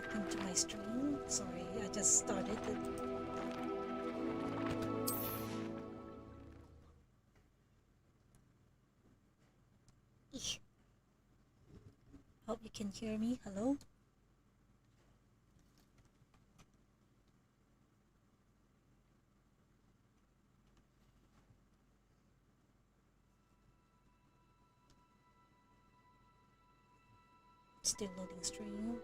welcome to my stream. Sorry, I just started it. Eesh. Hope you can hear me. Hello? Still loading stream.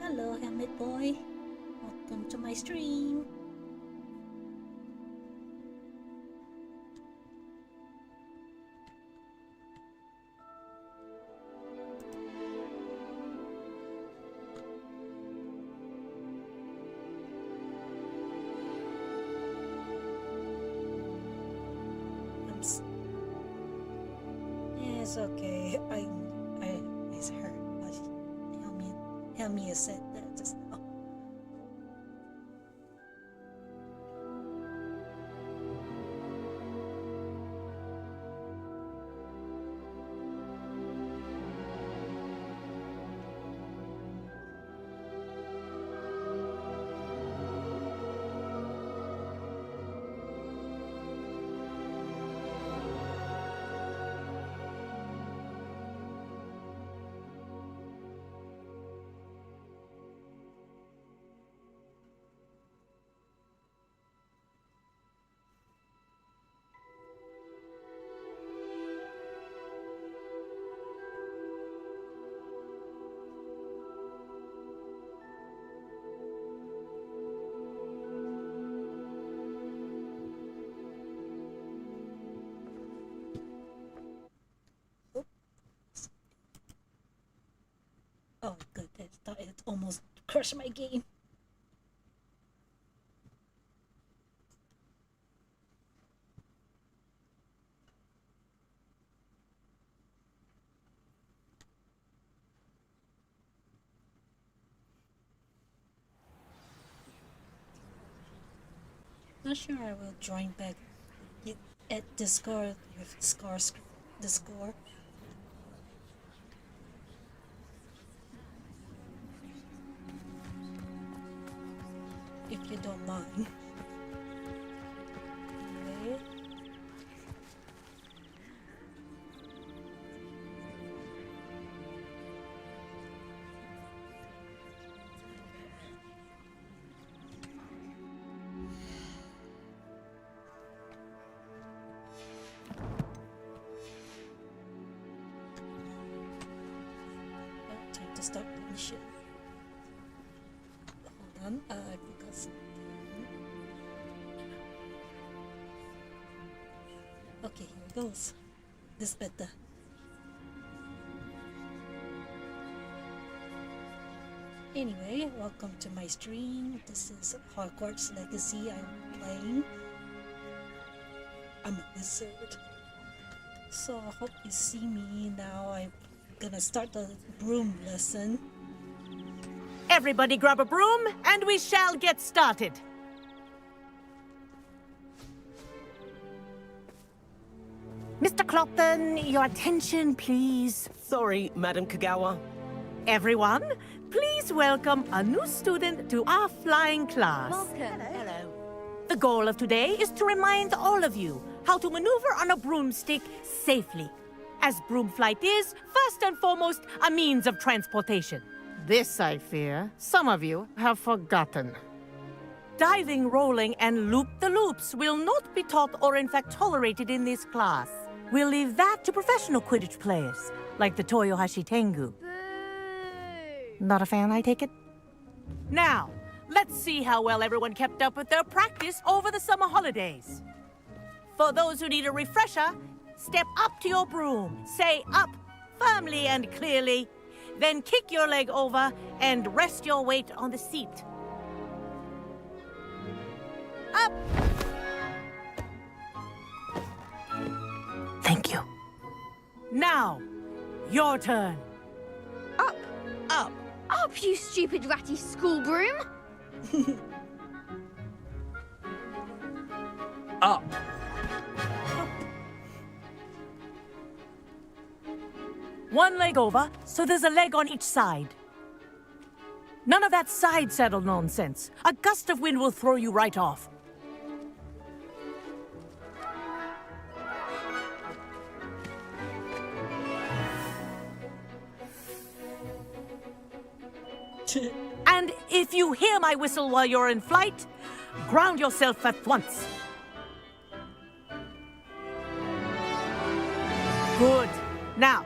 Hello, Helmet Boy. Welcome to my stream. It's okay. I miss her. But Helmi said that just now. Oh, good. I thought it almost crushed my game. Not sure I will join back at Discord with Discord. If you don't mind. Okay. Time to start the mission. Hold on, I forgot something. Okay, here it goes. This better. Anyway, welcome to my stream. This is Hogwarts Legacy I'm playing. I'm a wizard. So I hope you see me now. I'm gonna start the broom lesson. Everybody grab a broom, and we shall get started. Mr. Clopton, your attention, please. Sorry, Madam Kagawa. Everyone, please welcome a new student to our flying class. Welcome. Hello. The goal of today is to remind all of you how to maneuver on a broomstick safely, as broom flight is, first and foremost, a means of transportation. This, I fear, some of you have forgotten. Diving, rolling, and loop-the-loops will not be taught or in fact tolerated in this class. We'll leave that to professional Quidditch players, like the Toyohashi Tengu. Boo! Not a fan, I take it? Now, let's see how well everyone kept up with their practice over the summer holidays. For those who need a refresher, step up to your broom, say up firmly and clearly, then kick your leg over and rest your weight on the seat. Up! Thank you. Now, your turn. Up! Up! Up, you stupid ratty school broom! Up! One leg over, so there's a leg on each side. None of that side saddle nonsense. A gust of wind will throw you right off. And if you hear my whistle while you're in flight, ground yourself at once. Good. Now,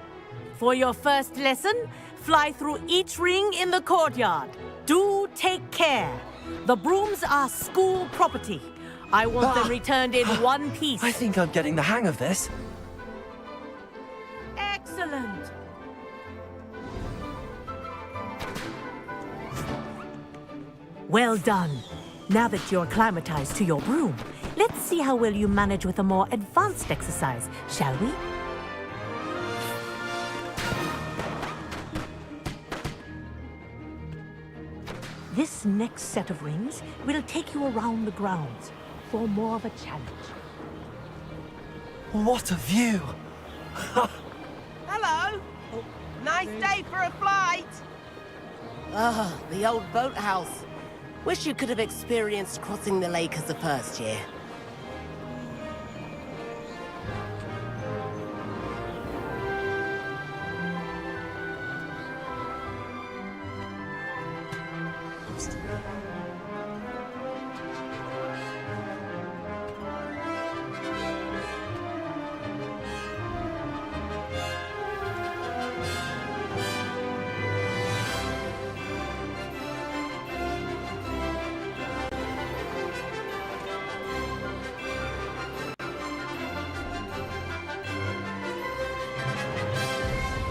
for your first lesson, fly through each ring in the courtyard. Do take care. The brooms are school property. I want them returned in one piece. I think I'm getting the hang of this. Excellent. Well done. Now that you're acclimatized to your broom, let's see how well you manage with a more advanced exercise, shall we? This next set of rings will take you around the grounds for more of a challenge. What a view! Hello! Nice day for a flight! Ah, the old boathouse. Wish you could have experienced crossing the lake as a first year.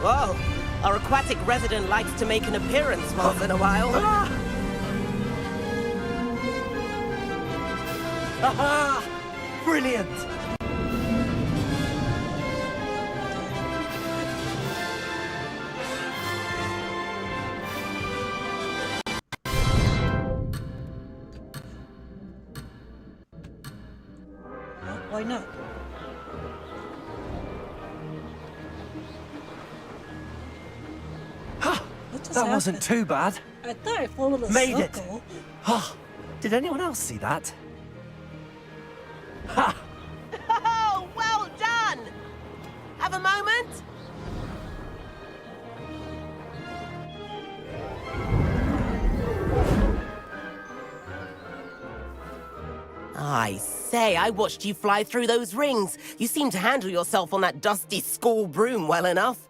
Whoa! Our aquatic resident likes to make an appearance once in a while. Aha! Brilliant! Why not? What just That wasn't happened? too bad. I thought I followed a Made it. circle. Oh, did anyone else see that? Ha! Oh, well done! Have a moment? I say, I watched you fly through those rings. You seem to handle yourself on that dusty school broom well enough.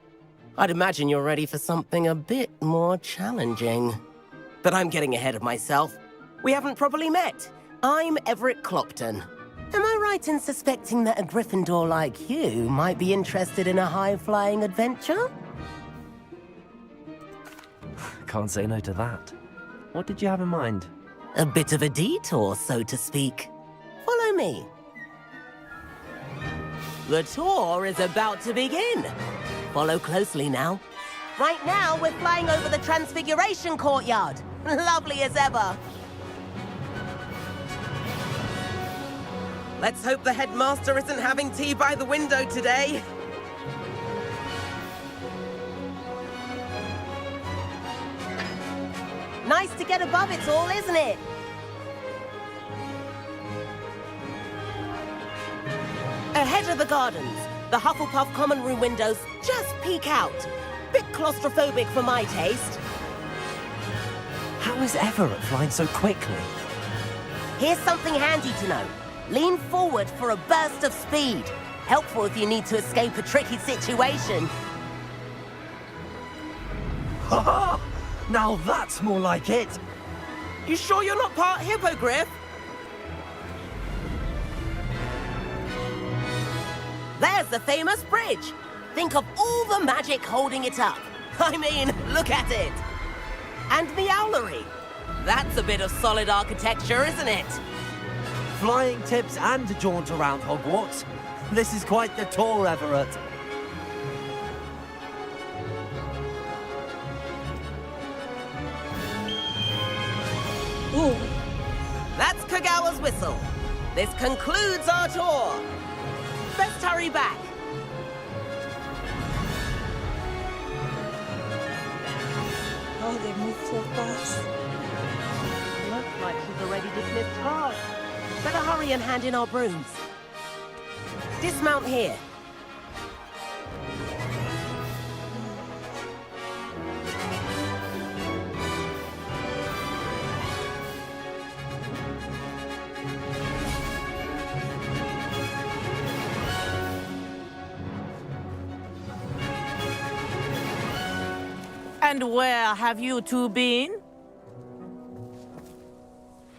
I'd imagine you're ready for something a bit more challenging. But I'm getting ahead of myself. We haven't properly met. I'm Everett Clopton. Am I right in suspecting that a Gryffindor like you might be interested in a high-flying adventure? Can't say no to that. What did you have in mind? A bit of a detour, so to speak. Follow me. The tour is about to begin. Follow closely now. Right now, we're flying over the Transfiguration Courtyard. Lovely as ever. Let's hope the headmaster isn't having tea by the window today. Nice to get above it all, isn't it? Ahead of the gardens, the Hufflepuff common room windows just peek out. Bit claustrophobic for my taste. How is Everett flying so quickly? Here's something handy to know. Lean forward for a burst of speed. Helpful if you need to escape a tricky situation. Ha ha! Now that's more like it! You sure you're not part hippogriff? There's the famous bridge. Think of all the magic holding it up. I mean, look at it. And the owlery. That's a bit of solid architecture, isn't it? Flying tips and a jaunt around Hogwarts. This is quite the tour, Everett. Ooh. That's Kagawa's whistle. This concludes our tour. Let's hurry back. Oh, they move so fast. Looks like she's already dismissed class. Better hurry and hand in our brooms. Dismount here. And where have you two been?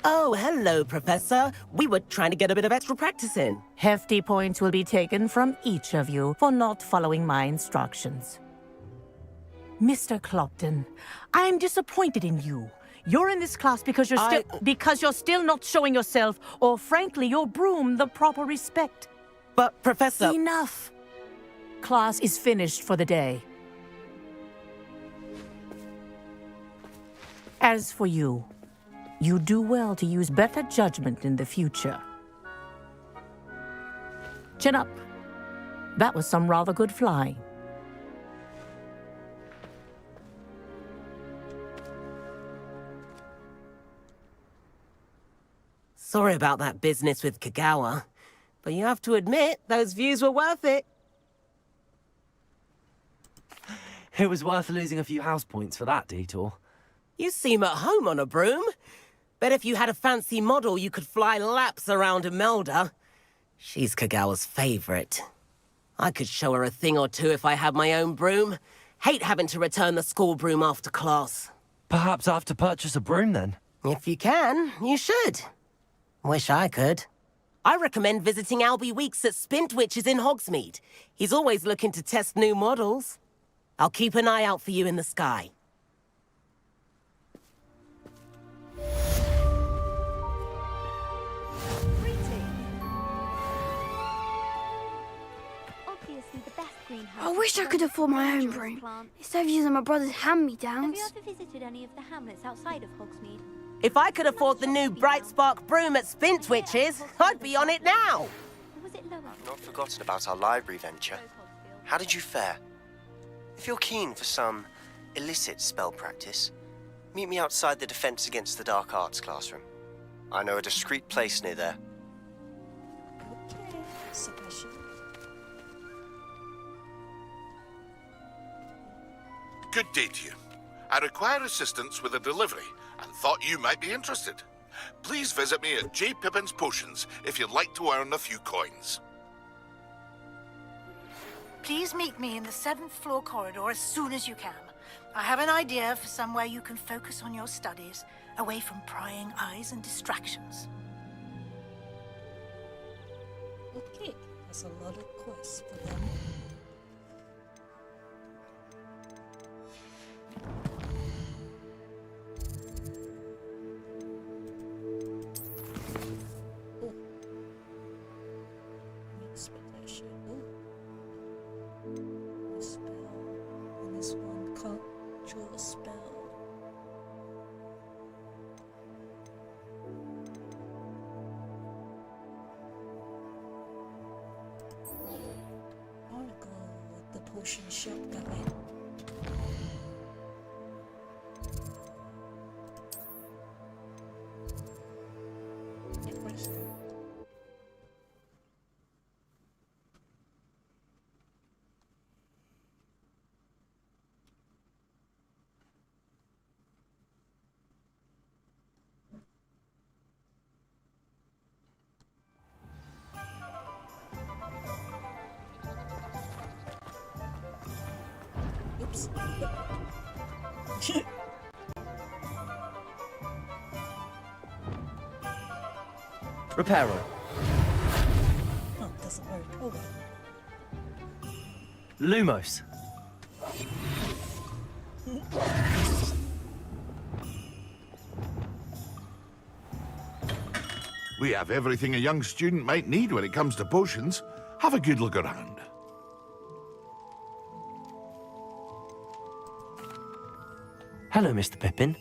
Oh, hello, Professor. We were trying to get a bit of extra practice in. Hefty points will be taken from each of you for not following my instructions. Mr. Clopton, I'm disappointed in you. You're in this class because you're still not showing yourself, or frankly, your broom the proper respect. But, Professor... Enough. Class is finished for the day. As for you, you do well to use better judgment in the future. Chin up. That was some rather good flying. Sorry about that business with Kagawa, but you have to admit, those views were worth it. It was worth losing a few house points for that detour. You seem at home on a broom. Bet if you had a fancy model, you could fly laps around Imelda. She's Kagawa's favorite. I could show her a thing or two if I had my own broom. Hate having to return the school broom after class. Perhaps I have to purchase a broom then. If you can, you should. Wish I could. I recommend visiting Albie Weeks at Spintwitches in Hogsmeade. He's always looking to test new models. I'll keep an eye out for you in the sky. I wish I could afford my own broom. Instead of using my brother's hand-me-downs. Have you ever visited any of the hamlets outside of Hogsmeade? If I could afford the new Bright Spark broom at Spintwitches, I'd be on it now. Or was it lower? I've not forgotten about our library venture. How did you fare? If you're keen for some illicit spell practice, meet me outside the Defense Against the Dark Arts classroom. I know a discreet place near there. Okay, submission. Good day to you. I require assistance with a delivery and thought you might be interested. Please visit me at J. Pippin's Potions if you'd like to earn a few coins. Please meet me in the 7th floor corridor as soon as you can. I have an idea for somewhere you can focus on your studies, away from prying eyes and distractions. Okay, that's a lot of quests for them. Oh. Mixed possession. Oh. New spell. And this one conjure a spell. potion shop guy. Yeah, right here. Oops. Reparo. Oh, it doesn't work. Oh well. Lumos. We have everything a young student might need when it comes to potions. Have a good look around. Hello, Mr. Pippin.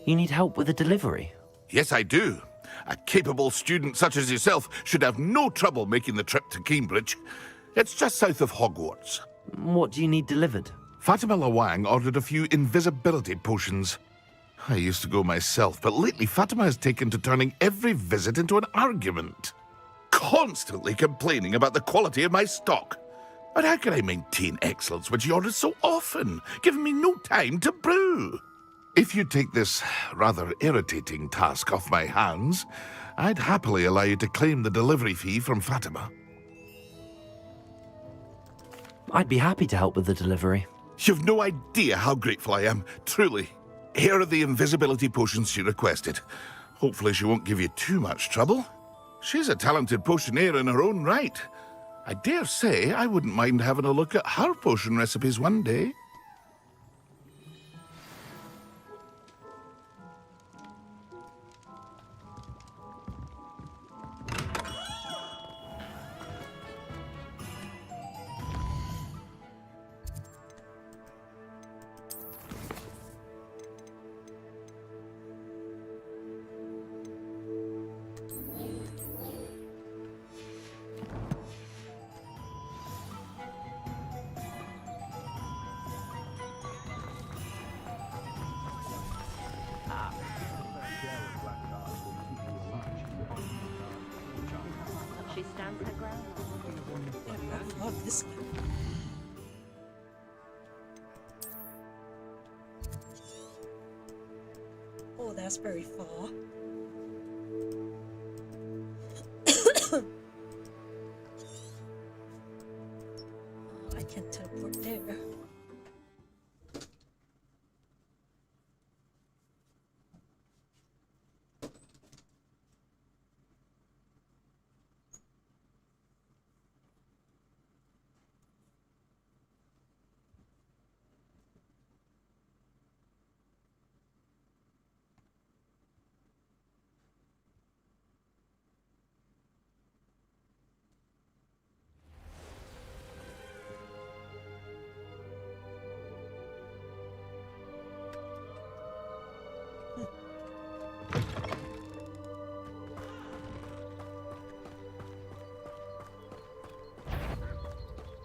You need help with a delivery? Yes, I do. A capable student such as yourself should have no trouble making the trip to Cambridge. It's just south of Hogwarts. What do you need delivered? Fatima Lawang ordered a few invisibility potions. I used to go myself, but lately Fatima has taken to turning every visit into an argument. Constantly complaining about the quality of my stock. But how can I maintain excellence when she orders so often, giving me no time to brew? If you take this rather irritating task off my hands, I'd happily allow you to claim the delivery fee from Fatima. I'd be happy to help with the delivery. You've no idea how grateful I am, truly. Here are the invisibility potions she requested. Hopefully she won't give you too much trouble. She's a talented potioneer in her own right. I dare say I wouldn't mind having a look at her potion recipes one day. She stands her ground. I love this one. Oh, that's very far. I can teleport there.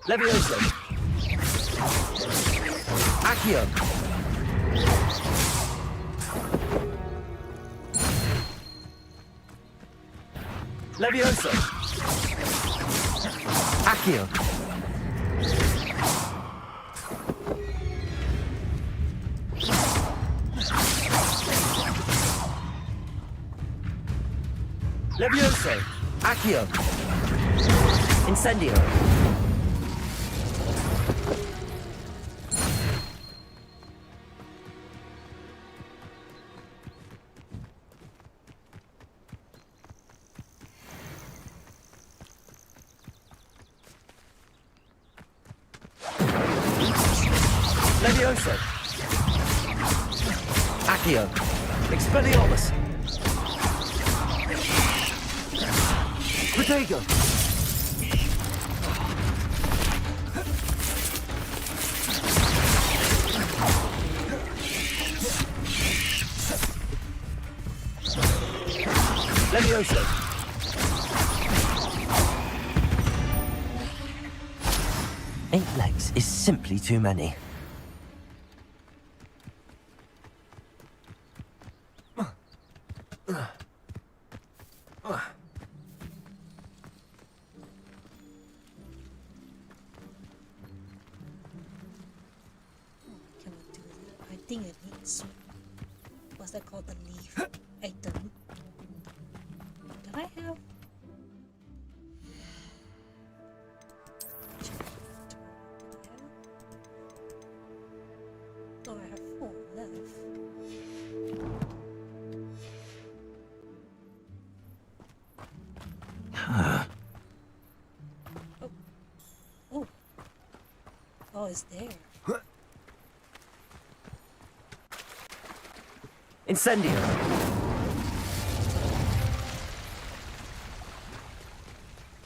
Levioso. Accio. Levioso. Accio. Levioso. Accio. Incendio. Levioso. Accio. Expelliarmus. Protego. Levioso. 8 legs is simply too many. Cannot do that. I think it needs, what's that called, the leaf item. Did I have? Oh, I have 4 left. Oh. Oh, it's there. Incendio!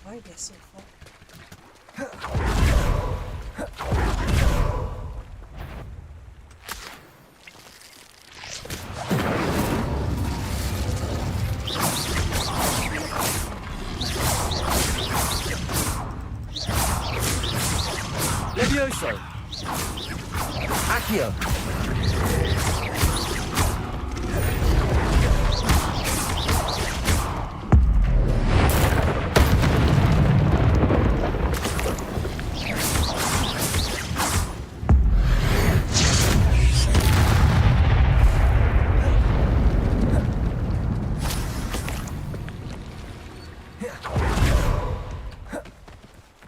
Why are they so far? Levioso! Accio!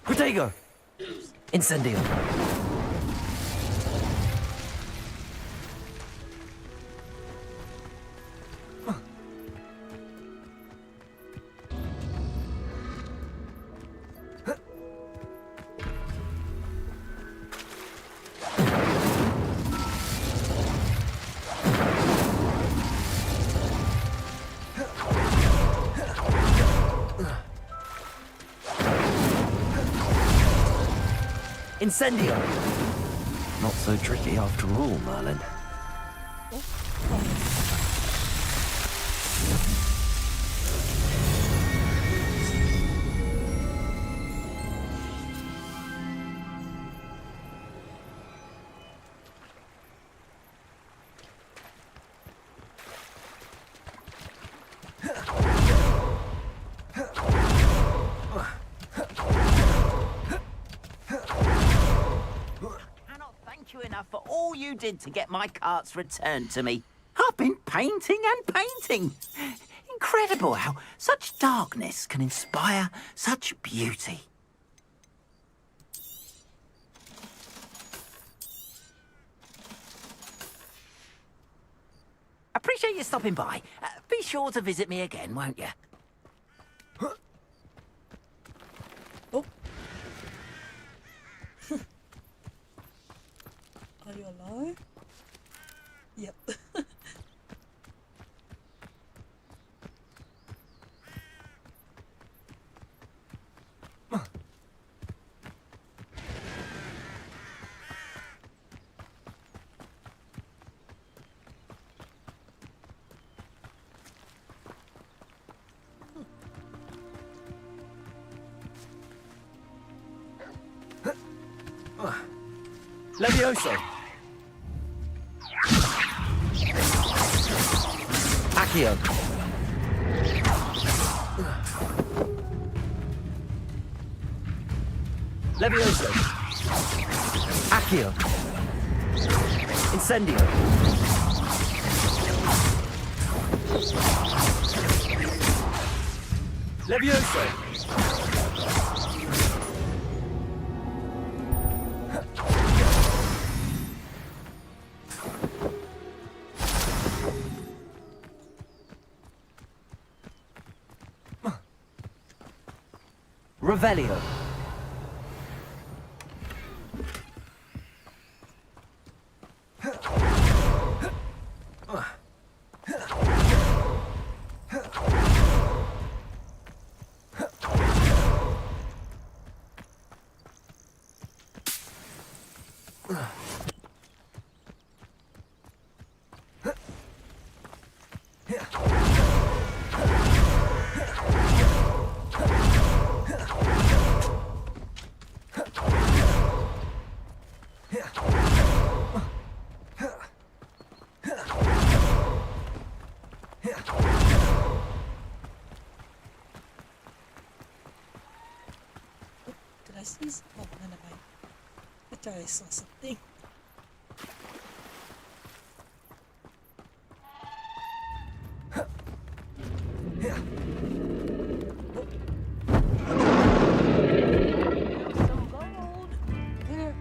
Protego! Incendio! Incendio! Not so tricky after all, Merlin. You enough for all you did to get my carts returned to me. I've been painting and painting. Incredible how such darkness can inspire such beauty. Appreciate you stopping by. Be sure to visit me again, won't you? Oh. Are you alive? Yep. Levioso! Accio! Levioso! Accio! Incendio! Levioso! Revelio. this? Oh, never mind. I thought I saw something. Where?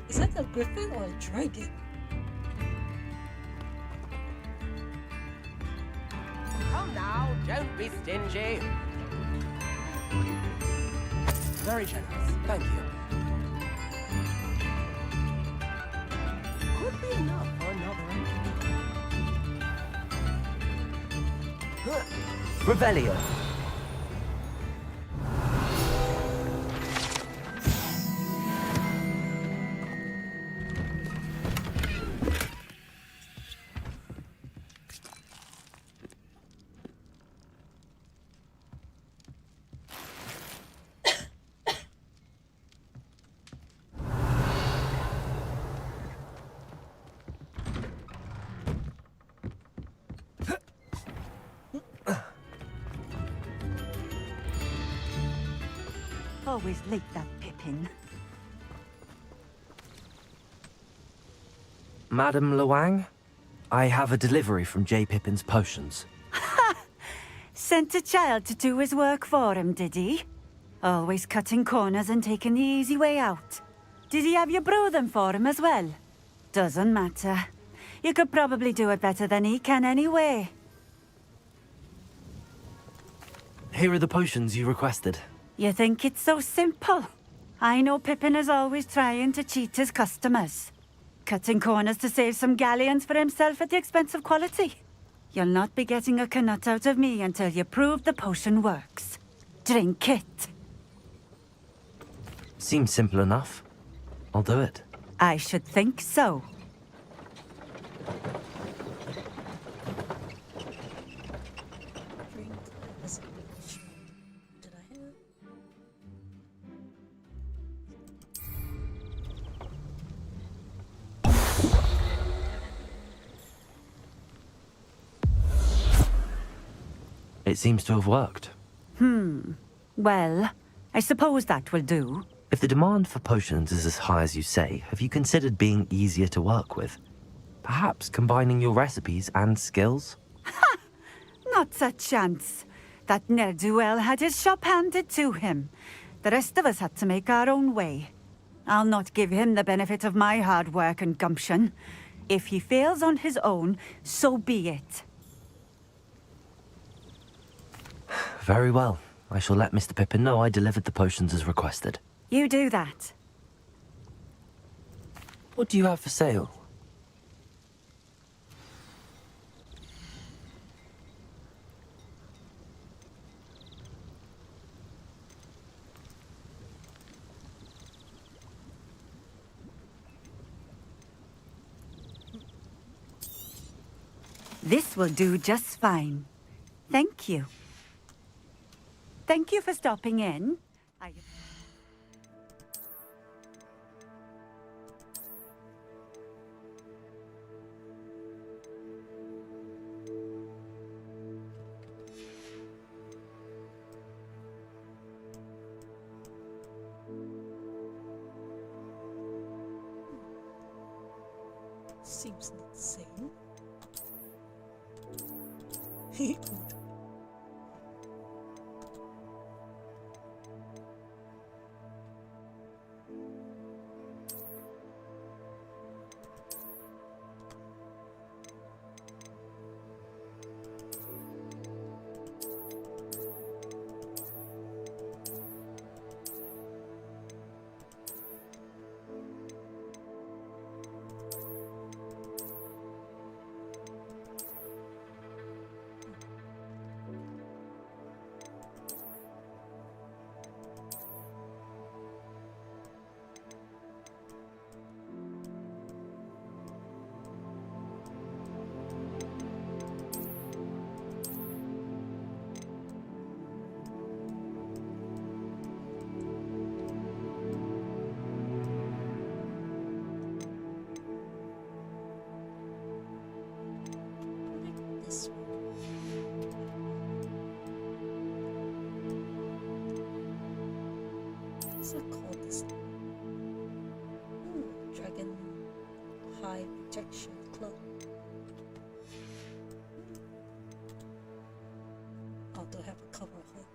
Is that a griffin or a dragon? Come now, don't be stingy. Very generous, thank you. Could be enough for another entry. Revelio. Always late, that Pippin. Madam Luang, I have a delivery from J. Pippin's potions. Sent a child to do his work for him, did he? Always cutting corners and taking the easy way out. Did he have you brew them for him as well? Doesn't matter. You could probably do it better than he can anyway. Here are the potions you requested. You think it's so simple? I know Pippin is always trying to cheat his customers. Cutting corners to save some galleons for himself at the expense of quality. You'll not be getting a canut out of me until you prove the potion works. Drink it. Seems simple enough. I'll do it. I should think so. Drink as a shroud. Did I have? It seems to have worked. Well, I suppose that will do. If the demand for potions is as high as you say, have you considered being easier to work with? Perhaps combining your recipes and skills? Not a chance. That ne'er-do-well had his shop handed to him. The rest of us had to make our own way. I'll not give him the benefit of my hard work and gumption. If he fails on his own, so be it. Very well. I shall let Mr. Pippin know I delivered the potions as requested. You do that. What do you have for sale? This will do just fine. Thank you. Thank you for stopping in. Seems not the same. to have a cover hook.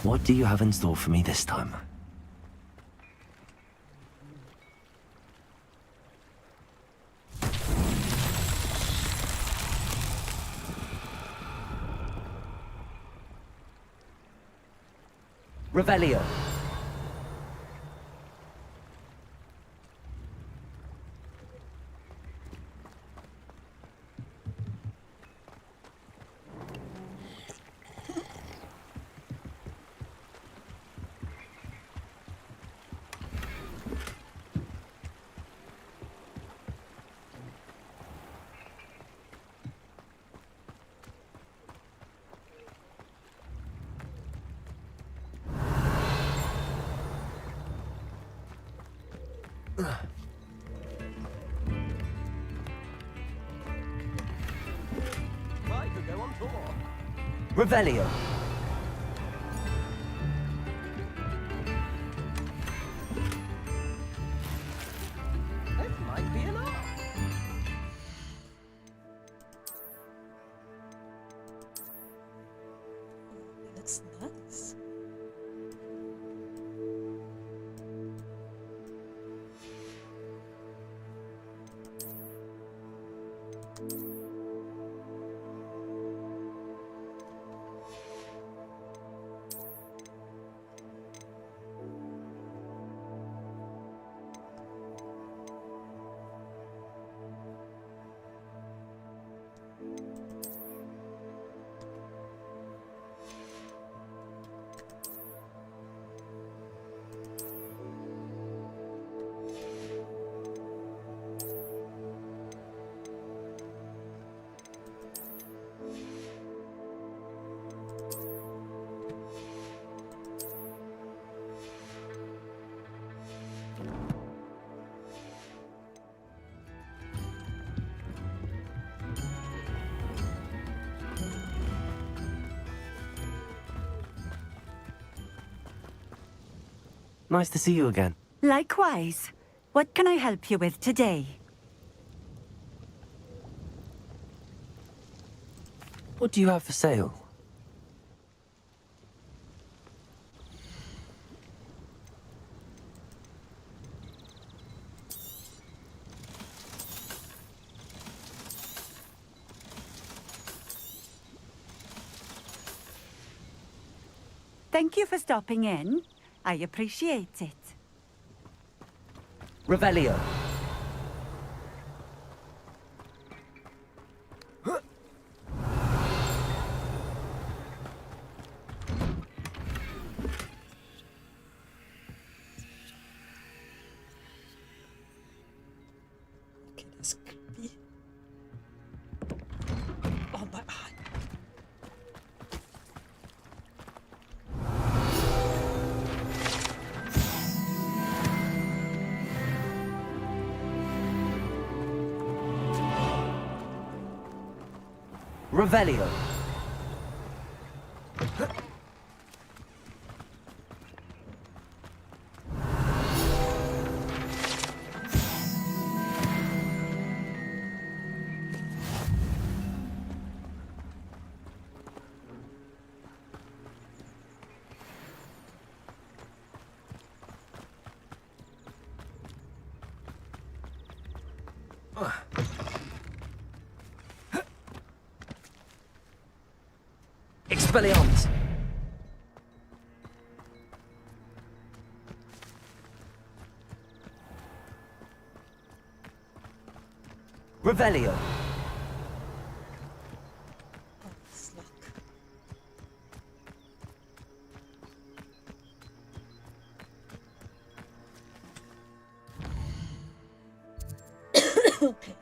What do you have in store for me this time? Revelio. I could go on tour. Revelio. This might be enough. Looks nice. Nice to see you again. Likewise. What can I help you with today? What do you have for sale? Thank you for stopping in. I appreciate it. Revelio. Okay, that's creepy. Oh my eye. Revelio. Expelliarmus! Revelio! Oh, sluck. Okay.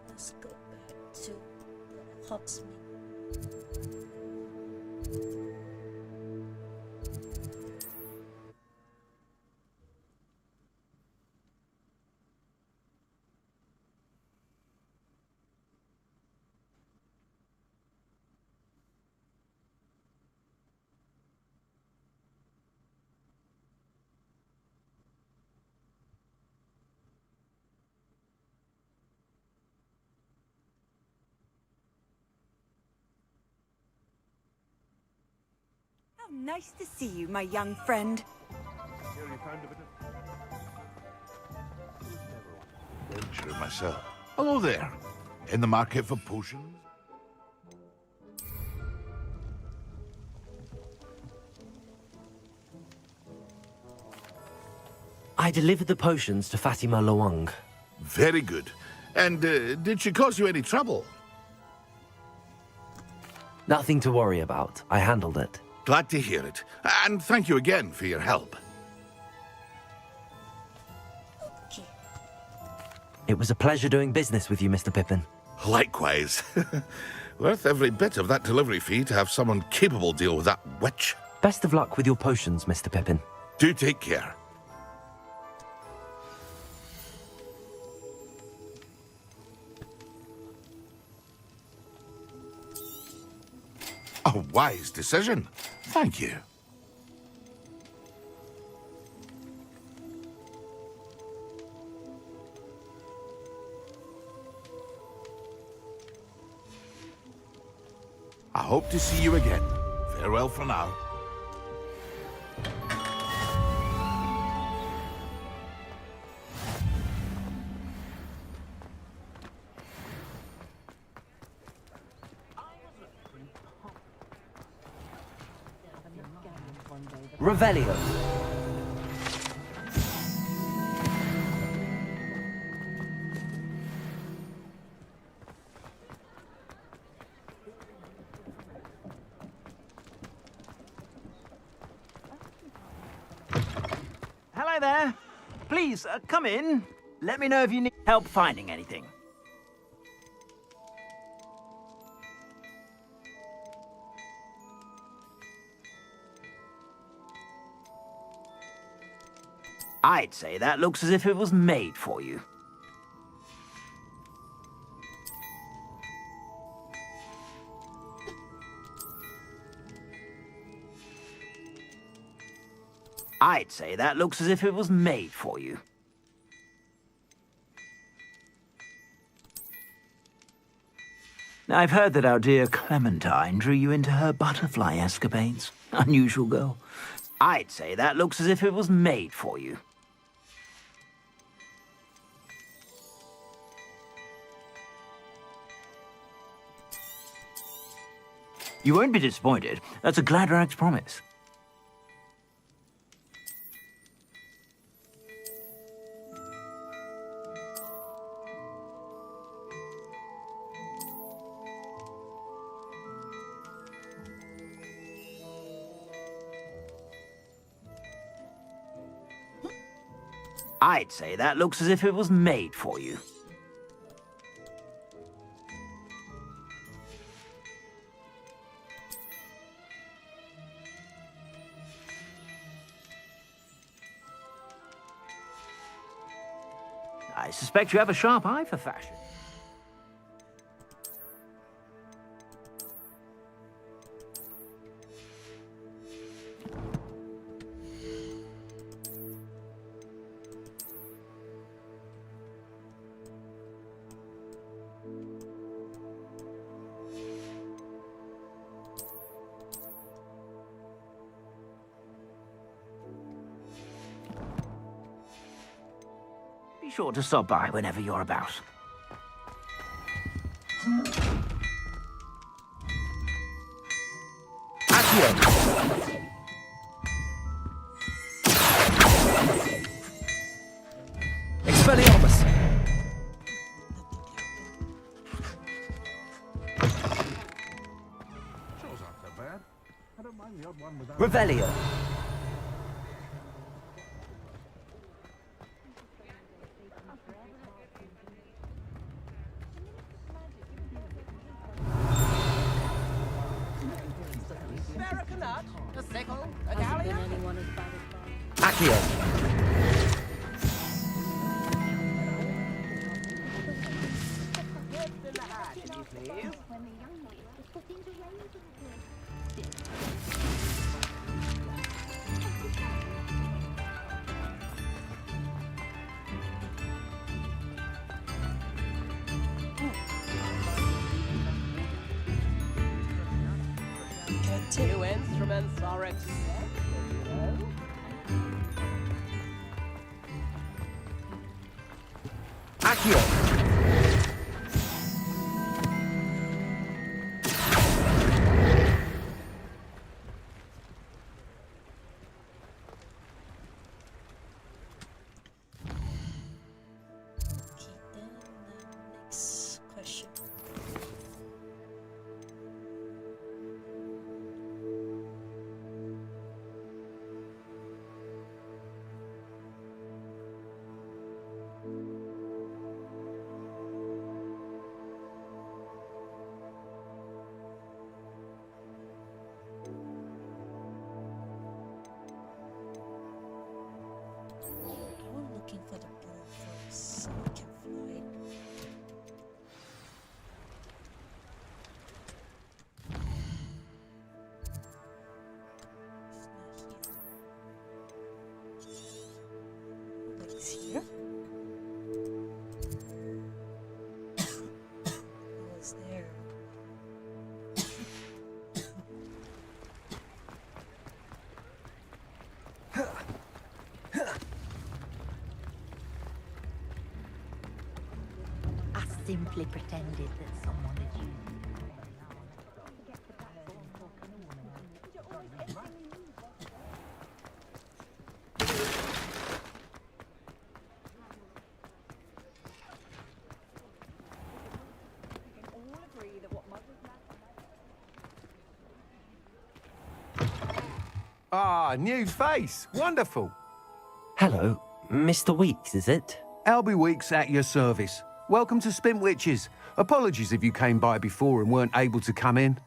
Let's go back to the Hogsmeade. How nice to see you, my young friend. Venture myself. Hello there. In the market for potions? I delivered the potions to Fatima Lawang. Very good. And did she cause you any trouble? Nothing to worry about. I handled it. Glad to hear it. And thank you again for your help. Okay. It was a pleasure doing business with you, Mr. Pippin. Likewise. Worth every bit of that delivery fee to have someone capable deal with that witch. Best of luck with your potions, Mr. Pippin. Do take care. A wise decision. Thank you. I hope to see you again. Farewell for now. Revelio. Hello there. Please, come in. Let me know if you need help finding anything. I'd say that looks as if it was made for you. I'd say that looks as if it was made for you. I've heard that our dear Clementine drew you into her butterfly escapades. Unusual girl. I'd say that looks as if it was made for you. You won't be disappointed. That's a Gladrag's promise. I'd say that looks as if it was made for you. I suspect you have a sharp eye for fashion. Be Be sure to stop by whenever you're about. Accio! Expelliarmus! Revelio! A sickle, a galleon. Accio! New instruments are expensive, you know. Accio! Okay, then next question. I'm looking for the bird first so I can fly. It's not here. Nobody's here. It was there. I simply pretended that someone had used Ah, new face. Wonderful. Hello, Mr. Weeks, is it? Albie Weeks at your service. Welcome to Spintwitches. Apologies if you came by before and weren't able to come in.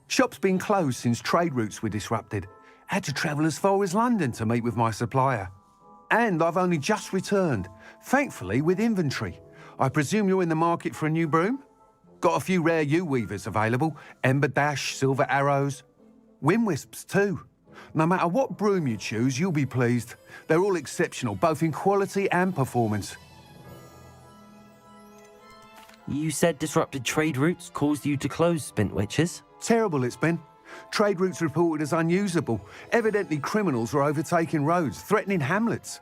Shop's been closed since trade routes were disrupted. Had to travel as far as London to meet with my supplier. And I've only just returned, thankfully with inventory. I presume you're in the market for a new broom? Got a few rare U-weavers available. Ember Dash, Silver Arrows. Wind Wisps too. No matter what broom you choose, you'll be pleased. They're all exceptional, both in quality and performance. You said disrupted trade routes caused you to close Spintwitches? Terrible it's been. Trade routes reported as unusable. Evidently criminals were overtaking roads, threatening hamlets.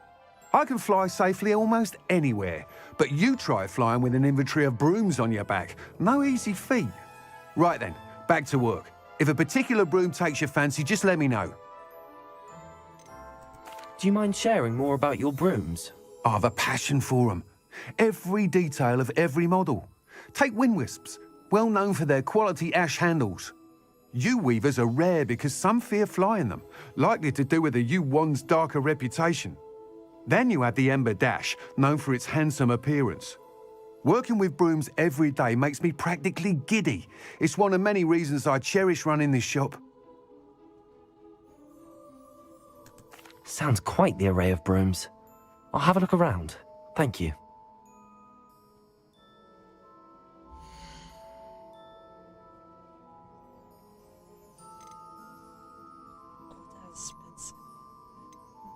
I can fly safely almost anywhere, but you try flying with an inventory of brooms on your back. No easy feat. Right then, back to work. If a particular broom takes your fancy, just let me know. Do you mind sharing more about your brooms? I've a passion for them. Every detail of every model. Take Wind Wisps, well known for their quality ash handles. U-weavers are rare because some fear flying them, likely to do with the U-wand's darker reputation. Then you add the Ember Dash, known for its handsome appearance. Working with brooms every day makes me practically giddy. It's one of many reasons I cherish running this shop. Sounds quite the array of brooms. I'll have a look around. Thank you. Oh, that's expensive.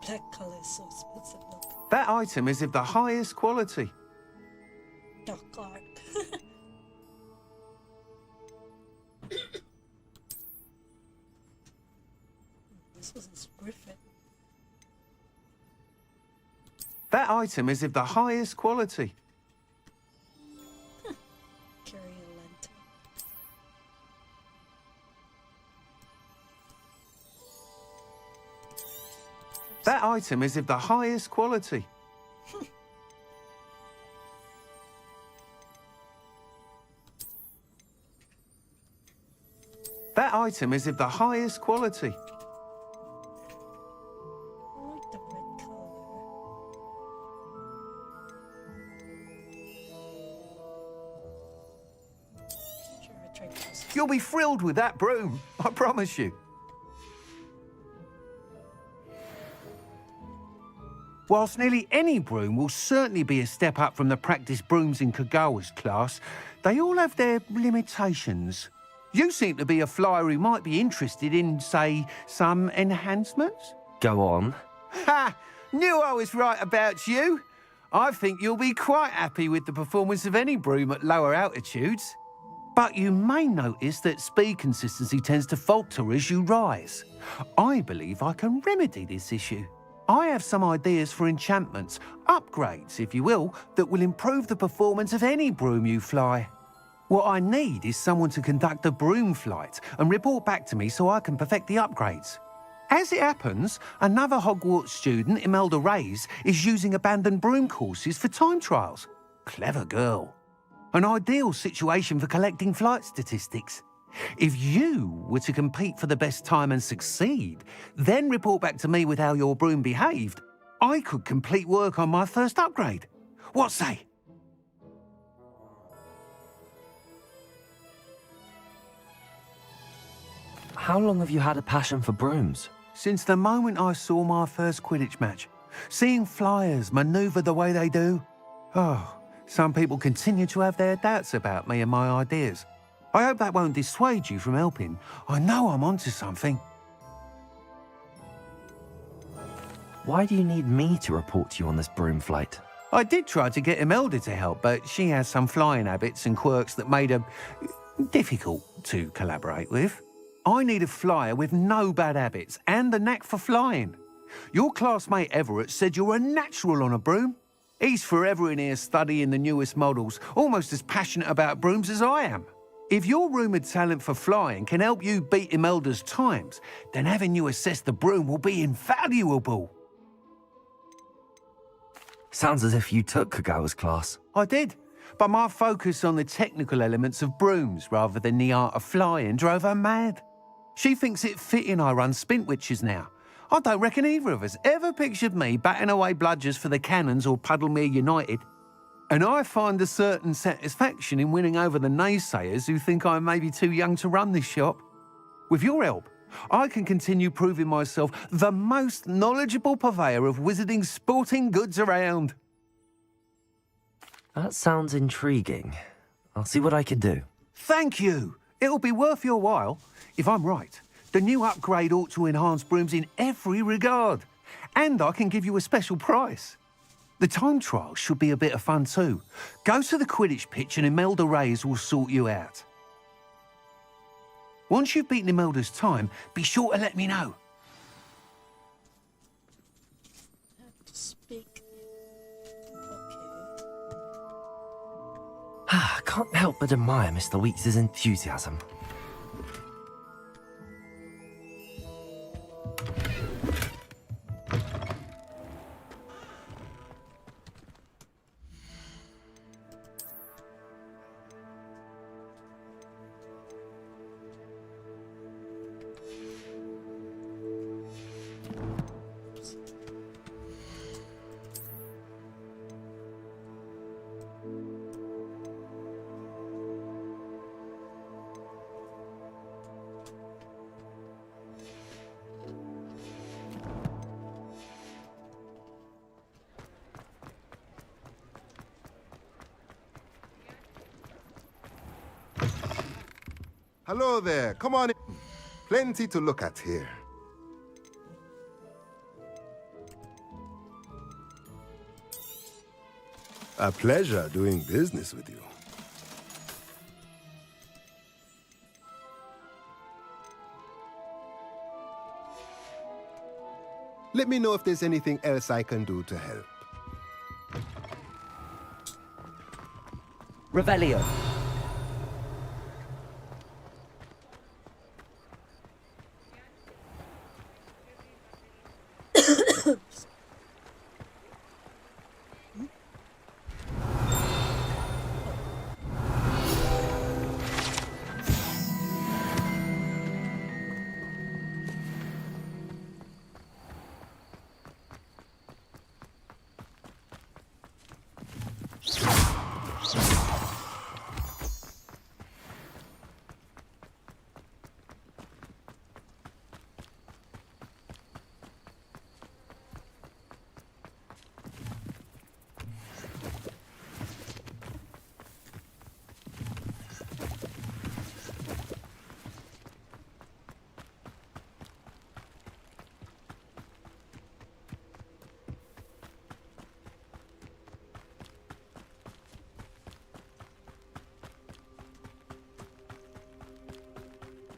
Black color is so expensive. Look, That item is of the highest quality. dark art. This was his Griffin. That item is of the highest quality. Virulent. That item is of the highest quality. That item is of the highest quality. I like the red color. Sure, I tried this. You'll be thrilled with that broom, I promise you. Whilst nearly any broom will certainly be a step up from the practice brooms in Kagawa's class, they all have their limitations. You seem to be a flyer who might be interested in, say, some enhancements? Go on. Ha! Knew I was right about you. I think you'll be quite happy with the performance of any broom at lower altitudes. But you may notice that speed consistency tends to falter as you rise. I believe I can remedy this issue. I have some ideas for enchantments, upgrades, if you will, that will improve the performance of any broom you fly. What I need is someone to conduct a broom flight and report back to me so I can perfect the upgrades. As it happens, another Hogwarts student, Imelda Reyes, is using abandoned broom courses for time trials. Clever girl. An ideal situation for collecting flight statistics. If you were to compete for the best time and succeed, then report back to me with how your broom behaved, I could complete work on my first upgrade. What say? How long have you had a passion for brooms? Since the moment I saw my first Quidditch match. Seeing flyers manoeuvre the way they do. Oh, some people continue to have their doubts about me and my ideas. I hope that won't dissuade you from helping. I know I'm onto something. Why do you need me to report to you on this broom flight? I did try to get Imelda to help, but she has some flying habits and quirks that made her difficult to collaborate with. I need a flyer with no bad habits and the knack for flying. Your classmate Everett said you're a natural on a broom. He's forever in here studying the newest models, almost as passionate about brooms as I am. If your rumoured talent for flying can help you beat Imelda's times, then having you assess the broom will be invaluable. Sounds as if you took Kagawa's class. I did, but my focus on the technical elements of brooms rather than the art of flying drove her mad. She thinks it fitting I run Spintwitches now. I don't reckon either of us ever pictured me batting away bludgers for the Cannons or Puddlemere United. And I find a certain satisfaction in winning over the naysayers who think I may be too young to run this shop. With your help, I can continue proving myself the most knowledgeable purveyor of wizarding sporting goods around. That sounds intriguing. I'll see what I can do. Thank you. It'll be worth your while. If I'm right, the new upgrade ought to enhance brooms in every regard. And I can give you a special price. The time trial should be a bit of fun too. Go to the Quidditch pitch and Imelda Reyes will sort you out. Once you've beaten Imelda's time, be sure to let me know. I have to speak. Okay. I can't help but admire Mr. Weeks' enthusiasm. Hello there, come on in. Plenty to look at here. A pleasure doing business with you. Let me know if there's anything else I can do to help. Revelio.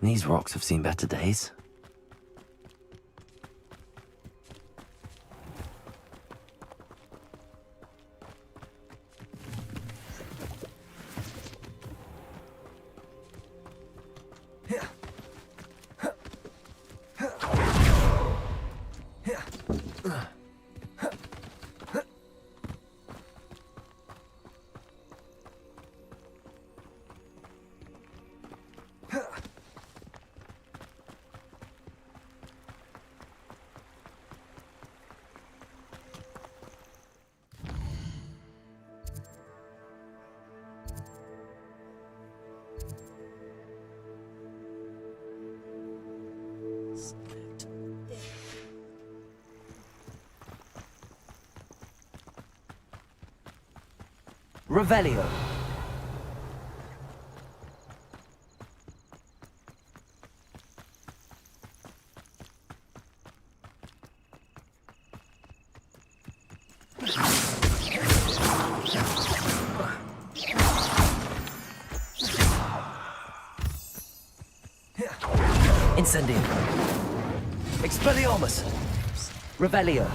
These rocks have seen better days. Revelio. Incendium. Expelliarmus. Revelio.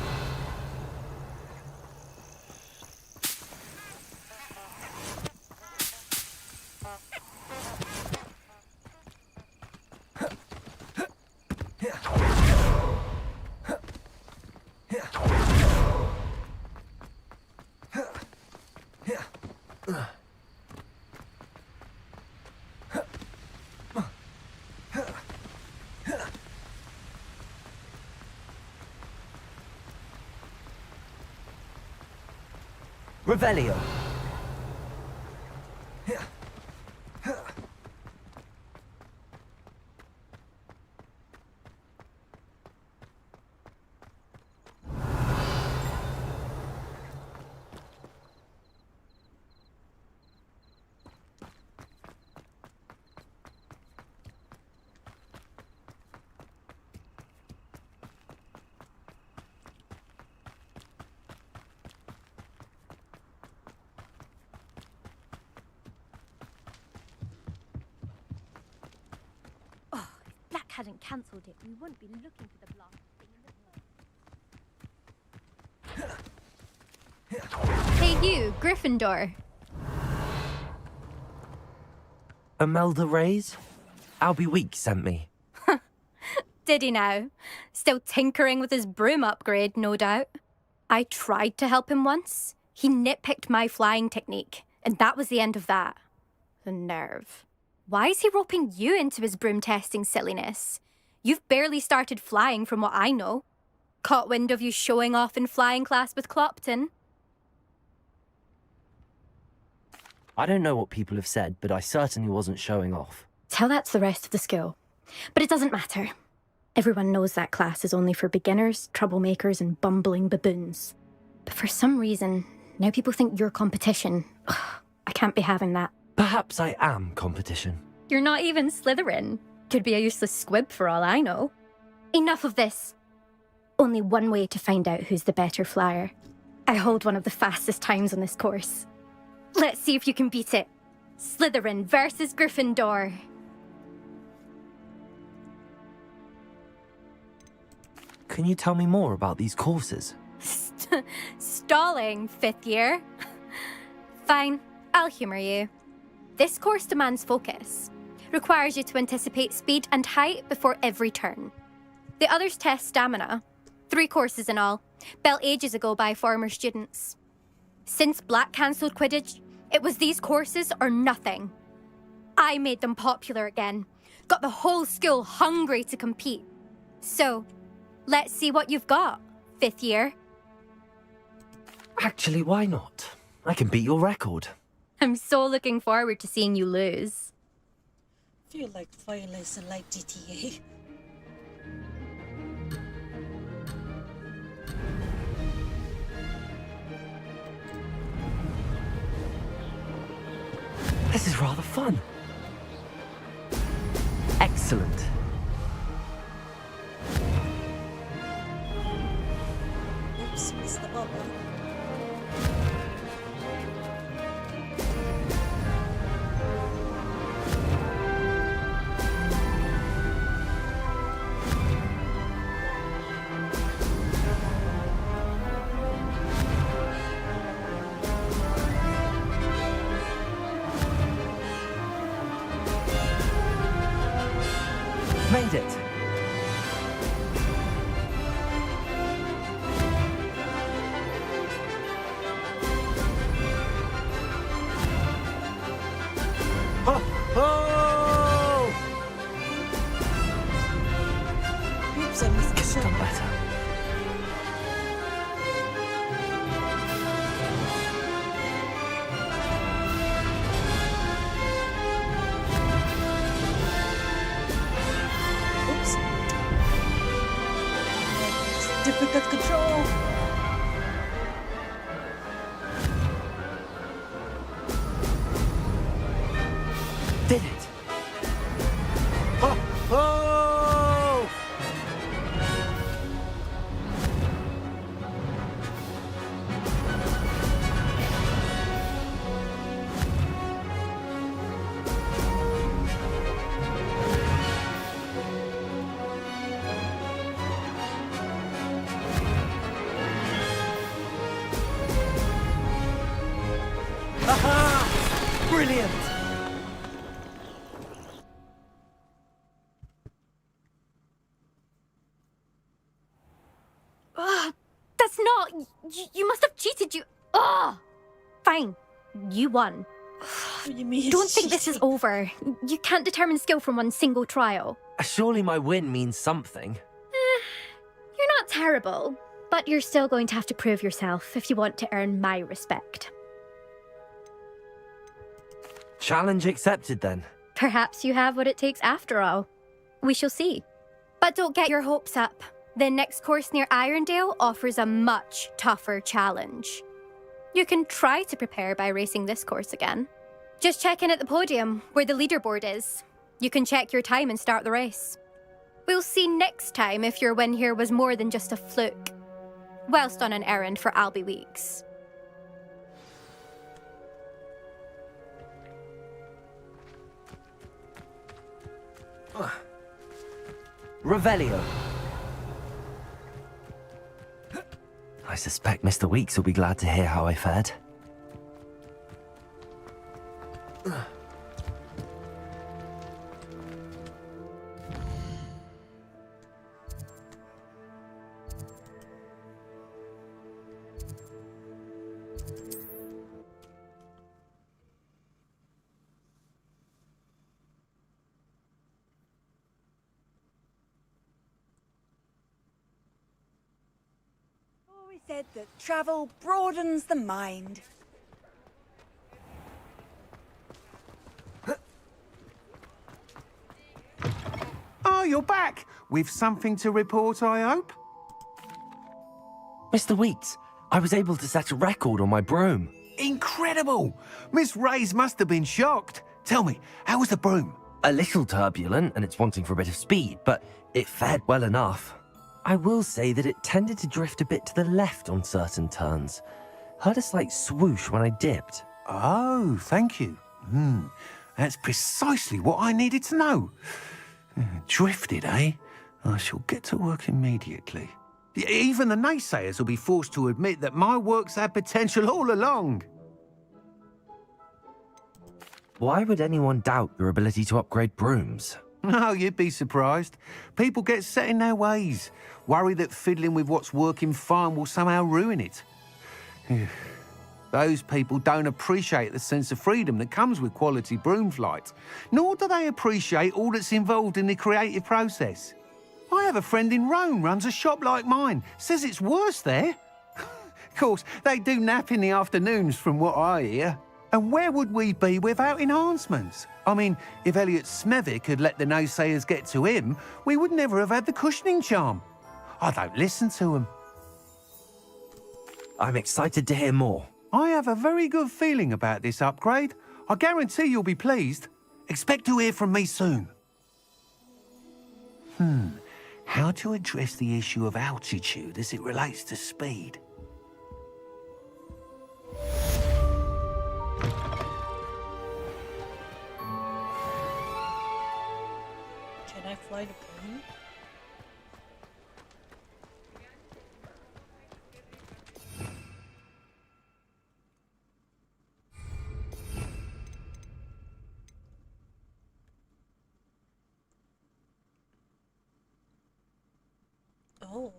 Revelio. Black hadn't cancelled it, we wouldn't be looking for the blast thing in the first. Hey you, Gryffindor. Imelda Reyes? Albie Week sent me. Did he now? Still tinkering with his broom upgrade, no doubt. I tried to help him once. He nitpicked my flying technique, and that was the end of that. The nerve. Why is he roping you into his broom testing silliness? You've barely started flying from what I know. Caught wind of you showing off in flying class with Clopton. I don't know what people have said, but I certainly wasn't showing off. Tell that to the rest of the school. But it doesn't matter. Everyone knows that class is only for beginners, troublemakers, and bumbling baboons. But for some reason, now people think you're competition. Ugh, I can't be having that. Perhaps I am competition. You're not even Slytherin. Could be a useless squib for all I know. Enough of this. Only one way to find out who's the better flyer. I hold one of the fastest times on this course. Let's see if you can beat it. Slytherin versus Gryffindor. Can you tell me more about these courses? Stalling, 5th year. Fine. I'll humour you. This course demands focus. Requires you to anticipate speed and height before every turn. The others test stamina. 3 courses in all, built ages ago by former students. Since Black cancelled Quidditch, it was these courses or nothing. I made them popular again. Got the whole school hungry to compete. So, let's see what you've got, 5th year. Actually, why not? I can beat your record. I'm so looking forward to seeing you lose. Feel like violence and like GTA. This is rather fun. Excellent. Oops, missed the bubble. Made it. Ho, ho! Oops, I missed the Could have done shot. better. Oops. It's difficult control. Did it. Ho, ho! Aha! Brilliant! Ugh, that's not... You must have cheated, you... Ugh! Fine. You won. What do you mean? Don't think this is over. You can't determine skill from one single trial. Surely my win means something. You're not terrible, but you're still going to have to prove yourself if you want to earn my respect. Challenge accepted then. Perhaps you have what it takes after all. We shall see. But don't get your hopes up. The next course near Irondale offers a much tougher challenge. You can try to prepare by racing this course again. Just check in at the podium, where the leaderboard is. You can check your time and start the race. We'll see next time if your win here was more than just a fluke. Whilst on an errand for Albie Weeks. Revelio. I suspect Mr. Weeks will be glad to hear how I fared. Always said that travel broadens the mind. Oh, you're back. With something to report, I hope? Mr. Weeks, I was able to set a record on my broom. Incredible! Miss Reyes must have been shocked. Tell me, how was the broom? A little turbulent, and it's wanting for a bit of speed, but it fared well enough. I will say that it tended to drift a bit to the left on certain turns. Heard a slight swoosh when I dipped. Oh, thank you. That's precisely what I needed to know. Drifted, eh? I shall get to work immediately. Even the naysayers will be forced to admit that my work's had potential all along. Why would anyone doubt your ability to upgrade brooms? No, you'd be surprised. People get set in their ways, worry that fiddling with what's working fine will somehow ruin it. Those people don't appreciate the sense of freedom that comes with quality broom flight, nor do they appreciate all that's involved in the creative process. I have a friend in Rome runs a shop like mine, says it's worse there. Of course, they do nap in the afternoons from what I hear. And where would we be without enhancements? I mean, if Elliot Smethwick had let the naysayers get to him, we would never have had the cushioning charm. I don't listen to them. I'm excited to hear more. I have a very good feeling about this upgrade. I guarantee you'll be pleased. Expect to hear from me soon. How to address the issue of altitude as it relates to speed? Can I fly the plane? Oh.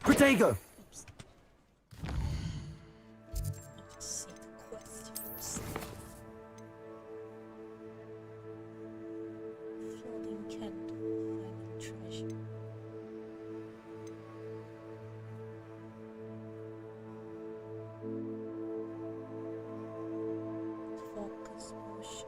Protego! See the questions. Floating candle, finding treasure. Focus potion.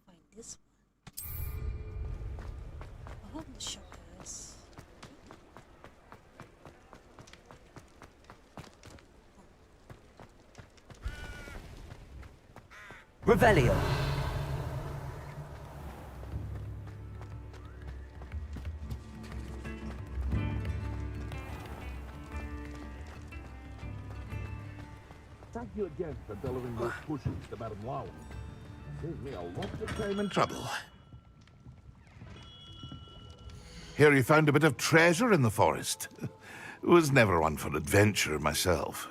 Find this one. Oh, the shop guys. Revelio! Thank you again for delivering those pushes to Madame Lown. Saved me a lot of time and trouble. Here you found a bit of treasure in the forest. Was never one for adventure myself.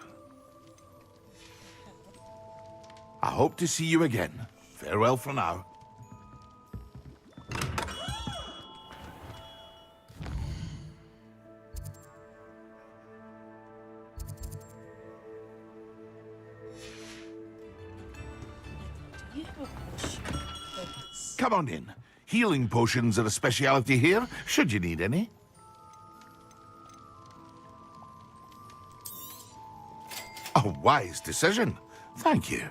I hope to see you again. Farewell for now. Do you have a potion? Focus. Come on in. Healing potions are a speciality here, should you need any. A wise decision. Thank you.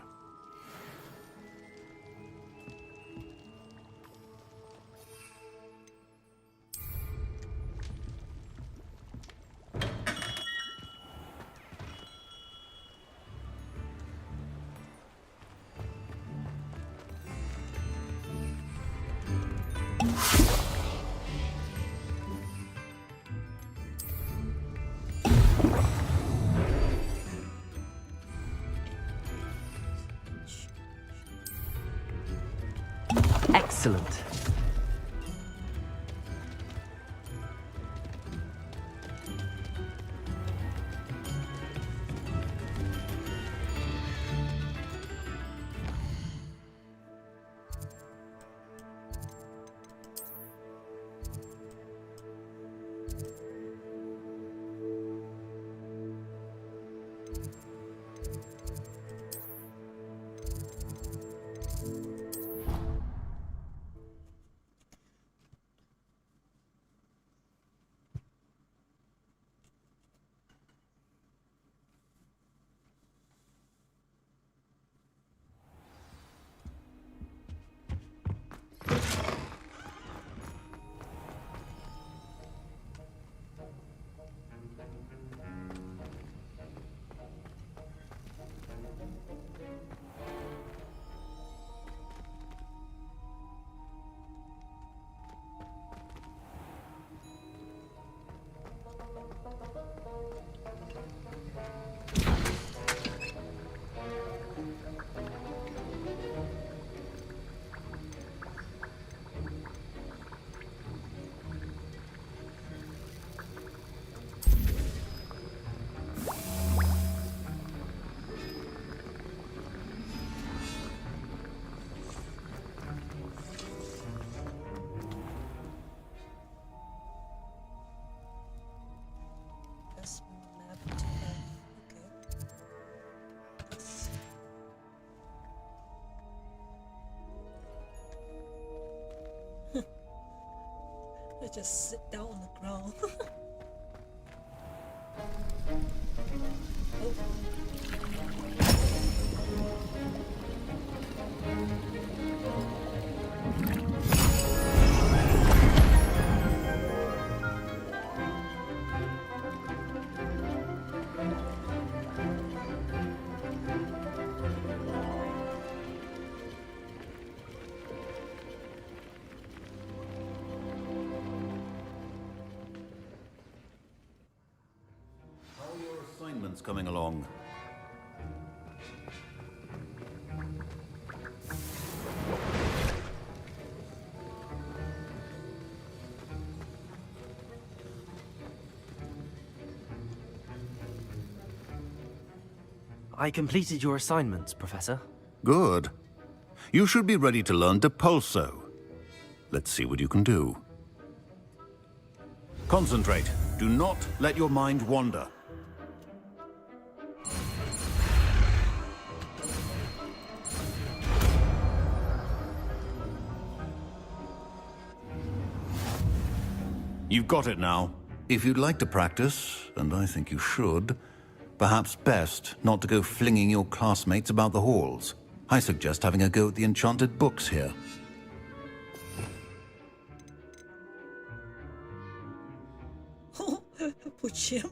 Excellent. Let's just sit down on the ground. Oh. Assignments coming along. I completed your assignments, Professor. Good. You should be ready to learn Depulso. Let's see what you can do. Concentrate. Do not let your mind wander. You've got it now. If you'd like to practice, and I think you should, perhaps best not to go flinging your classmates about the halls. I suggest having a go at the enchanted books here. Push him.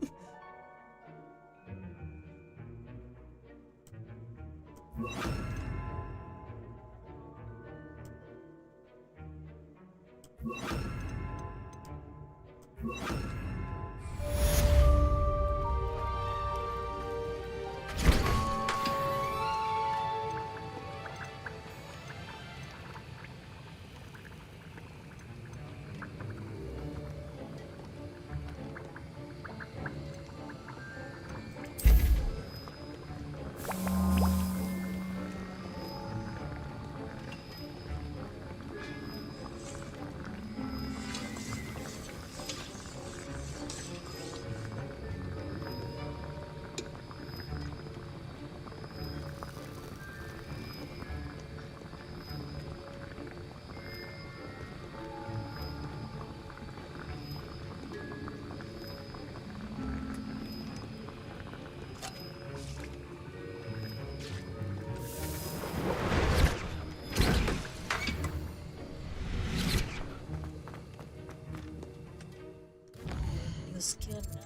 New skill now.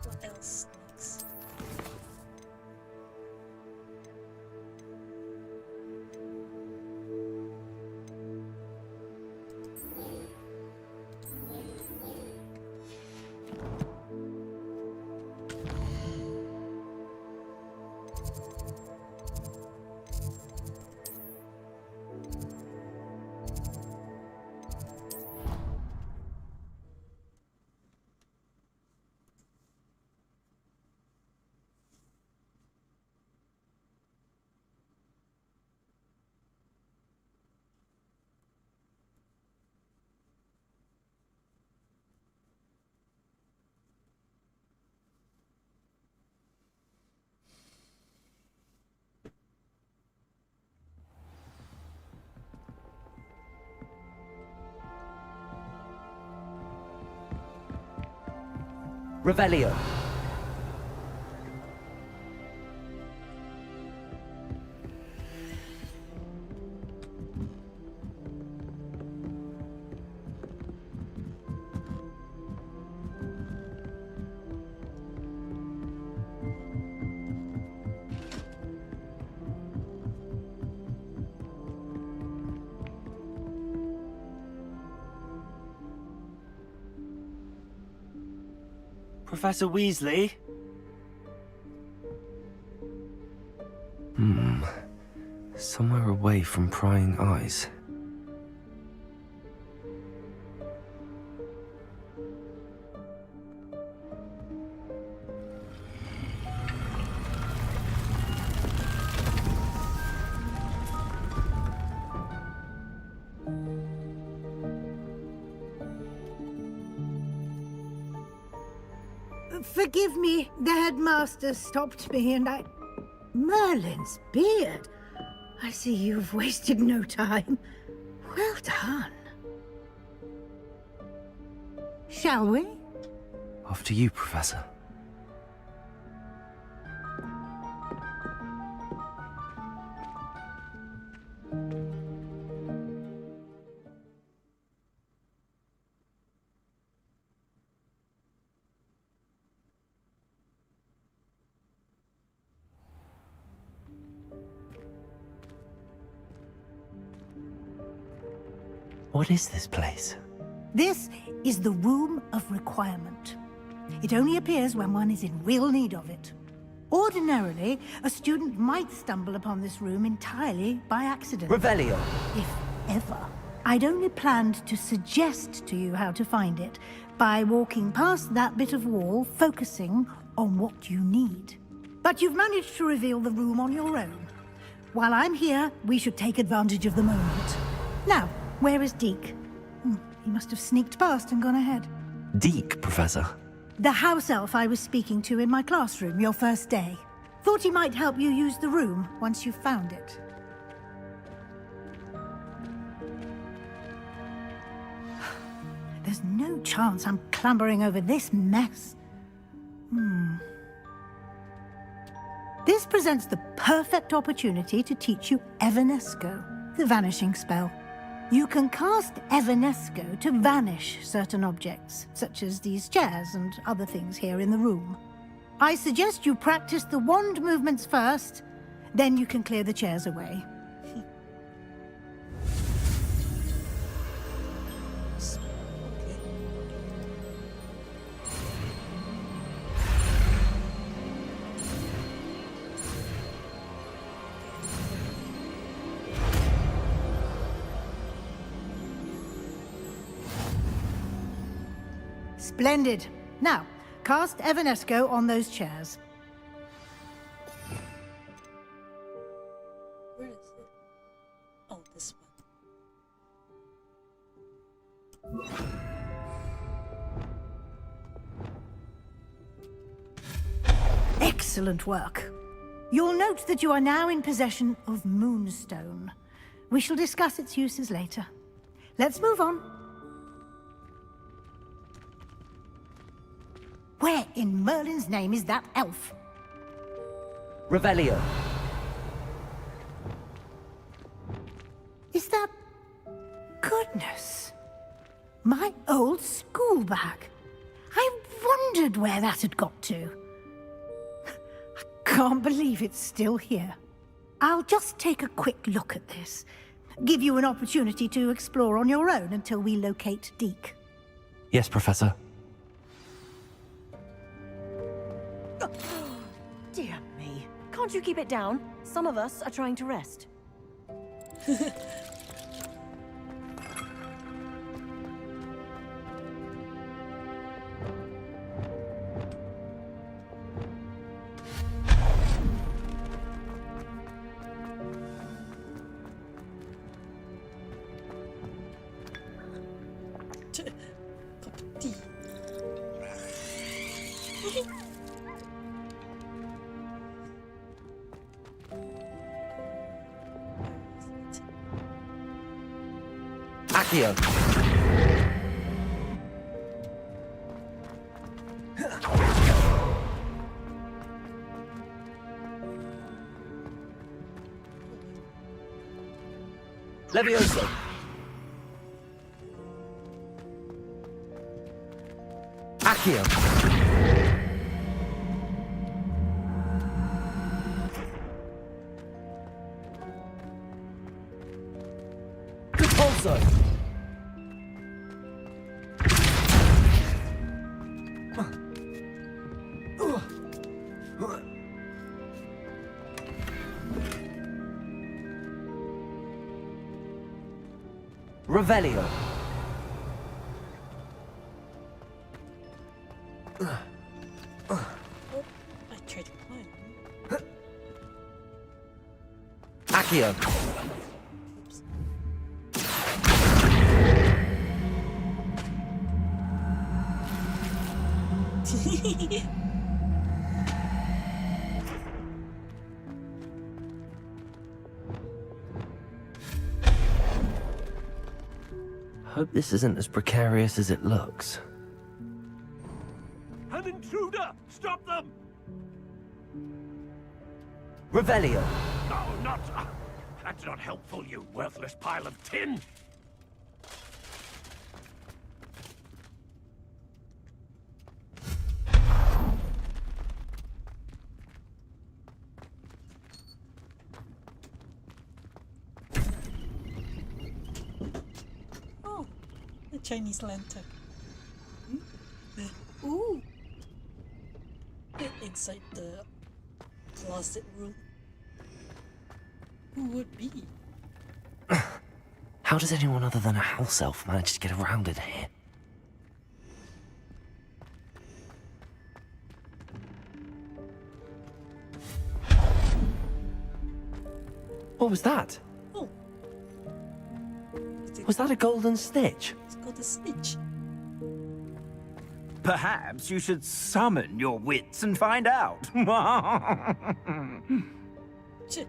What else next? Revelio. Professor Weasley? Somewhere away from prying eyes. Forgive me, the headmaster stopped me and I... Merlin's beard. I see you've wasted no time. Well done. Shall we? After you, Professor. What is this place? This is the Room of Requirement. It only appears when one is in real need of it. Ordinarily, a student might stumble upon this room entirely by accident. Revelio. If ever. I'd only planned to suggest to you how to find it by walking past that bit of wall, focusing on what you need. But you've managed to reveal the room on your own. While I'm here, we should take advantage of the moment. Now, where is Deke? He must have sneaked past and gone ahead. Deke, Professor. The house elf I was speaking to in my classroom your first day. Thought he might help you use the room once you found it. There's no chance I'm clambering over this mess. This presents the perfect opportunity to teach you Evanesco, the vanishing spell. You can cast Evanesco to vanish certain objects, such as these chairs and other things here in the room. I suggest you practice the wand movements first, then you can clear the chairs away. Splendid. Now, cast Evanesco on those chairs. Where is it? Oh, this one. Excellent work. You'll note that you are now in possession of Moonstone. We shall discuss its uses later. Let's move on. Where in Merlin's name is that elf? Revelio. Is that... Goodness. My old school bag. I wondered where that had got to. I can't believe it's still here. I'll just take a quick look at this. Give you an opportunity to explore on your own until we locate Deke. Yes, Professor. Dear me. Can't you keep it down? Some of us are trying to rest. Cup of tea. Accio. Levioso. Accio. Repulso. Revelio. Oh, I tried to climb. Accio. Hope this isn't as precarious as it looks. Revelio. No, not... that's not helpful, you worthless pile of tin! Oh, the Chinese lantern. Ooh. Inside the closet room. Who would be? How does anyone other than a house elf manage to get around in here? What was that? Oh. Was that a golden snitch? It's called a snitch. Perhaps you should summon your wits and find out. Shit.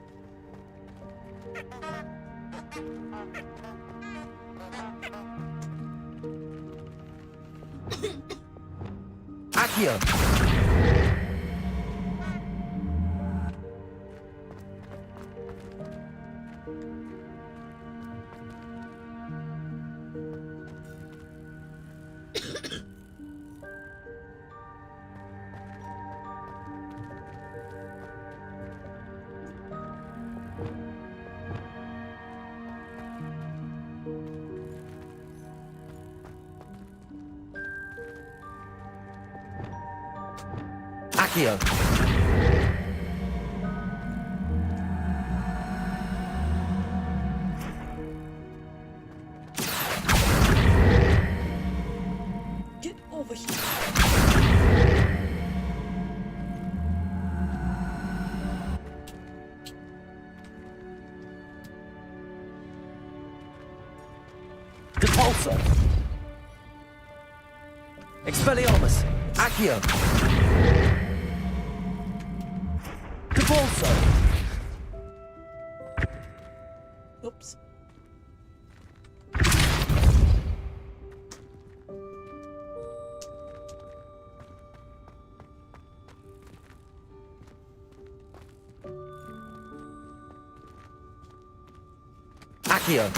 Accio! Accio! Get over here. Repulsor! Expelliarmus! Accio! Repulsor! Oops. Accio!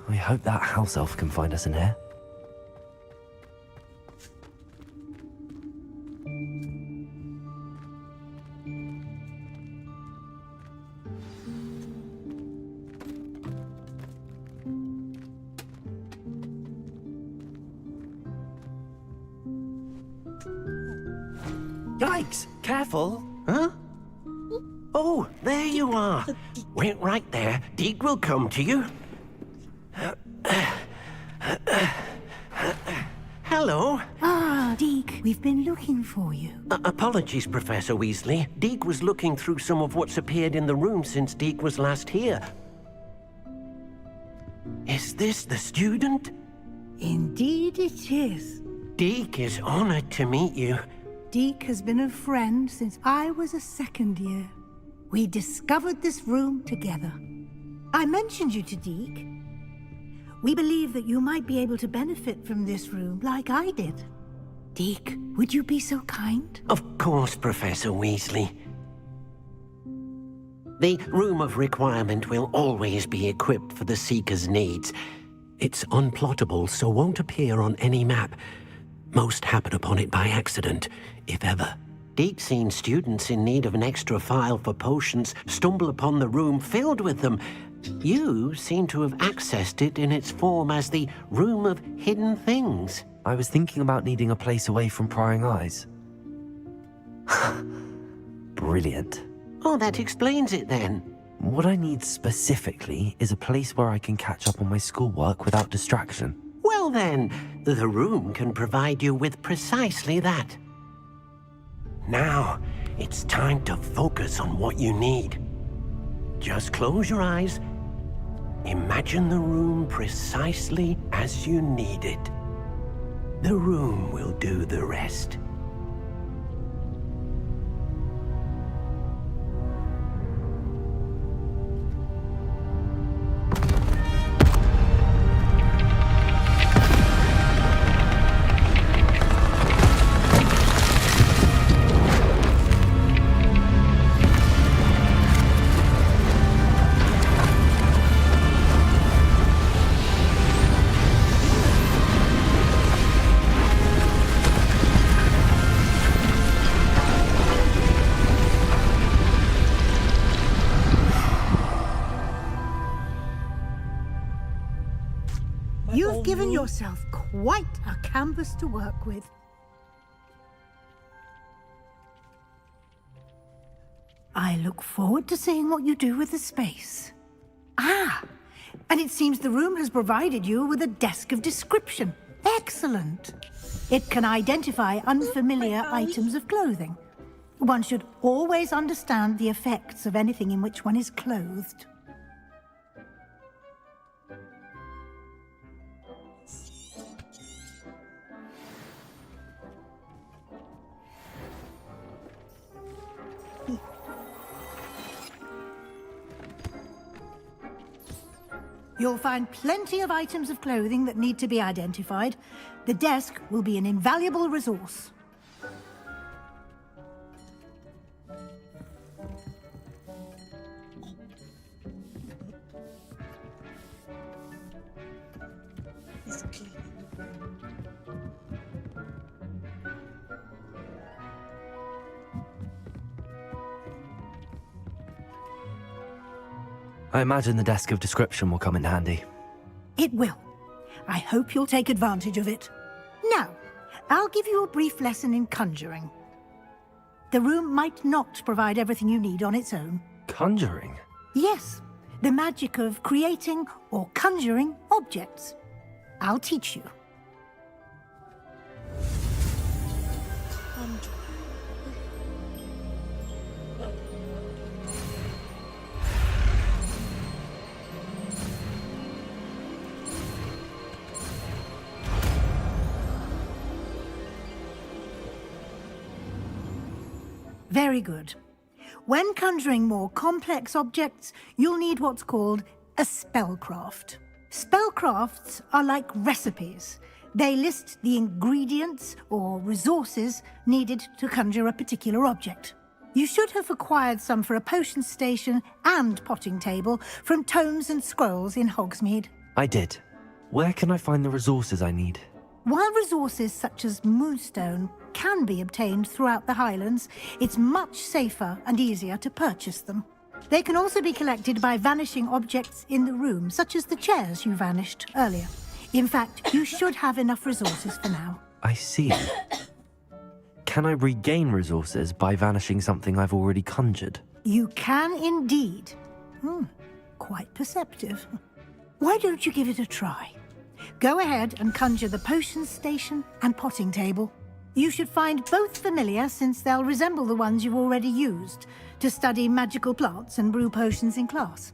I hope that house elf can find us in here. Yikes! Careful! Huh? Oh, there you are. Wait right there. Deke will come to you. Hello. Ah, Deke, we've been looking for you. Apologies, Professor Weasley. Deke was looking through some of what's appeared in the room since Deke was last here. Is this the student? Indeed it is. Deke is honored to meet you. Deke has been a friend since I was a second year. We discovered this room together. I mentioned you to Deke. We believe that you might be able to benefit from this room like I did. Deke, would you be so kind? Of course, Professor Weasley. The Room of Requirement will always be equipped for the Seeker's needs. It's unplottable, so won't appear on any map. Most happen upon it by accident, if ever. Deke's seen students in need of an extra file for potions stumble upon the room filled with them. You seem to have accessed it in its form as the Room of Hidden Things. I was thinking about needing a place away from prying eyes. Brilliant. Oh, that explains it then. What I need specifically is a place where I can catch up on my schoolwork without distraction. Well then, the room can provide you with precisely that. Now, it's time to focus on what you need. Just close your eyes. Imagine the room precisely as you need it. The room will do the rest. You've given yourself quite a canvas to work with. I look forward to seeing what you do with the space. Ah, and it seems the room has provided you with a desk of description. Excellent. It can identify unfamiliar items of clothing. One should always understand the effects of anything in which one is clothed. You'll find plenty of items of clothing that need to be identified. The desk will be an invaluable resource. It's clean. I imagine the desk of description will come in handy. It will. I hope you'll take advantage of it. Now, I'll give you a brief lesson in conjuring. The room might not provide everything you need on its own. Conjuring? Yes, the magic of creating or conjuring objects. I'll teach you. Very good. When conjuring more complex objects, you'll need what's called a spellcraft. Spellcrafts are like recipes. They list the ingredients or resources needed to conjure a particular object. You should have acquired some for a potion station and potting table from tomes and scrolls in Hogsmeade. I did. Where can I find the resources I need? While resources such as moonstone can be obtained throughout the Highlands, it's much safer and easier to purchase them. They can also be collected by vanishing objects in the room, such as the chairs you vanished earlier. In fact, you should have enough resources for now. I see. Can I regain resources by vanishing something I've already conjured? You can indeed. Quite perceptive. Why don't you give it a try? Go ahead and conjure the potion station and potting table. You should find both familiar, since they'll resemble the ones you've already used to study magical plants and brew potions in class.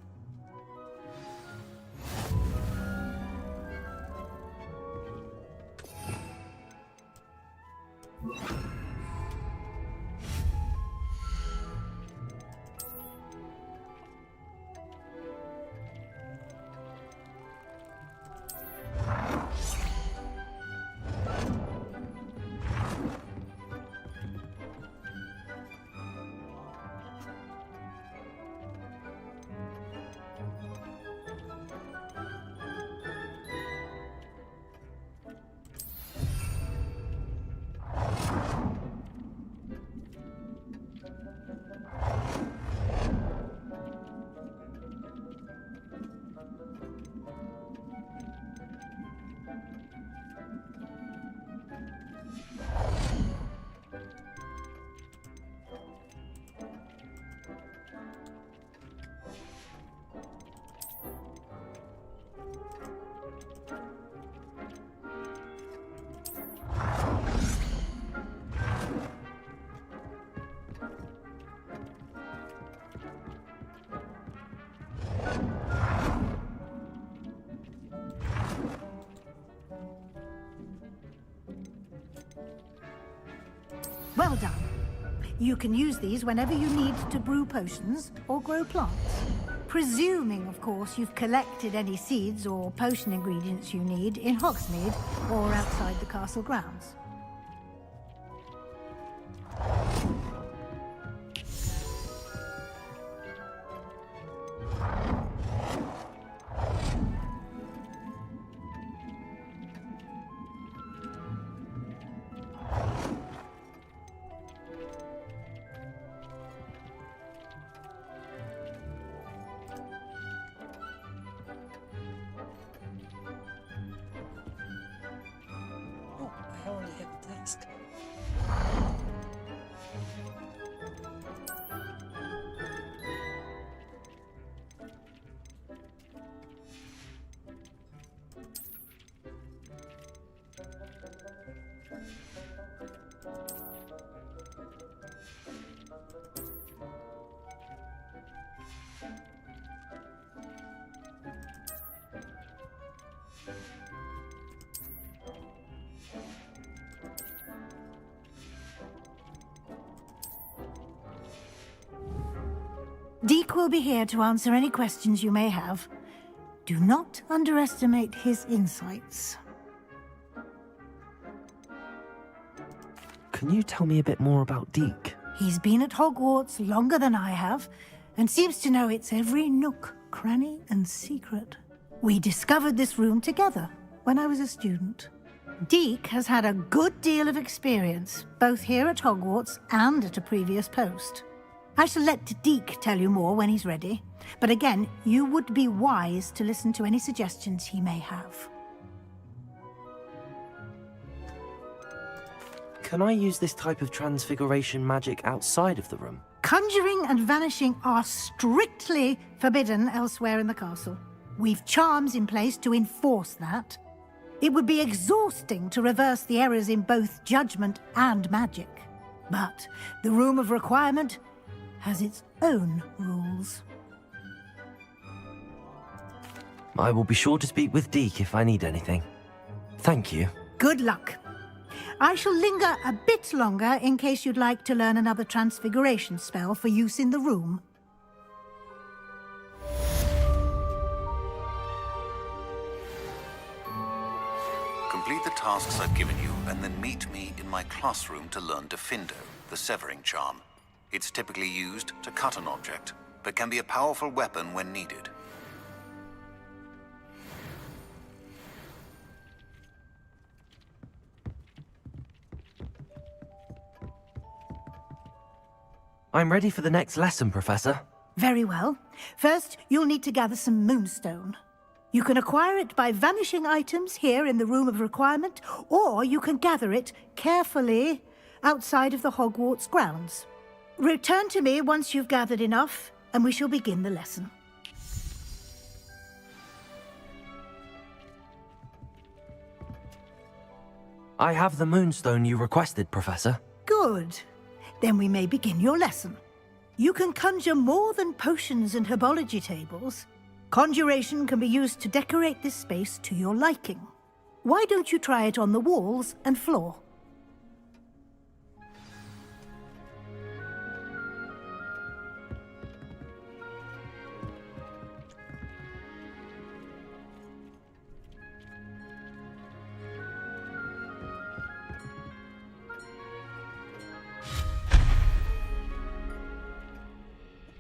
Well done. You can use these whenever you need to brew potions or grow plants. Presuming, of course, you've collected any seeds or potion ingredients you need in Hogsmeade or outside the castle grounds. task. Deke will be here to answer any questions you may have. Do not underestimate his insights. Can you tell me a bit more about Deke? He's been at Hogwarts longer than I have, and seems to know its every nook, cranny, and secret. We discovered this room together when I was a student. Deke has had a good deal of experience, both here at Hogwarts and at a previous post. I shall let Deke tell you more when he's ready, but again, you would be wise to listen to any suggestions he may have. Can I use this type of transfiguration magic outside of the room? Conjuring and vanishing are strictly forbidden elsewhere in the castle. We've charms in place to enforce that. It would be exhausting to reverse the errors in both judgment and magic. But the Room of Requirement has its own rules. I will be sure to speak with Deke if I need anything. Thank you. Good luck. I shall linger a bit longer in case you'd like to learn another transfiguration spell for use in the room. Complete the tasks I've given you, and then meet me in my classroom to learn Defindo, the severing charm. It's typically used to cut an object, but can be a powerful weapon when needed. I'm ready for the next lesson, Professor. Very well. First, you'll need to gather some moonstone. You can acquire it by vanishing items here in the Room of Requirement, or you can gather it carefully outside of the Hogwarts grounds. Return to me once you've gathered enough, and we shall begin the lesson. I have the moonstone you requested, Professor. Good. Then we may begin your lesson. You can conjure more than potions and herbology tables. Conjuration can be used to decorate this space to your liking. Why don't you try it on the walls and floor?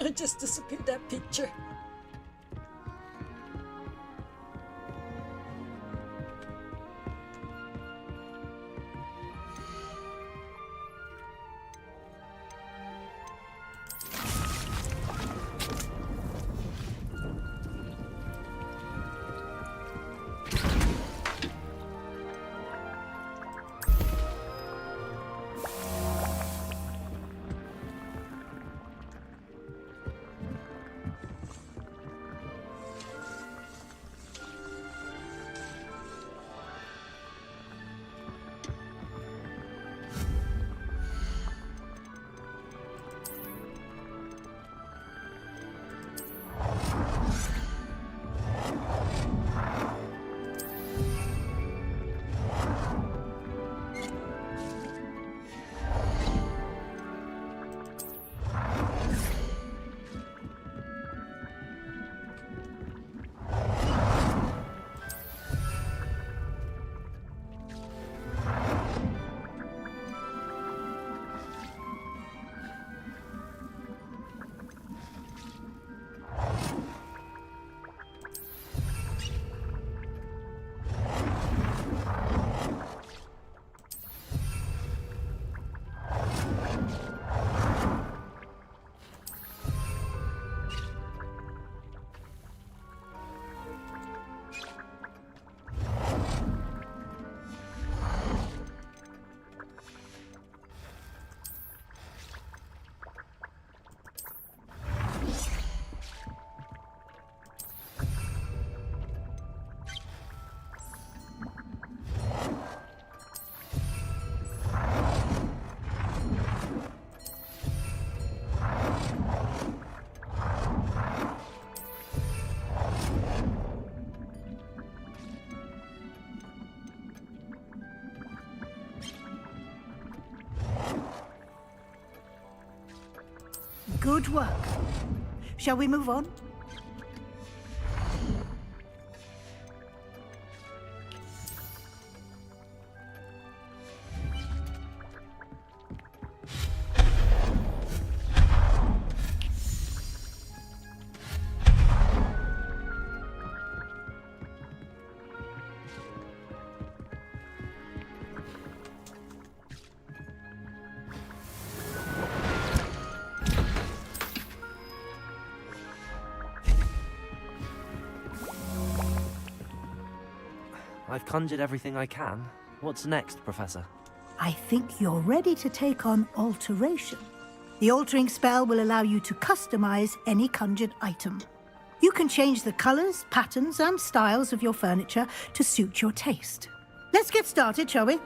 I just disappeared that picture. Good work. Shall we move on? I've conjured everything I can. What's next, Professor? I think you're ready to take on alteration. The altering spell will allow you to customize any conjured item. You can change the colors, patterns, and styles of your furniture to suit your taste. Let's get started, shall we?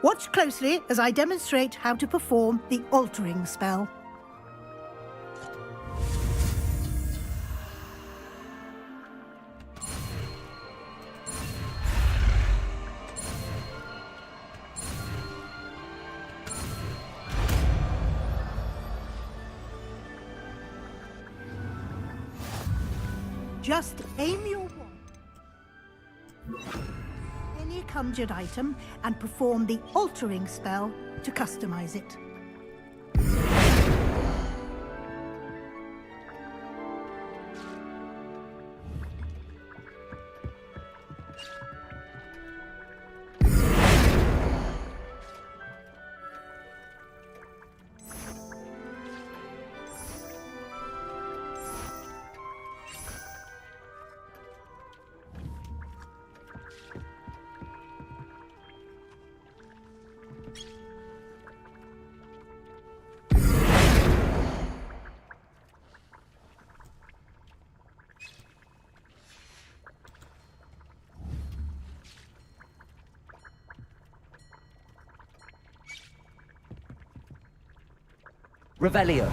Watch closely as I demonstrate how to perform the altering spell. Just aim your wand any conjured item and perform the altering spell to customize it. Revelio.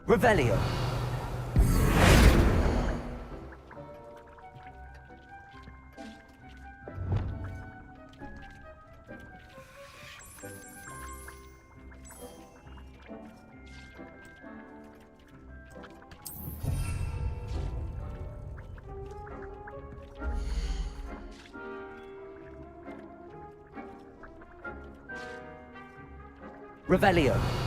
Revelio. Revelio.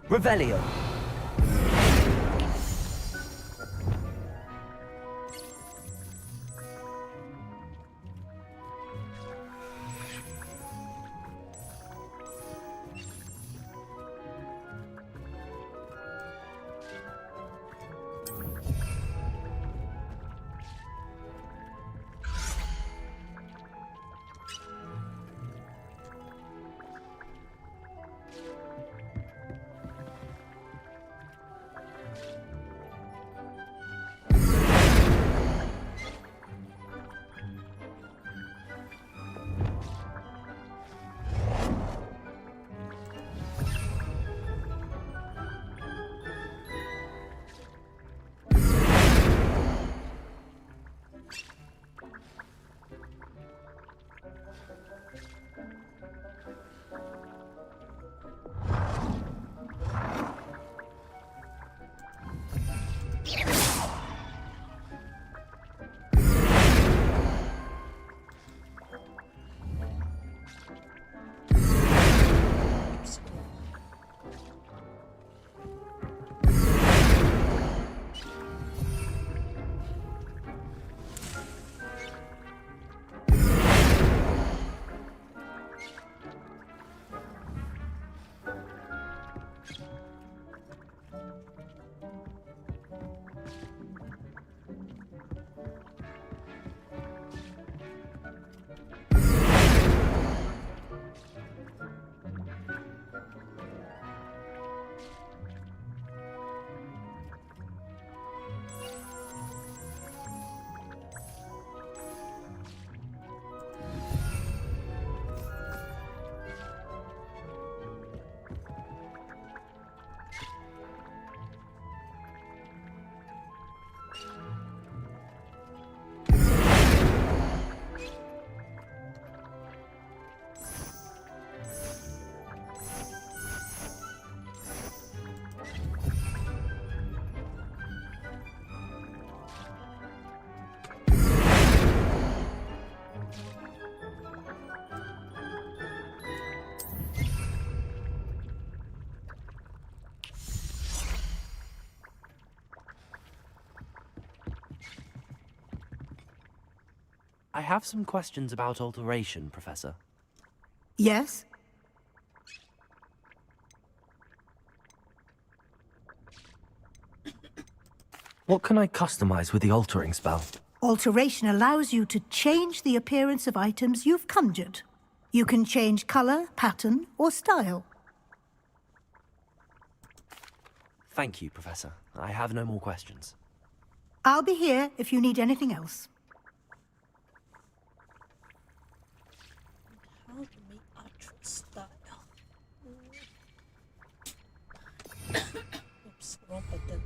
Revelio. I have some questions about alteration, Professor. Yes? What can I customize with the altering spell? Alteration allows you to change the appearance of items you've conjured. You can change color, pattern, or style. Thank you, Professor. I have no more questions. I'll be here if you need anything else. How to make outro style? Oops, wrong button.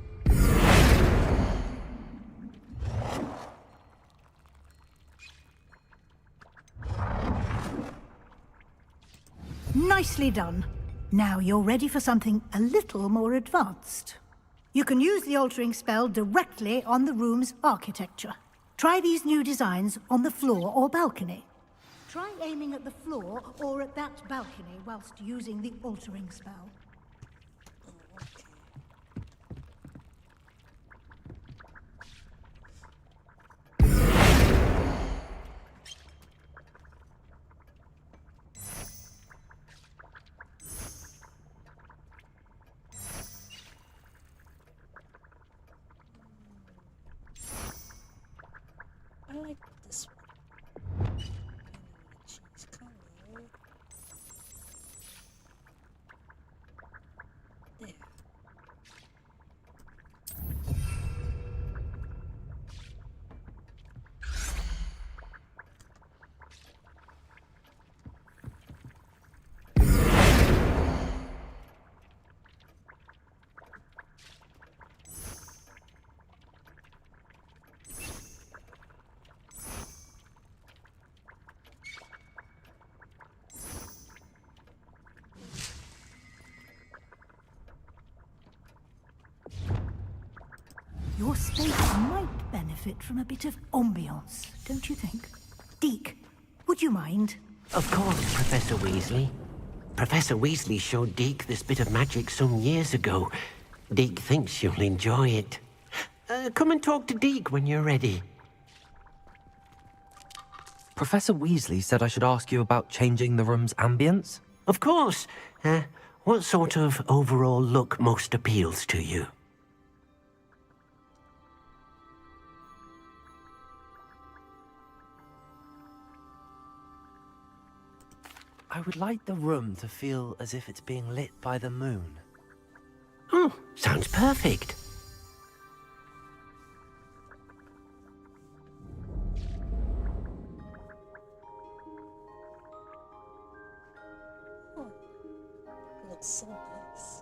Nicely done. Now you're ready for something a little more advanced. You can use the altering spell directly on the room's architecture. Try these new designs on the floor or balcony. Try aiming at the floor or at that balcony whilst using the altering spell. I like this one. Change color. There. Your space might benefit from a bit of ambiance, don't you think? Deke, would you mind? Of course, Professor Weasley. Professor Weasley showed Deke this bit of magic some years ago. Deke thinks you'll enjoy it. Come and talk to Deke when you're ready. Professor Weasley said I should ask you about changing the room's ambience? Of course. What sort of overall look most appeals to you? I would like the room to feel as if it's being lit by the moon. Oh, sounds perfect. Oh, looks so nice.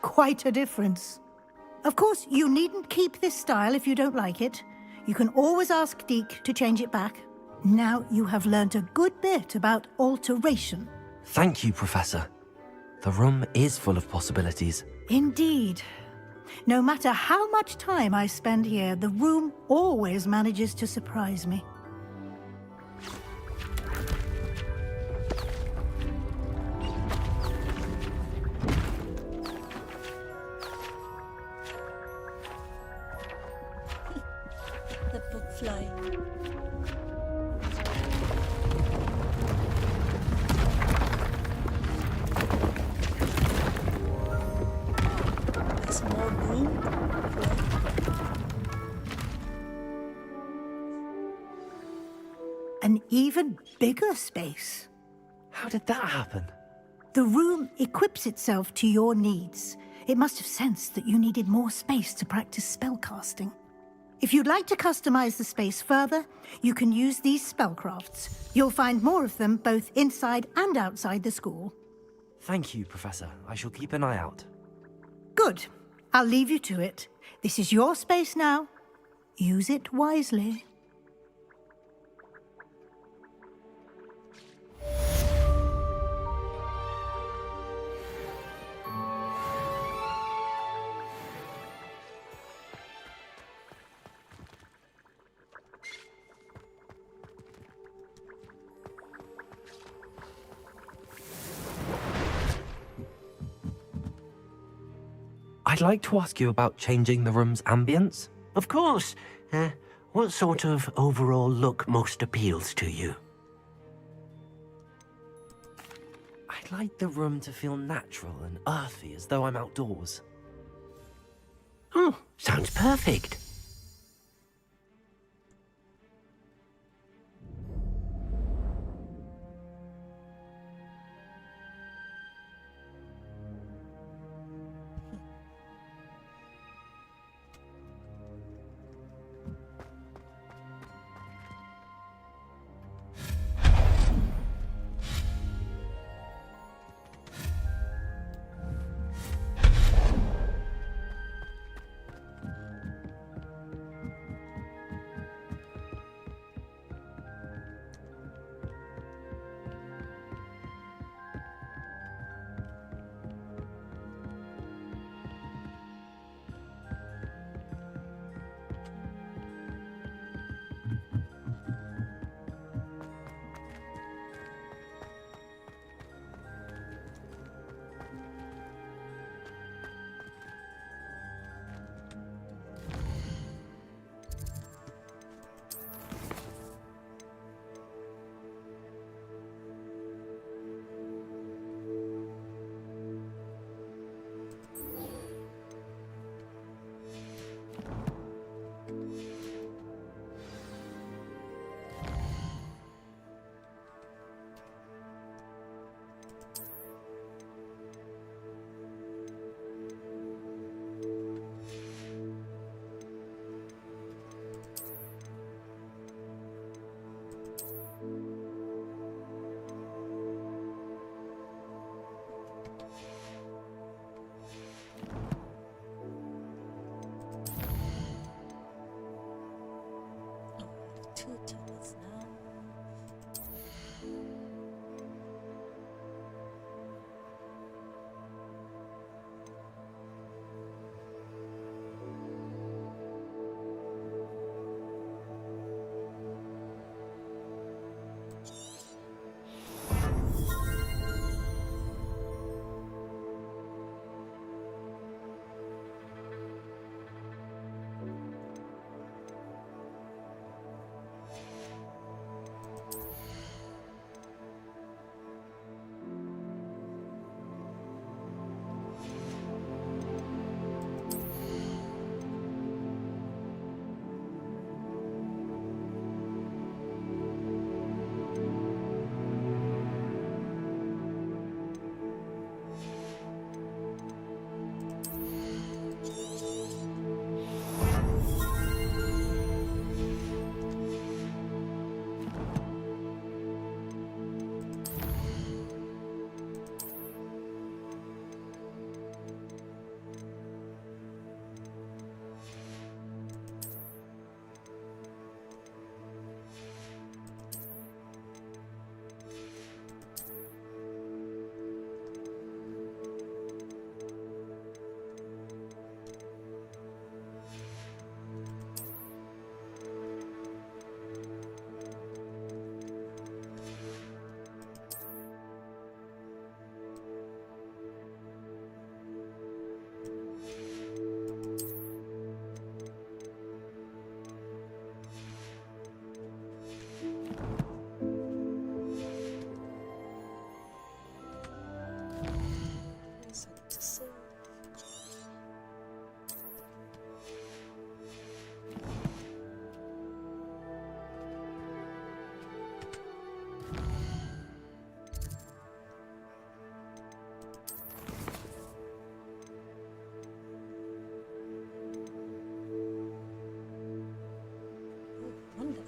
Quite a difference. Of course, you needn't keep this style if you don't like it. You can always ask Deke to change it back. Now you have learnt a good bit about alteration. Thank you, Professor. The room is full of possibilities. Indeed. No matter how much time I spend here, the room always manages to surprise me. The book fly. A small room. An even bigger space. How did that happen? The room equips itself to your needs. It must have sensed that you needed more space to practice spellcasting. If you'd like to customize the space further, you can use these spellcrafts. You'll find more of them both inside and outside the school. Thank you, Professor. I shall keep an eye out. Good. I'll leave you to it. This is your space now. Use it wisely. I'd like to ask you about changing the room's ambience. Of course. What sort of overall look most appeals to you? I'd like the room to feel natural and earthy, as though I'm outdoors. Oh, sounds perfect.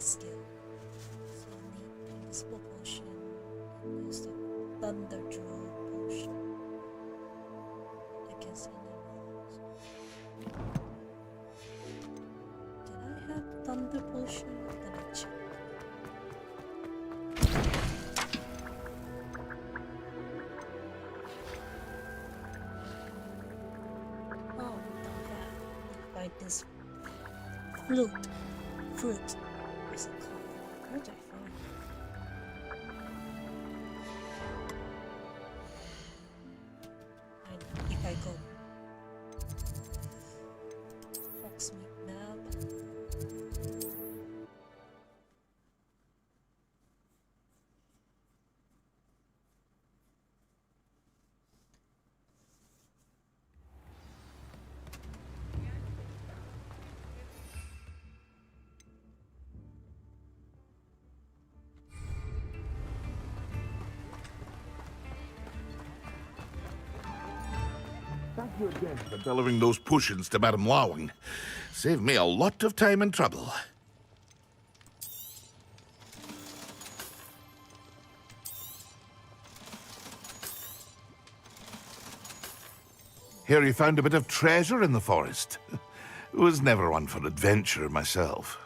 Skill. So I need invisible potion and use the thunder draw potion against enemies. Did I have thunder potion? Let me check. Oh, not that. Like this fruit. What's it called? Where did I find it? If I go Foxmeat map. you again for delivering those potions to Madame Lawing. Saved me a lot of time and trouble. Hear you found a bit of treasure in the forest. Was never one for adventure myself.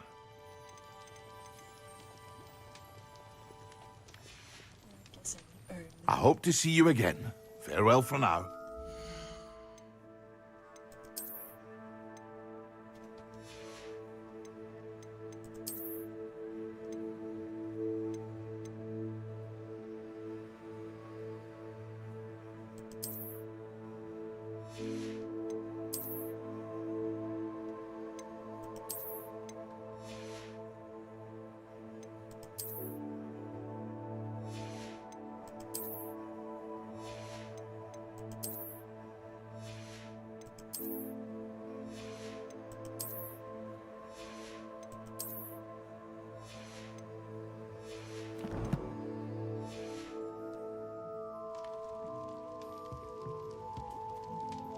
I hope to see you again. Farewell for now.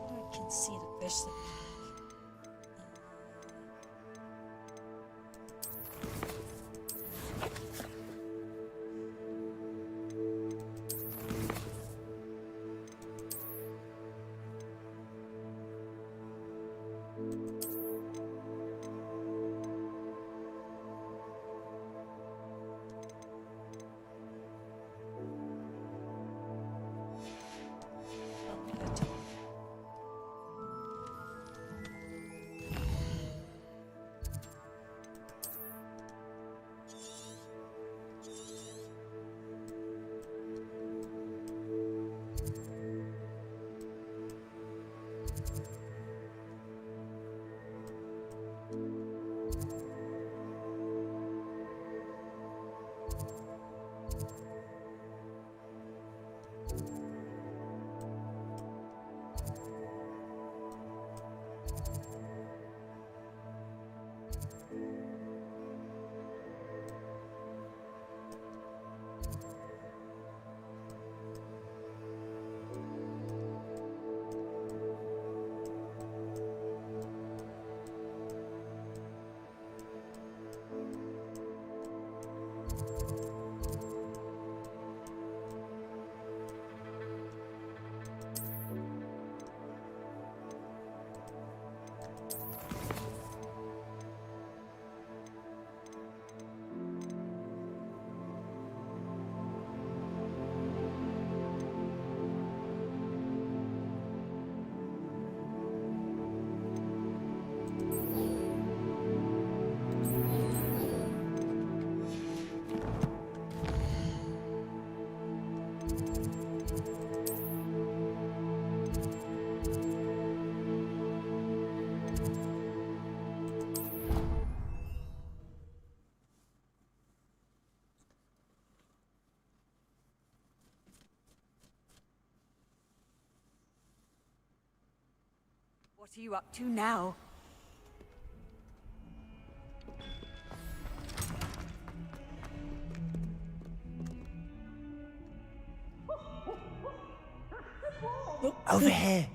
I can see the best of it. What are you up to now? Over here.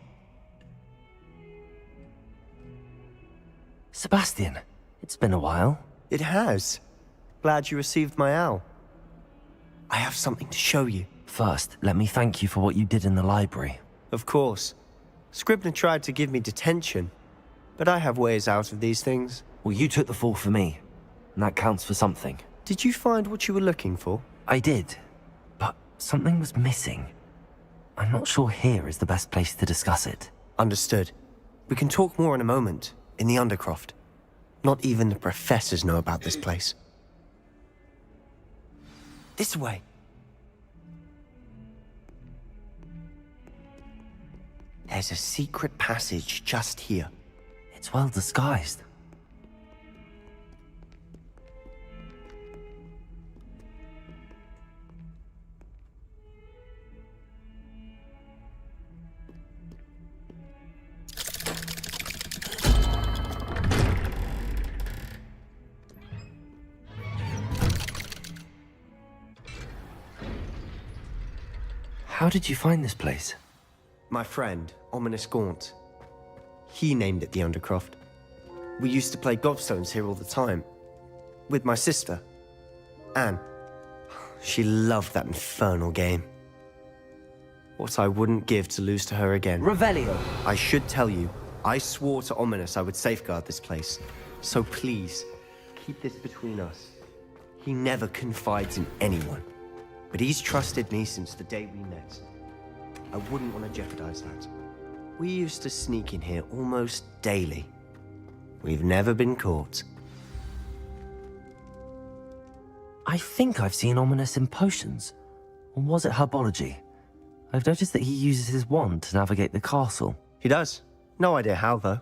Sebastian, it's been a while. It has. Glad you received my owl. I have something to show you. First, let me thank you for what you did in the library. Of course. Scribner tried to give me detention, but I have ways out of these things. Well, you took the fall for me, and that counts for something. Did you find what you were looking for? I did, but something was missing. I'm not sure here is the best place to discuss it. Understood. We can talk more in a moment, in the Undercroft. Not even the professors know about this place. This way. There's a secret passage just here. It's well disguised. How did you find this place? My friend, Ominous Gaunt. He named it the Undercroft. We used to play gobstones here all the time. With my sister, Anne. She loved that infernal game. What I wouldn't give to lose to her again. Revelio. I should tell you, I swore to Ominous I would safeguard this place. So please, keep this between us. He never confides in anyone. But he's trusted me since the day we met. I wouldn't want to jeopardize that. We used to sneak in here almost daily. We've never been caught. I think I've seen Ominous in potions. Or was it herbology? I've noticed that he uses his wand to navigate the castle. He does. No idea how, though.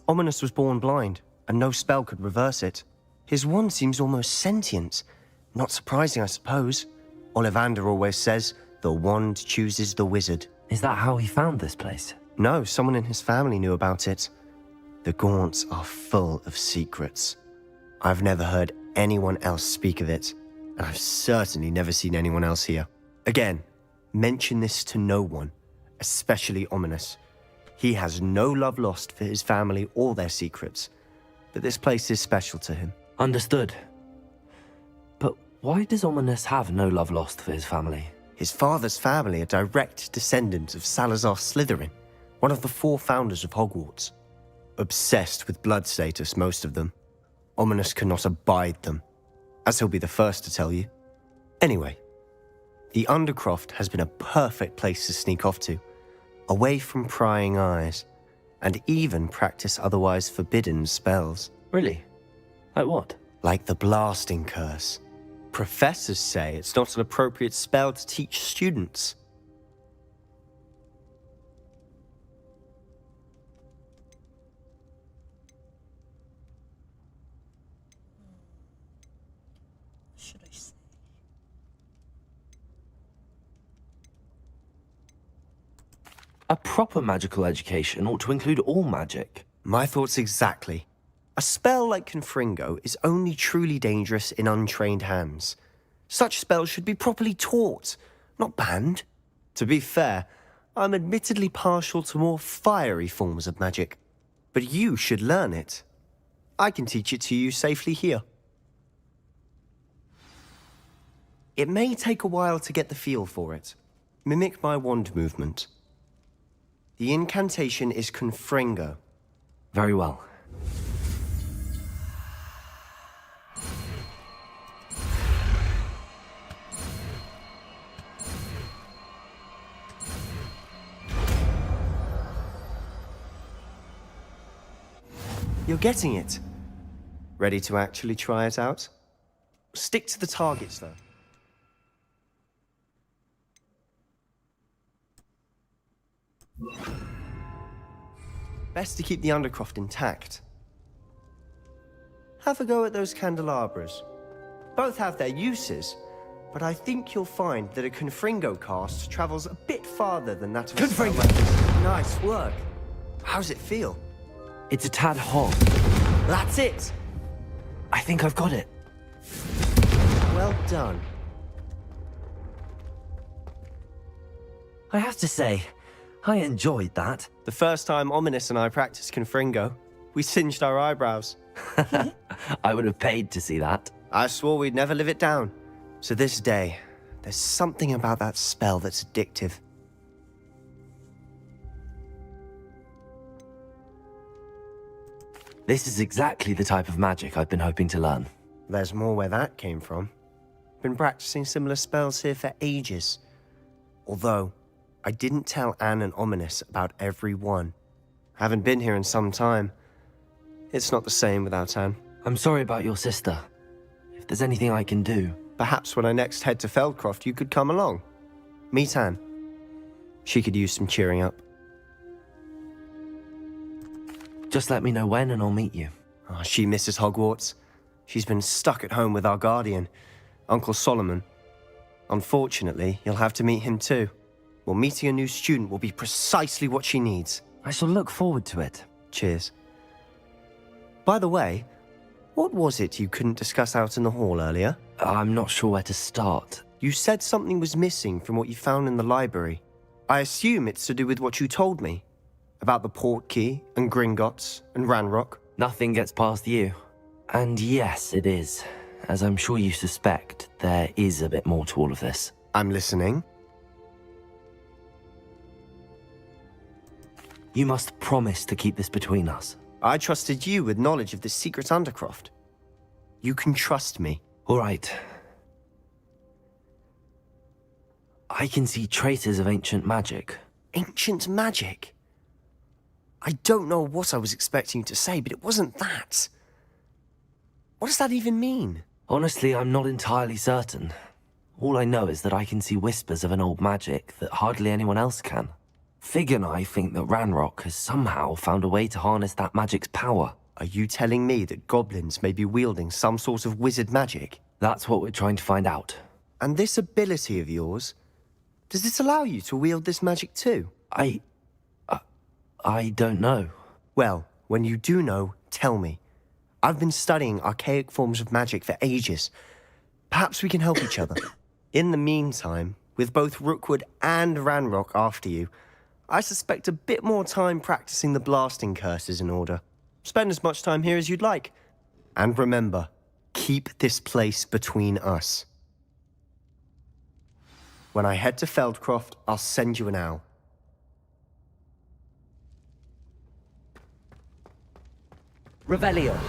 Ominous was born blind, and no spell could reverse it. His wand seems almost sentient. Not surprising, I suppose. Ollivander always says, the wand chooses the wizard. Is that how he found this place? No, someone in his family knew about it. The Gaunts are full of secrets. I've never heard anyone else speak of it, and I've certainly never seen anyone else here. Again, mention this to no one, especially Ominous. He has no love lost for his family or their secrets, but this place is special to him. Understood. But why does Ominous have no love lost for his family? His father's family are direct descendants of Salazar Slytherin, one of the 4 founders of Hogwarts. Obsessed with blood status, most of them. Ominous cannot abide them, as he'll be the first to tell you. Anyway, the Undercroft has been a perfect place to sneak off to, away from prying eyes, and even practice otherwise forbidden spells. Really? Like what? Like the Blasting Curse. Professors say it's not an appropriate spell to teach students. Should I say? A proper magical education ought to include all magic. My thoughts exactly. A spell like Confringo is only truly dangerous in untrained hands. Such spells should be properly taught, not banned. To be fair, I'm admittedly partial to more fiery forms of magic. But you should learn it. I can teach it to you safely here. It may take a while to get the feel for it. Mimic my wand movement. The incantation is Confringo. Very well. You're getting it. Ready to actually try it out? Stick to the targets, though. Best to keep the Undercroft intact. Have a go at those candelabras. Both have their uses, but I think you'll find that a Confringo cast travels a bit farther than that of a spell like this. Nice work. How's it feel? It's a tad hot. That's it! I think I've got it. Well done. I have to say, I enjoyed that. The first time Ominous and I practiced Confringo, we singed our eyebrows. I would have paid to see that. I swore we'd never live it down. To this day, there's something about that spell that's addictive. This is exactly the type of magic I've been hoping to learn. There's more where that came from. Been practicing similar spells here for ages. Although, I didn't tell Anne and Ominous about every one. Haven't been here in some time. It's not the same without Anne. I'm sorry about your sister. If there's anything I can do... Perhaps when I next head to Feldcroft, you could come along. Meet Anne. She could use some cheering up. Just let me know when and I'll meet you. Oh, she misses Hogwarts. She's been stuck at home with our guardian, Uncle Solomon. Unfortunately, you'll have to meet him too. Well, meeting a new student will be precisely what she needs. I shall look forward to it. Cheers. By the way, what was it you couldn't discuss out in the hall earlier? I'm not sure where to start. You said something was missing from what you found in the library. I assume it's to do with what you told me about the port key and Gringotts and Ranrock. Nothing gets past you. And yes, it is. As I'm sure you suspect, there is a bit more to all of this. I'm listening. You must promise to keep this between us. I trusted you with knowledge of this secret undercroft. You can trust me. All right. I can see traces of ancient magic. Ancient magic? I don't know what I was expecting you to say, but it wasn't that. What does that even mean? Honestly, I'm not entirely certain. All I know is that I can see whispers of an old magic that hardly anyone else can. Fig and I think that Ranrock has somehow found a way to harness that magic's power. Are you telling me that goblins may be wielding some sort of wizard magic? That's what we're trying to find out. And this ability of yours, does it allow you to wield this magic too? I don't know. Well, when you do know, tell me. I've been studying archaic forms of magic for ages. Perhaps we can help each other. In the meantime, with both Rookwood and Ranrock after you, I suspect a bit more time practicing the blasting curse is in order. Spend as much time here as you'd like. And remember, keep this place between us. When I head to Feldcroft, I'll send you an owl. Revelio.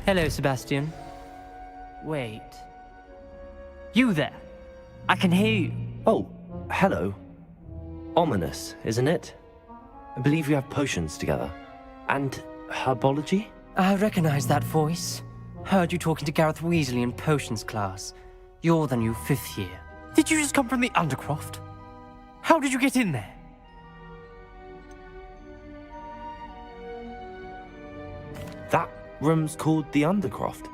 Hello, Sebastian. Wait. You there? I can hear you. Oh, hello. Ominous, isn't it? I believe we have potions together. And herbology? I recognize that voice. Heard you talking to Gareth Weasley in potions class. You're the new 5th year. Did you just come from the Undercroft? How did you get in there? That room's called the Undercroft.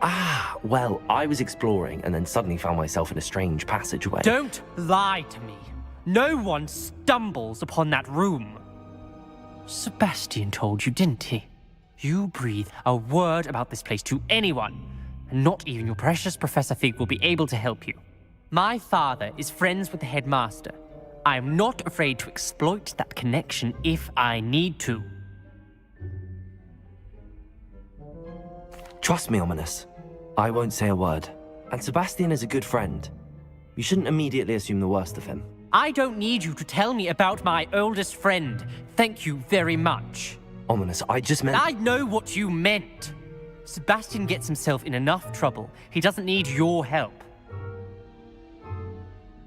Ah, well, I was exploring and then suddenly found myself in a strange passageway. Don't lie to me. No one stumbles upon that room. Sebastian told you, didn't he? You breathe a word about this place to anyone, and not even your precious Professor Fig will be able to help you. My father is friends with the headmaster. I am not afraid to exploit that connection if I need to. Trust me, Ominous. I won't say a word. And Sebastian is a good friend. You shouldn't immediately assume the worst of him. I don't need you to tell me about my oldest friend. Thank you very much. Ominous, I just meant... I know what you meant. Sebastian gets himself in enough trouble. He doesn't need your help.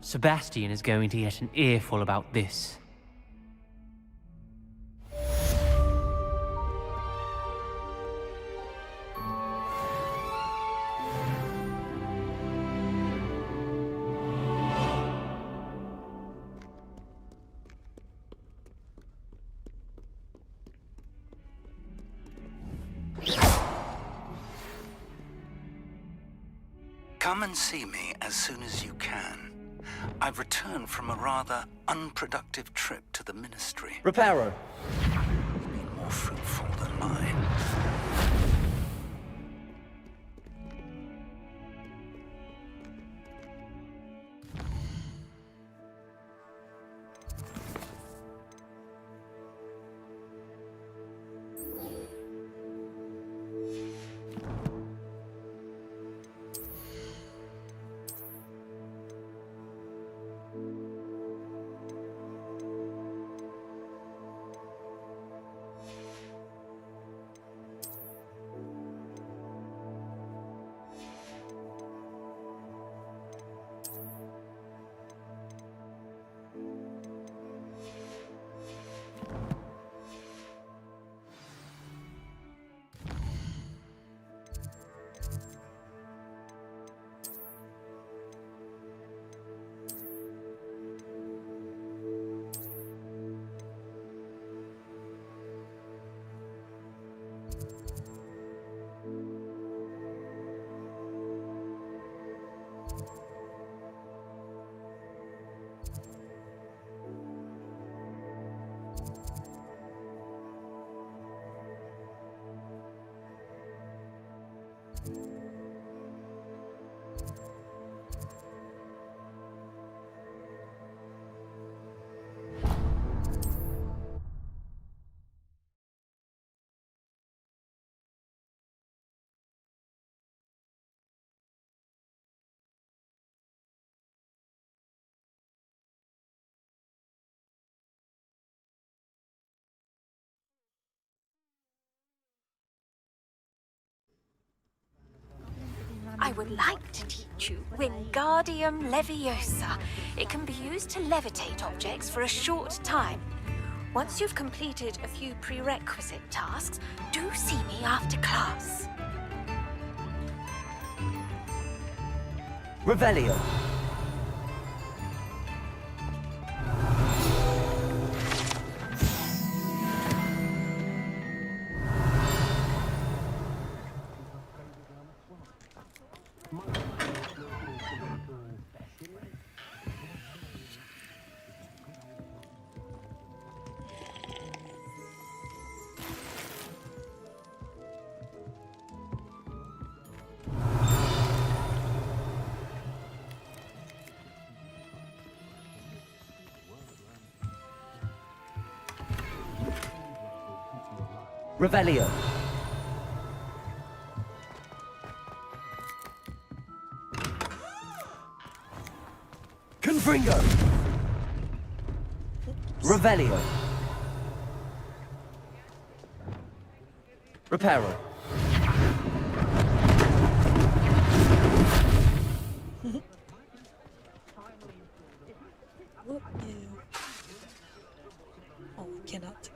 Sebastian is going to get an earful about this. Come and see me as soon as you can. I've returned from a rather unproductive trip to the Ministry. Reparo. It's been more fruitful than mine. I would like to teach you Wingardium Leviosa. It can be used to levitate objects for a short time. Once you've completed a few prerequisite tasks, do see me after class. Revelio. Revelio. Confringo. Revelio. Reparo. What? Ew. Oh, I cannot.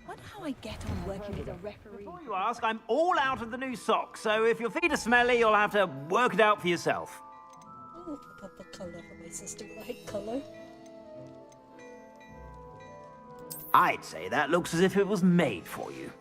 Wonder how I get on working as a referee. Before you ask, I'm all out of the new socks, so if your feet are smelly, you'll have to work it out for yourself. Oh, a purple color for my sister, white color. I'd say that looks as if it was made for you.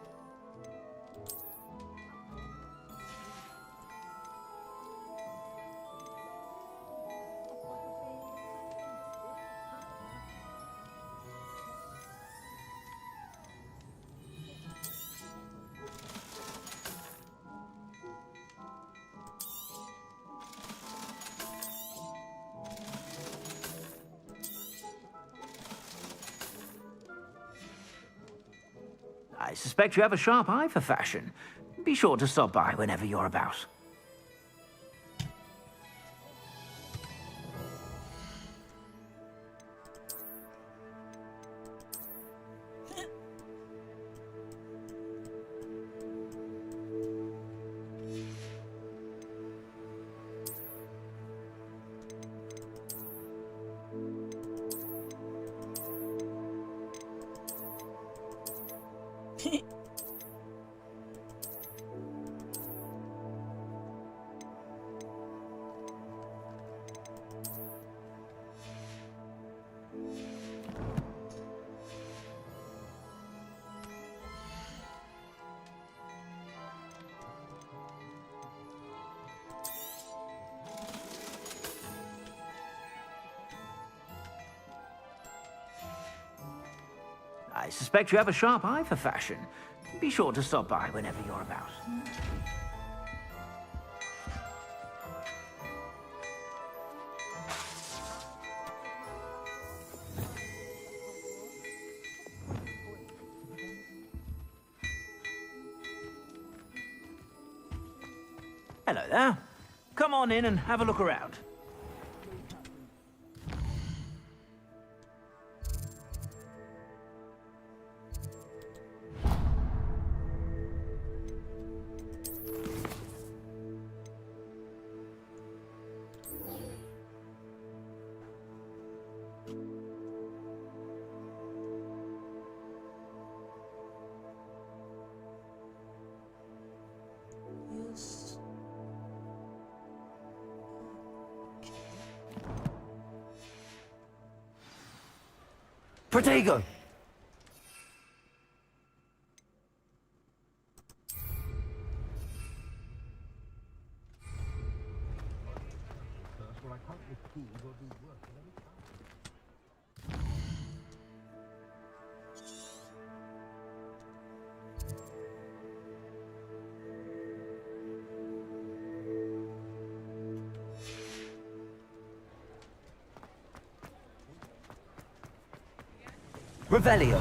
I suspect you have a sharp eye for fashion. Be sure to stop by whenever you're about. I suspect you have a sharp eye for fashion. Be sure to stop by whenever you're about. Hello there. Come on in and have a look around. Yes. Protego. Revelio.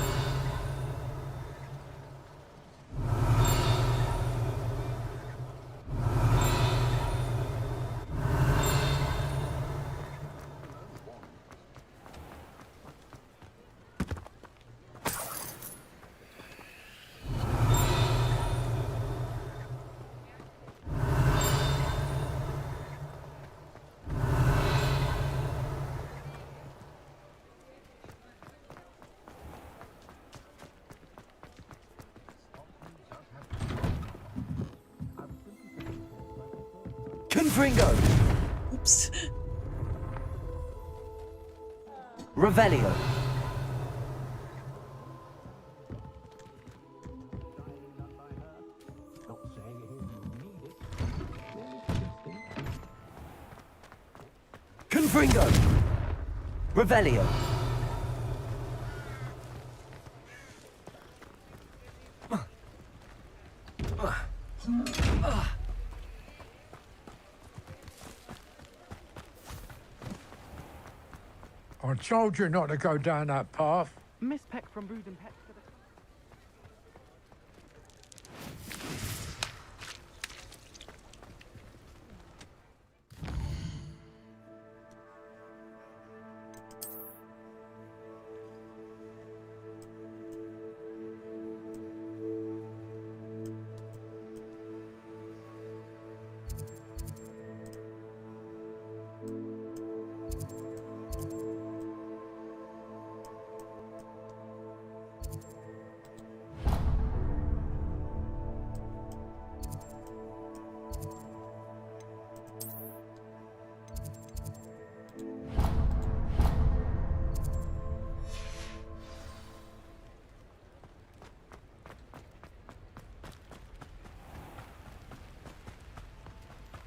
Confringo. Oops. Revelio. Confringo. Revelio. I told you not to go down that path. Miss Peck from Brood and Pet.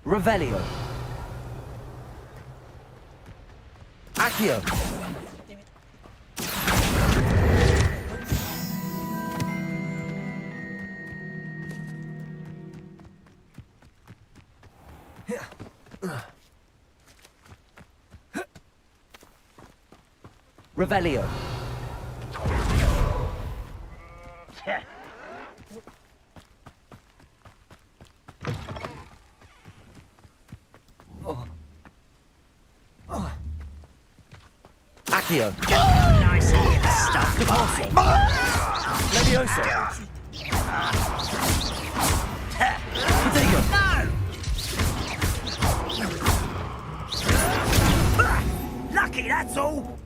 Revelio. Accio. Revelio. Accio. Nice hit stuff. Levioso. No! Lucky, that's all.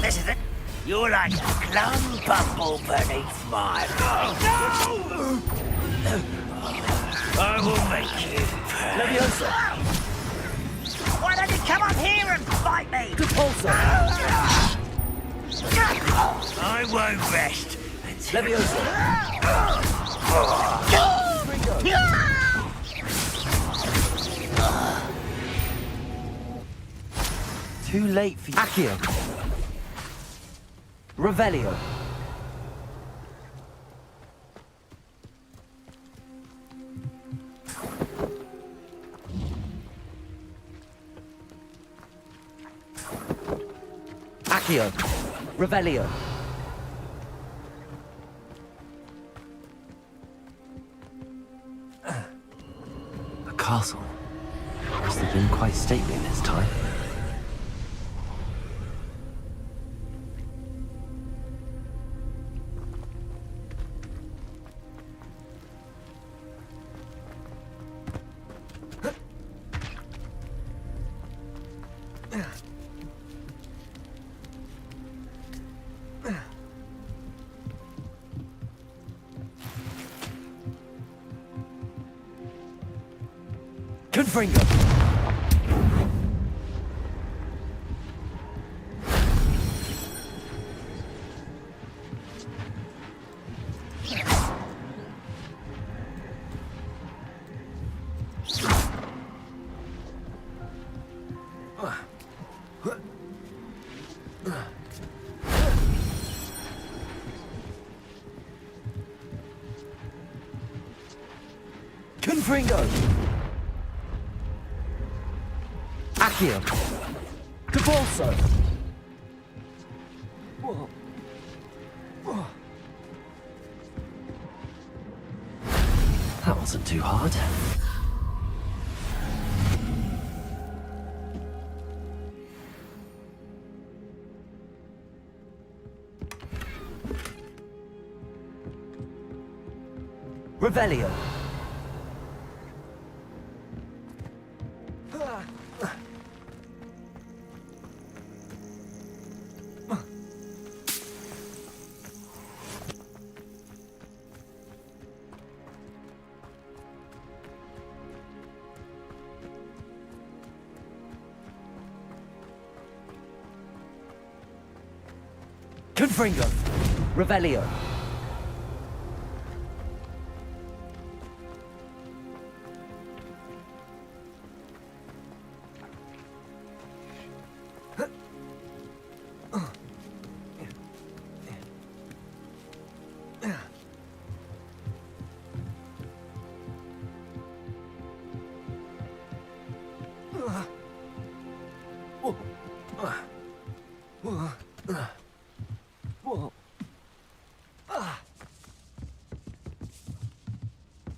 This is it. You're like a clump bumble beneath my... No! I will make you... Levioso. Why don't you come up here and fight me? Repulsor. I won't rest. Levioso. Too late for you. Accio. Revelio. Accio. Revelio. A castle. Must have been quite stately in its time. Confringo. Confringo! Accio! Cabalso! That wasn't too hard. Revelio. Confringo. Revelio.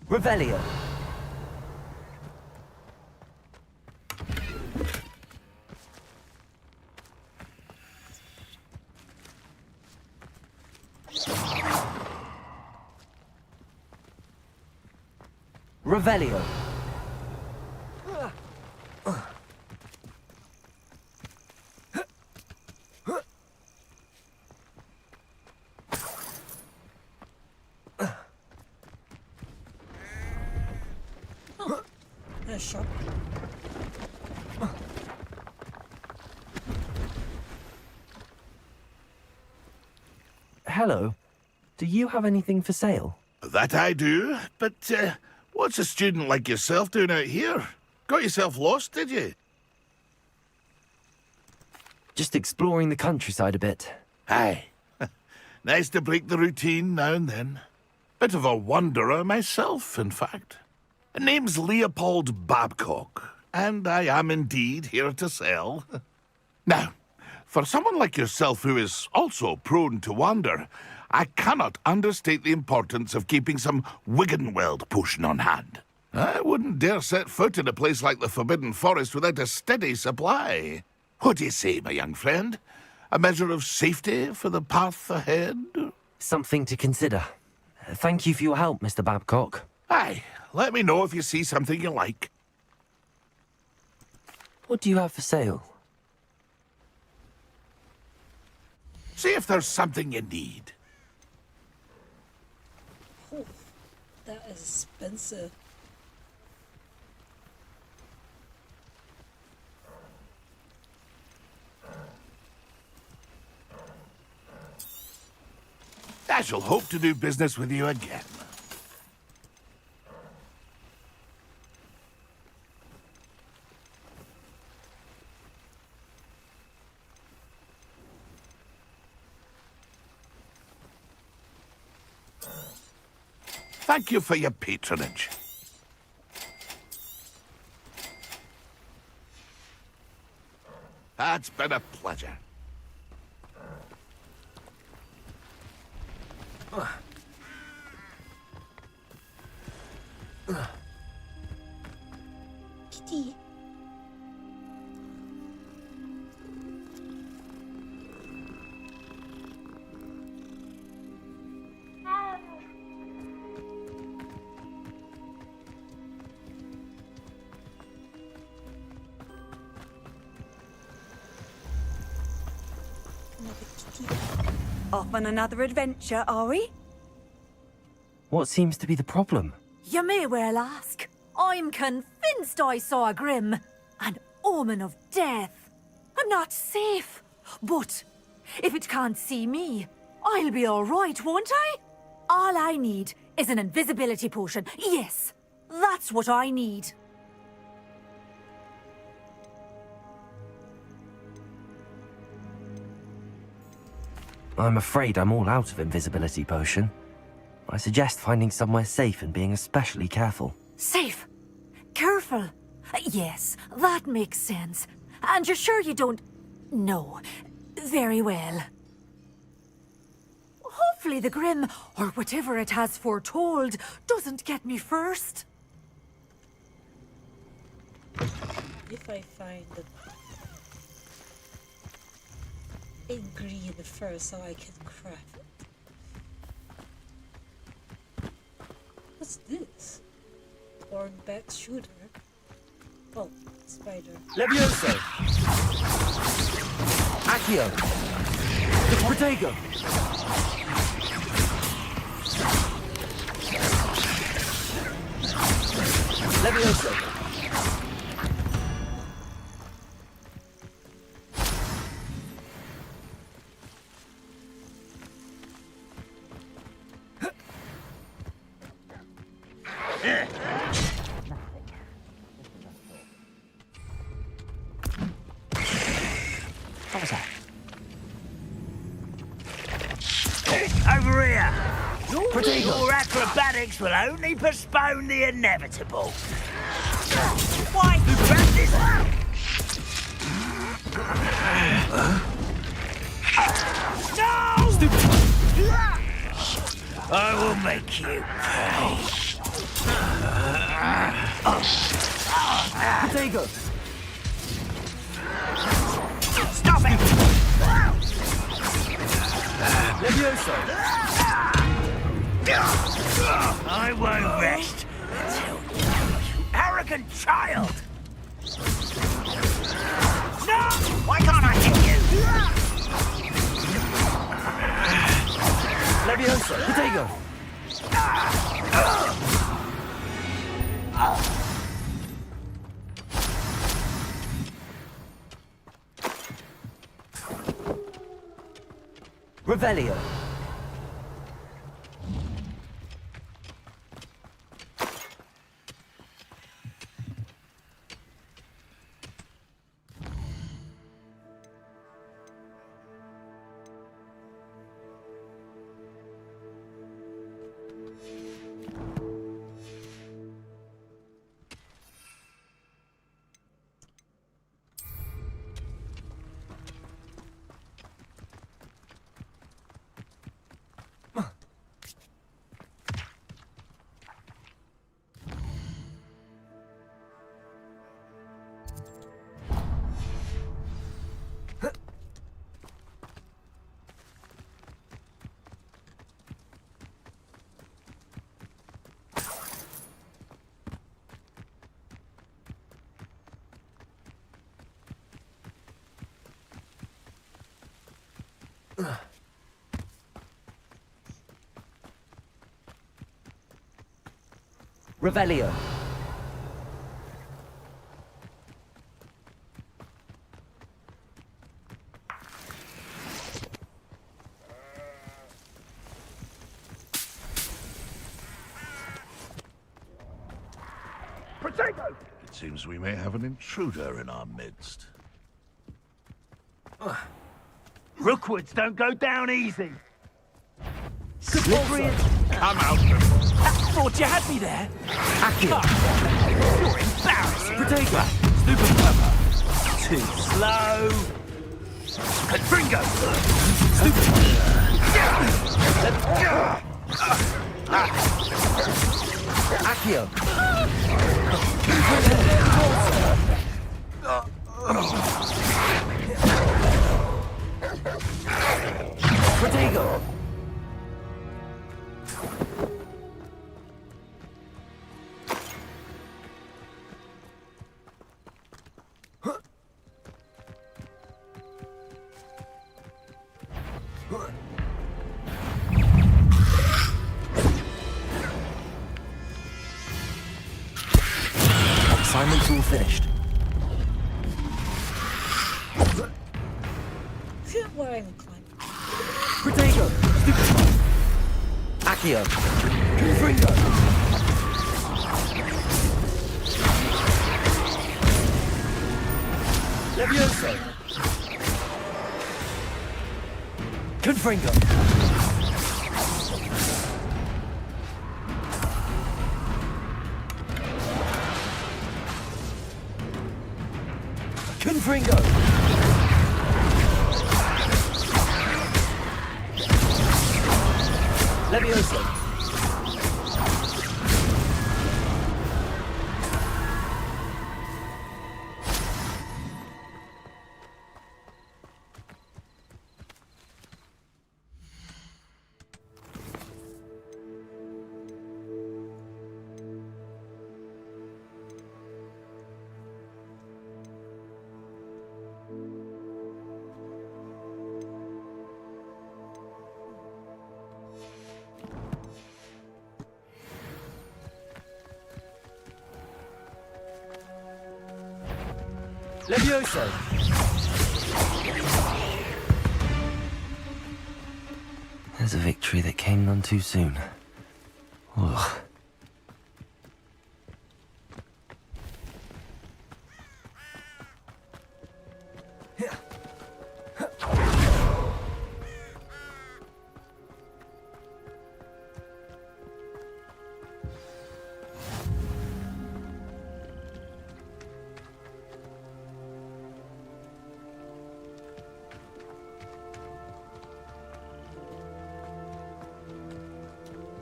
Revelio. Revelio. A shop. Hello. Do you have anything for sale? That I do, but what's a student like yourself doing out here? Got yourself lost, did you? Just exploring the countryside a bit. Aye. Nice to break the routine now and then. Bit of a wanderer myself, in fact. Name's Leopold Babcock, and I am indeed here to sell. Now, for someone like yourself who is also prone to wander, I cannot understate the importance of keeping some Wiggenweld potion on hand. I wouldn't dare set foot in a place like the Forbidden Forest without a steady supply. What do you say, my young friend? A measure of safety for the path ahead? Something to consider. Thank you for your help, Mr. Babcock. Aye, let me know if you see something you like. What do you have for sale? See if there's something you need. Oh, that is expensive. I shall hope to do business with you again. Thank you for your patronage. It's been a pleasure. Kitty. Off on another adventure, are we? What seems to be the problem? You may well ask. I'm convinced I saw a Grim, an omen of death. I'm not safe, but if it can't see me, I'll be all right, won't I? All I need is an invisibility potion. Yes, that's what I need. I'm afraid I'm all out of invisibility potion. I suggest finding somewhere safe and being especially careful. Safe? Careful? Yes, that makes sense. And you're sure you don't... No. Very well. Hopefully the Grim, or whatever it has foretold, doesn't get me first. If I find a ingredient first so I can craft it. What's this? Hornback shooter. Oh, spider. Levioso! Accio! Protego! Levioso! What was that? Over here! Your acrobatics will only postpone the inevitable. Why practice? No! I will make you pay. Protego! Stop it! Levioso! I won't rest until you arrogant child! No! Why can't I hit you? Levioso! Protego! Revelio. Revelio. Protego! It seems we may have an intruder in our midst. Rookwoods don't go down easy. Come out! Thought you had me there. Accio. You're embarrassing. Protego. Super clever. Too slow. Confringo. Accio. Protego. Assignment's all finished. Where I'm climbing. Protego! Accio! Confringo! Levioso! Confringo. Confringo. Levioso. Levioso. There's a victory that came none too soon. Ugh.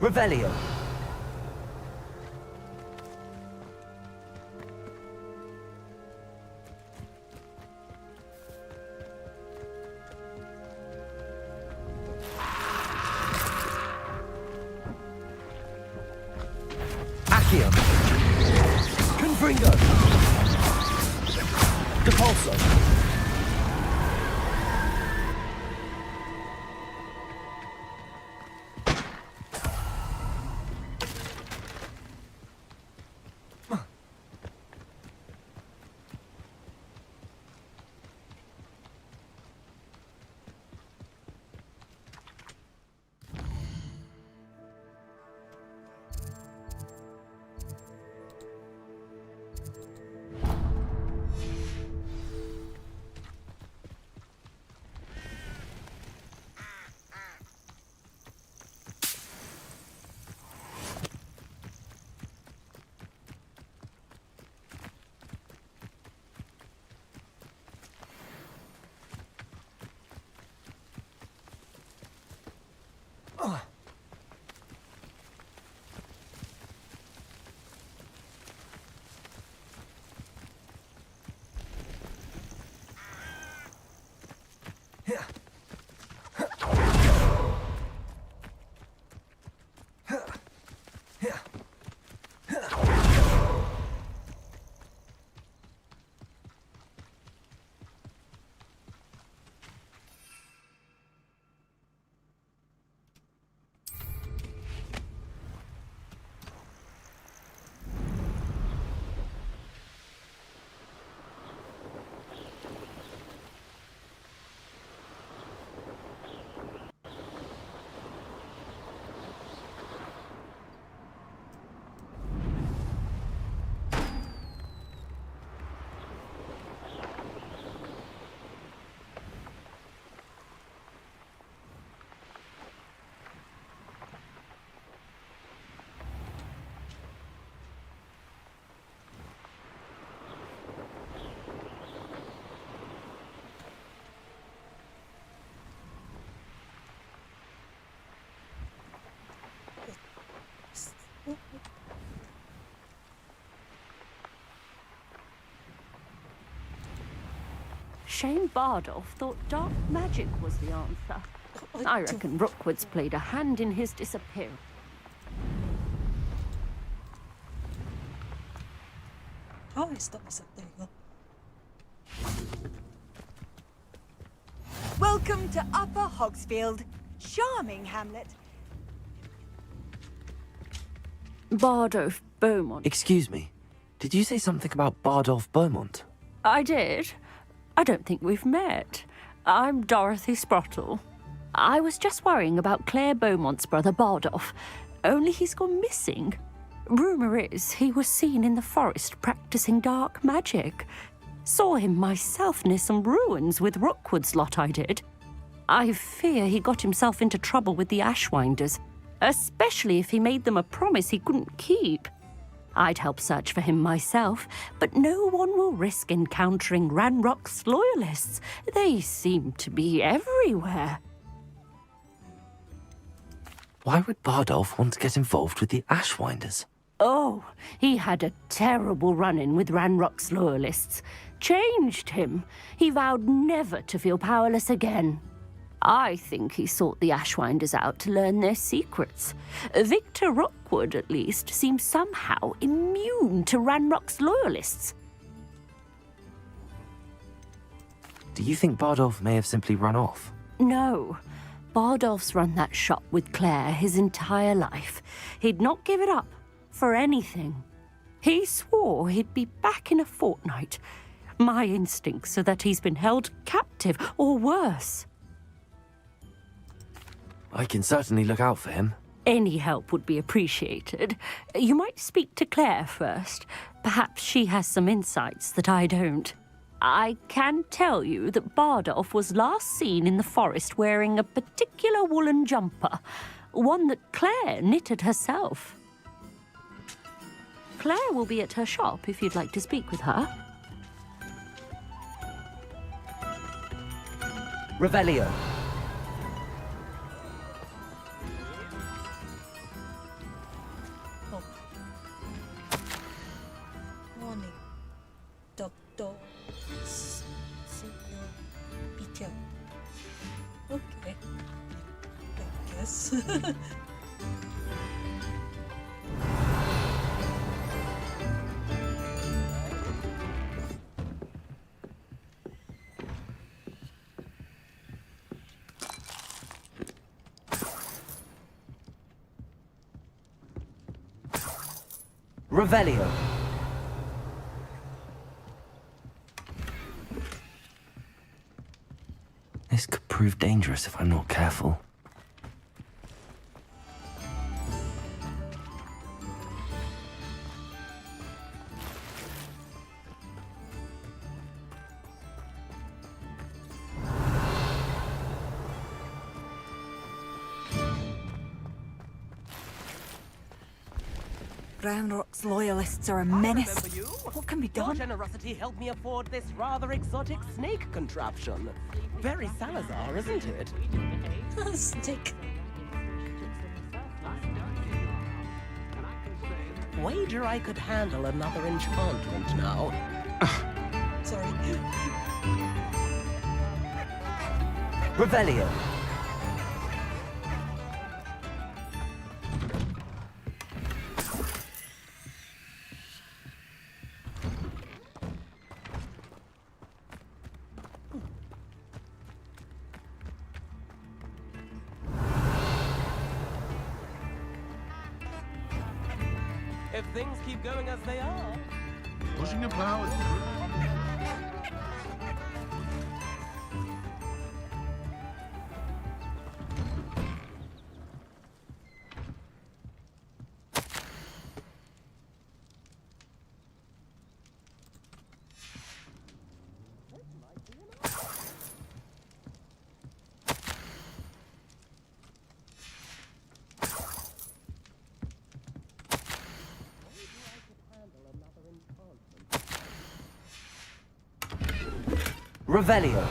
Revelio. Accio. Confringo. Depulso. Shane Bardolph thought dark magic was the answer. I reckon Rookwood's played a hand in his disappearance. Oh, I stopped myself. There we go. Welcome to Upper Hogsfield. Charming hamlet. Bardolph Beaumont. Excuse me. Did you say something about Bardolph Beaumont? I did. I don't think we've met. I'm Dorothy Sprottle. I was just worrying about Claire Beaumont's brother Bardolph, only he's gone missing. Rumour is he was seen in the forest practicing dark magic. Saw him myself near some ruins with Rookwood's lot I did. I fear he got himself into trouble with the Ashwinders, especially if he made them a promise he couldn't keep. I'd help search for him myself, but no one will risk encountering Ranrock's loyalists. They seem to be everywhere. Why would Bardolph want to get involved with the Ashwinders? Oh, he had a terrible run-in with Ranrock's loyalists. Changed him. He vowed never to feel powerless again. I think he sought the Ashwinders out to learn their secrets. Victor Rockwood, at least, seems somehow immune to Ranrock's loyalists. Do you think Bardolph may have simply run off? No. Bardolph's run that shop with Claire his entire life. He'd not give it up for anything. He swore he'd be back in a fortnight. My instincts are that he's been held captive, or worse. I can certainly look out for him. Any help would be appreciated. You might speak to Claire first. Perhaps she has some insights that I don't. I can tell you that Bardolph was last seen in the forest wearing a particular woolen jumper, one that Claire knitted herself. Claire will be at her shop if you'd like to speak with her. Revelio. Warning. Doctor. Signal. Be careful. Okay. I guess. Revelio. This could prove dangerous if I'm not careful. Ranrock's loyalists are a menace. What can be Your done? generosity helped me afford this rather exotic snake contraption. Very Salazar, isn't it? Stick. Wager I could handle another enchantment now. Sorry. Revelio. If things keep going as they are. Pushing your plow. Revelio.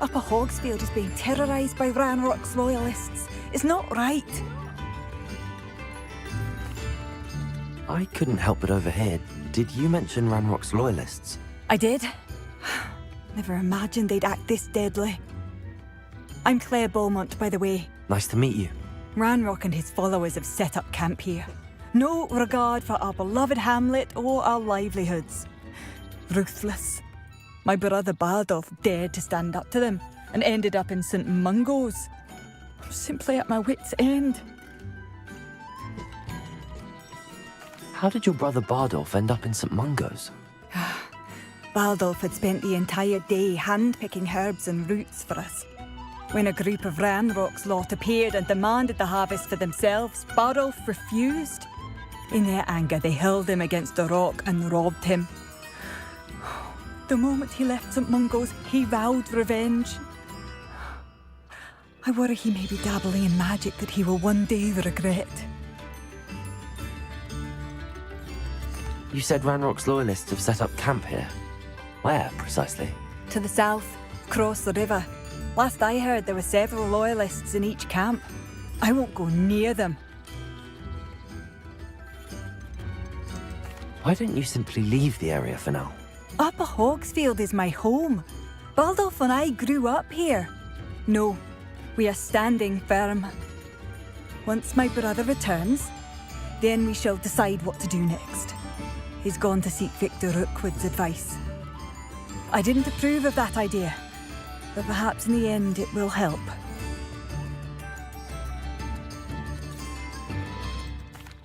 Upper Hogsfield is being terrorised by Ranrock's loyalists. It's not right. I couldn't help but overhear. Did you mention Ranrock's loyalists? I did. Never imagined they'd act this deadly. I'm Claire Beaumont, by the way. Nice to meet you. Ranrock and his followers have set up camp here. No regard for our beloved hamlet or our livelihoods. Ruthless. My brother Bardolph dared to stand up to them and ended up in St. Mungo's. I'm simply at my wit's end. How did your brother Bardolph end up in St. Mungo's? Baldolf had spent the entire day hand-picking herbs and roots for us. When a group of Ranrock's lot appeared and demanded the harvest for themselves, Baldolf refused. In their anger, they hurled him against a rock and robbed him. The moment he left St. Mungo's, he vowed revenge. I worry he may be dabbling in magic that he will one day regret. You said Ranrock's loyalists have set up camp here. Where, precisely? To the south, across the river. Last I heard, there were several loyalists in each camp. I won't go near them. Why don't you simply leave the area for now? Upper Hogsfield is my home. Baldolf and I grew up here. No, we are standing firm. Once my brother returns, then we shall decide what to do next. He's gone to seek Victor Rookwood's advice. I didn't approve of that idea, but perhaps in the end it will help.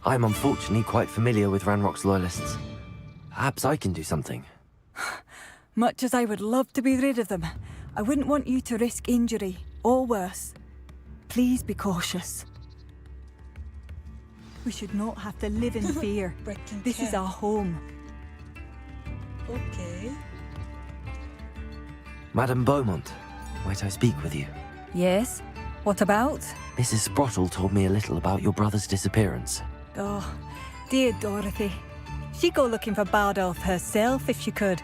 I'm unfortunately quite familiar with Ranrock's loyalists. Perhaps I can do something. Much as I would love to be rid of them, I wouldn't want you to risk injury, or worse. Please be cautious. We should not have to live in fear. This is our home. Okay. Madame Beaumont, might I speak with you? Yes? What about? Mrs. Sprottle told me a little about your brother's disappearance. Oh, dear Dorothy. She'd go looking for Bardolph herself if she could.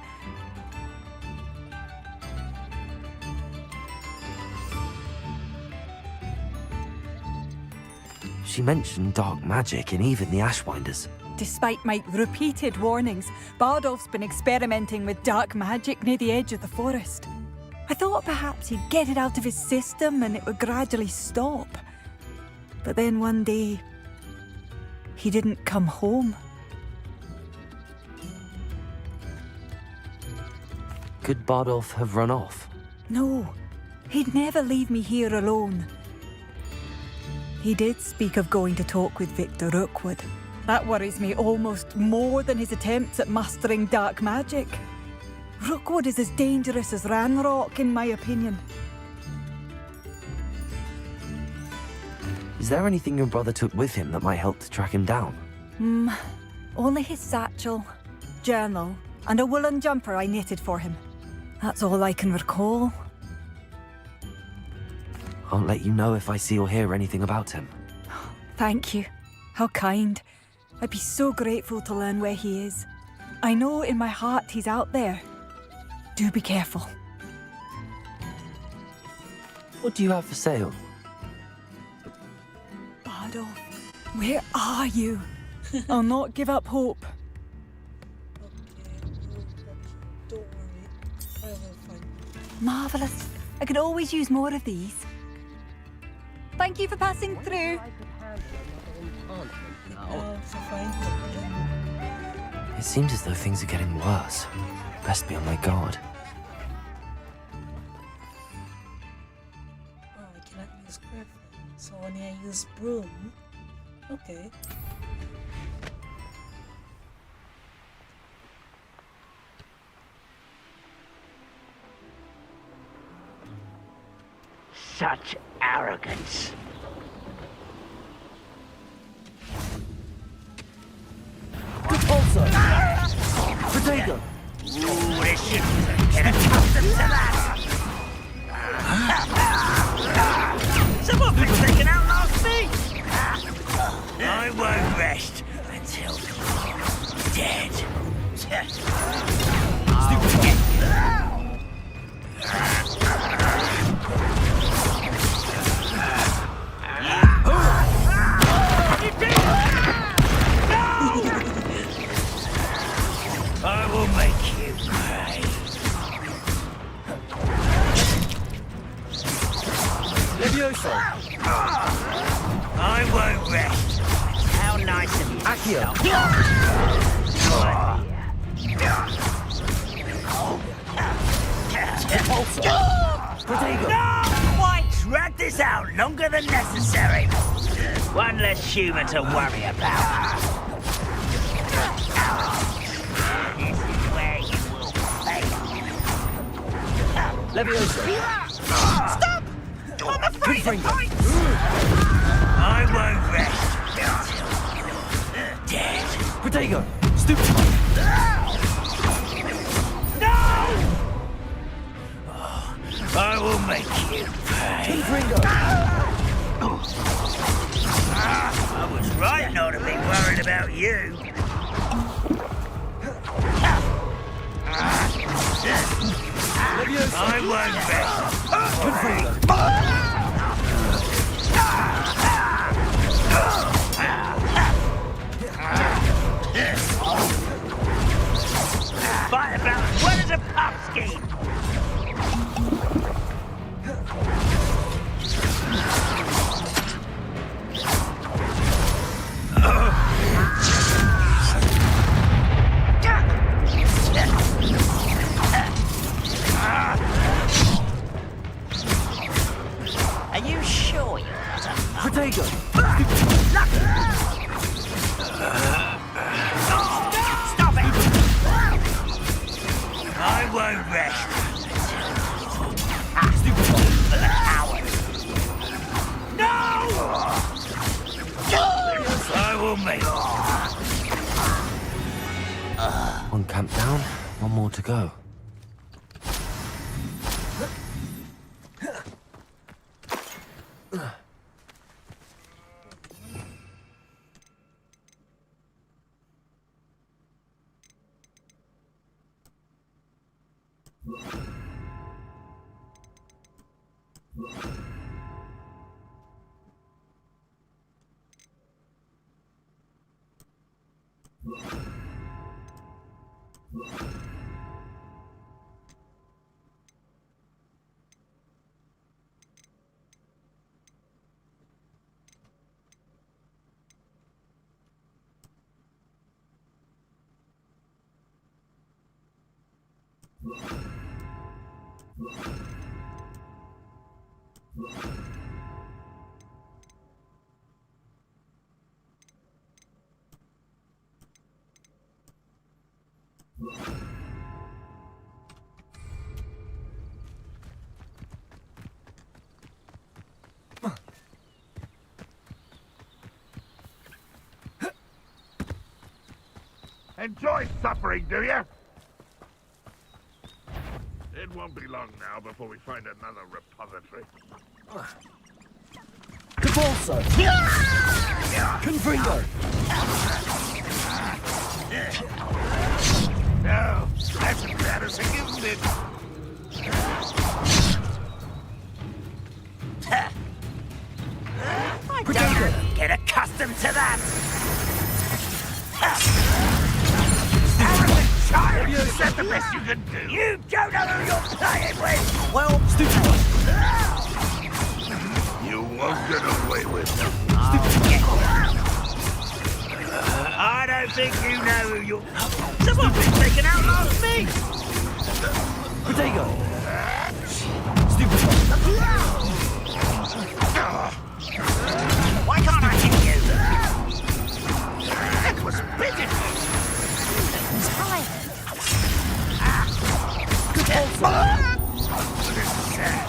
She mentioned dark magic and even the Ashwinders. Despite my repeated warnings, Bardolph's been experimenting with dark magic near the edge of the forest. I thought perhaps he'd get it out of his system and it would gradually stop. But then one day, he didn't come home. Could Bardolph have run off? No, he'd never leave me here alone. He did speak of going to talk with Victor Rookwood. That worries me almost more than his attempts at mastering dark magic. Rookwood is as dangerous as Ranrock, in my opinion. Is there anything your brother took with him that might help to track him down? Only his satchel, journal, and a woolen jumper I knitted for him. That's all I can recall. I'll let you know if I see or hear anything about him. Thank you. How kind. I'd be so grateful to learn where he is. I know in my heart he's out there. Do be careful. What do you have for sale? Bardolph, where are you? I'll not give up hope. Don't worry. I will find you. Marvellous. I could always use more of these. Thank you for passing through. It seems as though things are getting worse. Best be on my guard. Oh, I cannot use Griffin, so only I use Broom. Okay. Such arrogance. Repulsor! Protego! Ooh, they should get accustomed to that. Someone thinks they can outlast me. I won't rest until you're dead. I will make you pay. Levioso! I won't rest. How nice of you. Accio! Protego! No! Why drag this out longer than necessary? One less human to worry about. This is where you will pay. Leviosa. Stop! I'm afraid of heights! I won't rest until you're dead. Protego! Stupid! No! Oh, I will make you pay. I was right not to be worried about you. I won't rest. Fight about as well as a pub scheme. Are you sure you're not a Protego! Stop it! I won't rest. For the coward. No! I will make. One camp down, one more to go. Enjoy suffering, do you? It won't be long now before we find another repository. Convulso! Confringo! No, that's embarrassing, isn't it? I don't get accustomed to that. Arrogant child! Is that the best you can do? You don't know who you're playing with! Well, stupid! You won't get away with them. I don't think you know who you're... Someone's been taken out last me! Protego! Stupid! Why can't I hit you? That was pitiful! This is sad.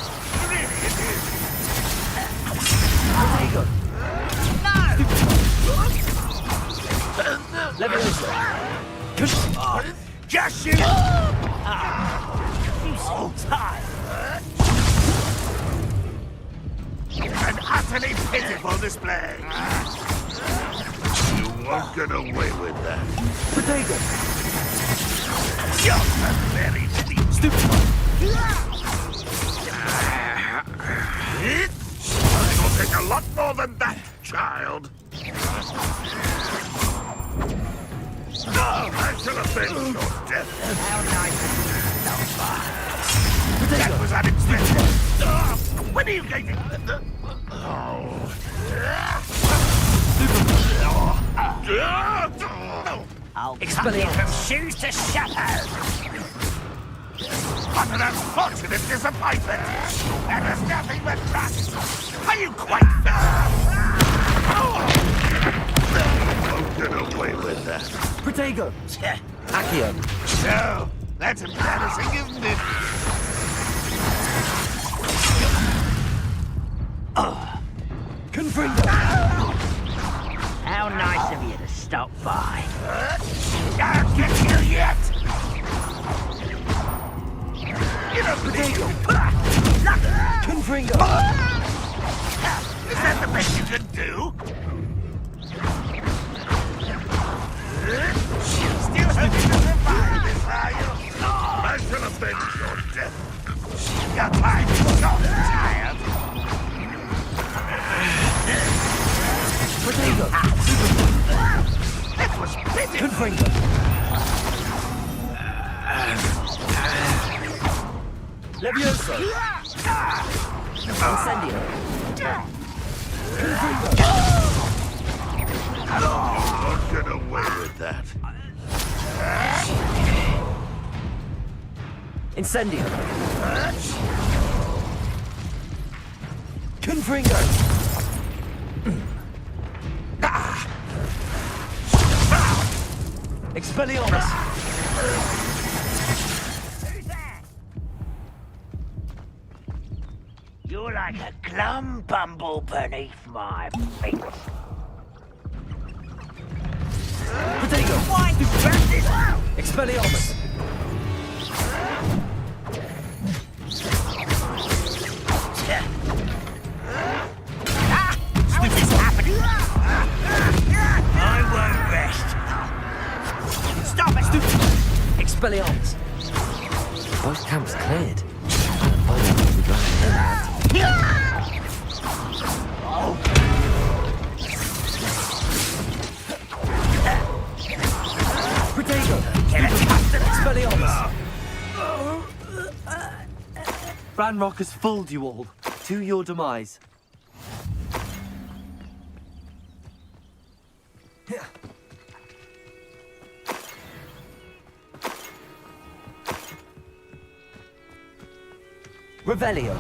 Really, it is. Protego! No! Leviosa! Just you! You so tired. An utterly pitiful display. You won't get away with that. Protego! You're a very sweet. Stupid! It'll take a lot more than that, child. No, I shall avenge your death. How nice of you. That was unexpected. When are you going to... I'll cut you from shoes to shadow. What an unfortunate disappointment. That was nothing but luck. Are you quite won't get away with that. Protego! Accio! No, that's embarrassing, isn't it? Confringo! How nice of you to stop by. I'll get you yet! Get up, potato! Confringo! Is that the best you can do? Still hoping to survive this, are you? I shall avenge your death. Your time is so tired. Potato! That was pitiful. Confringo! Levioso! Incendio! Confringo! Don't get away with that. Incendio! Confringo! Expelliarmus! You're like a glum bumble beneath my feet. Potato! Why do this out? Expelliarmus! Stupid's happening. I won't rest. Stop it! Stupid! Expelliarmus! Both camps cleared. Potato! Expelliarmus! Ranrock has fooled you all. To your demise. Revelio.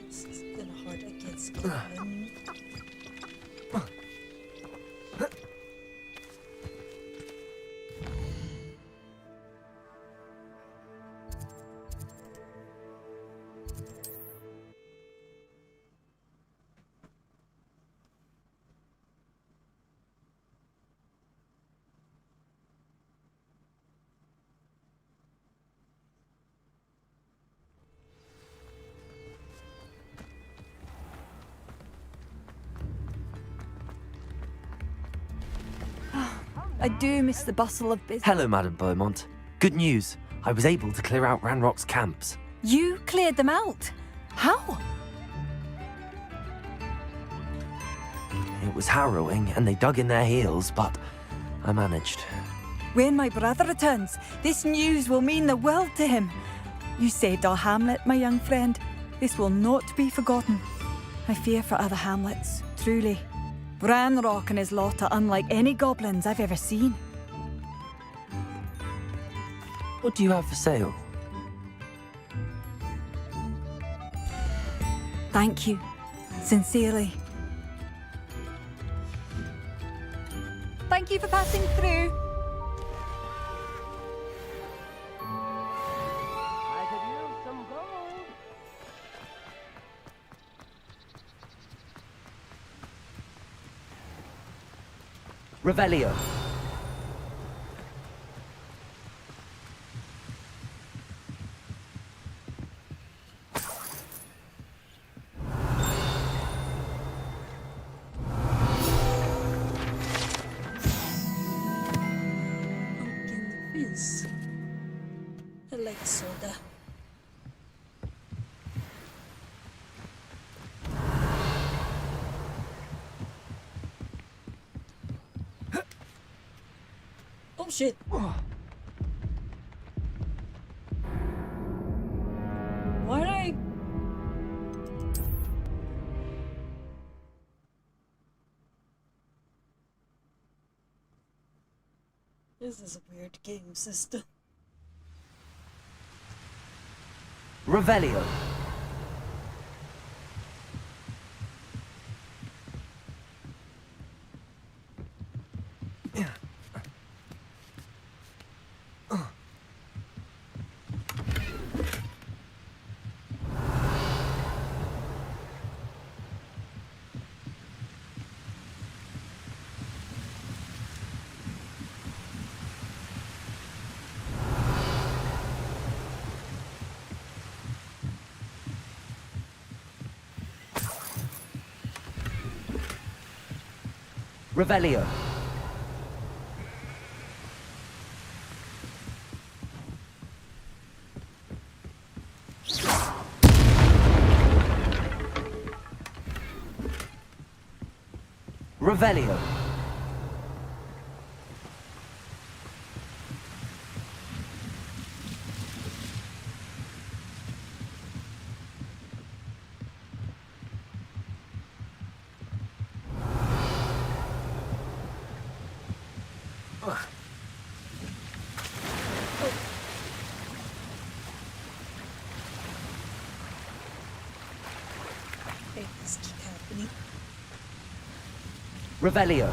It's kind of hard against Glenn. I do miss the bustle of business. Hello, Madame Beaumont. Good news. I was able to clear out Ranrock's camps. You cleared them out? How? It was harrowing, and they dug in their heels, but I managed. When my brother returns, this news will mean the world to him. You saved our hamlet, my young friend. This will not be forgotten. I fear for other hamlets, truly. Ranrock and his lot are unlike any goblins I've ever seen. What do you have for sale? Thank you. Sincerely. Thank you for passing through. I could use some gold. Revelio. Pumpkin fizz. I like soda. Oh shit! Why did I? This is a weird game system. Revelio. Revelio. Revelio. Wait, this keep happening. Revelio.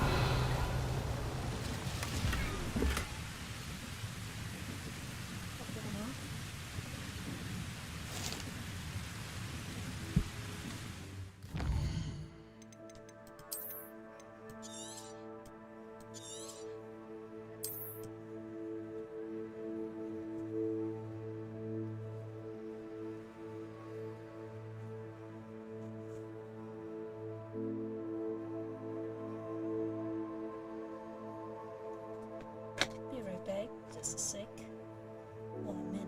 Be right back, just a sec. 1 minute.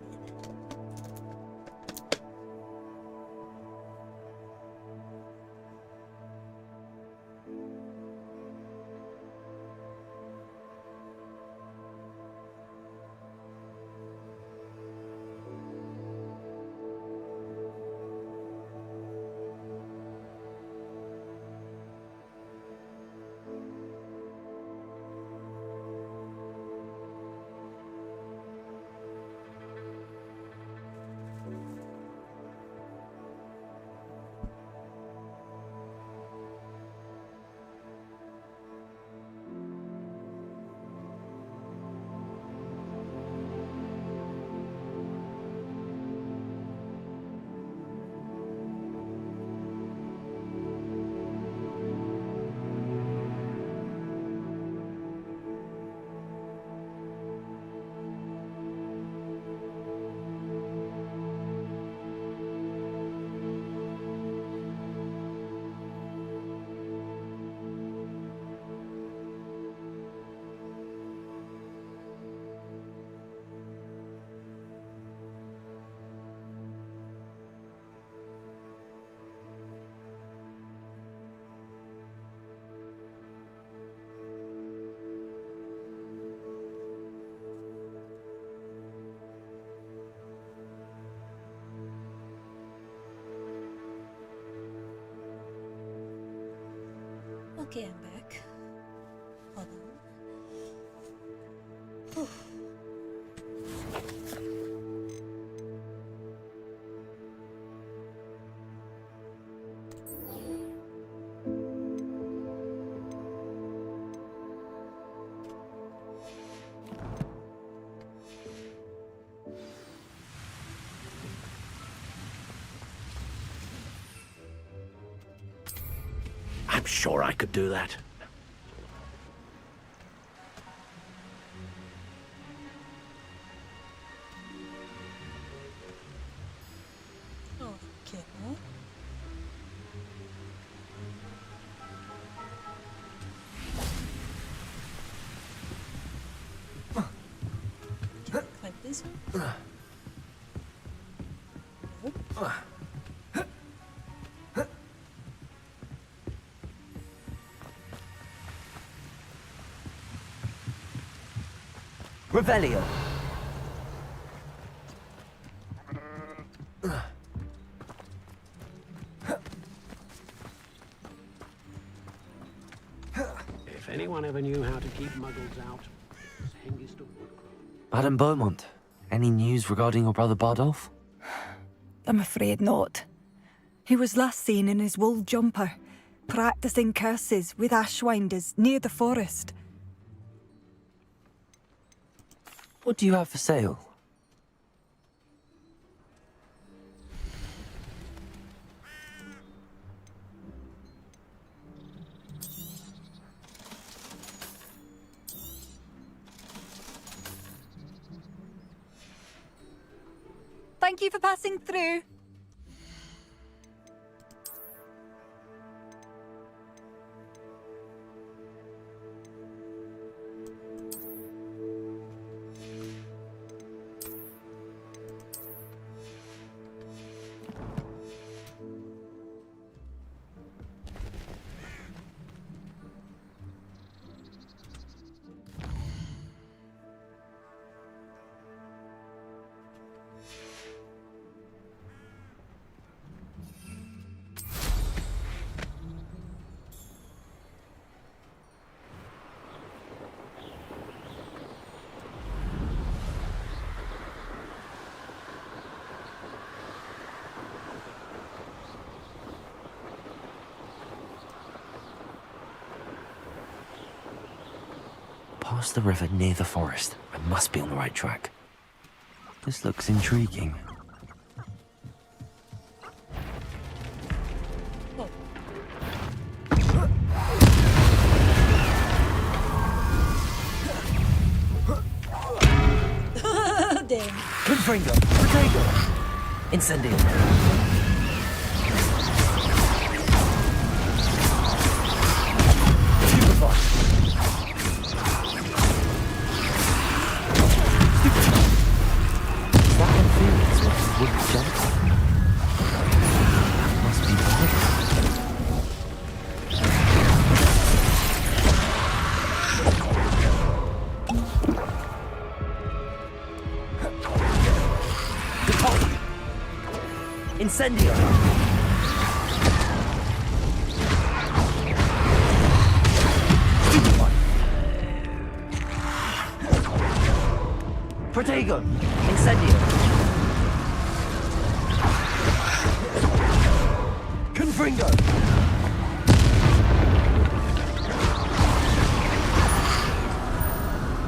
Okay, I'm back. Hold on. Whew. I'm sure I could do that. Okay. Like this one? Nope. Revelio. If anyone ever knew how to keep muggles out, it's Hengist of Woodgrove. Madame Beaumont, any news regarding your brother Bardolph? I'm afraid not. He was last seen in his wool jumper, practicing curses with ashwinders near the forest. What do you have for sale? Thank you for passing through. Past the river near the forest. I must be on the right track. This looks intriguing. Damn. Confringo! Potato! Incendio! Incendio! Protego! Incendio! Confringo!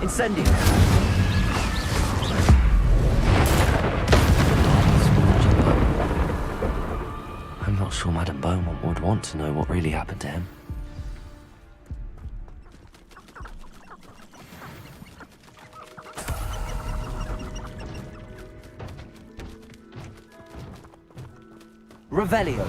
Incendio! I'm not sure Madame Beaumont would want to know what really happened to him. Revelio.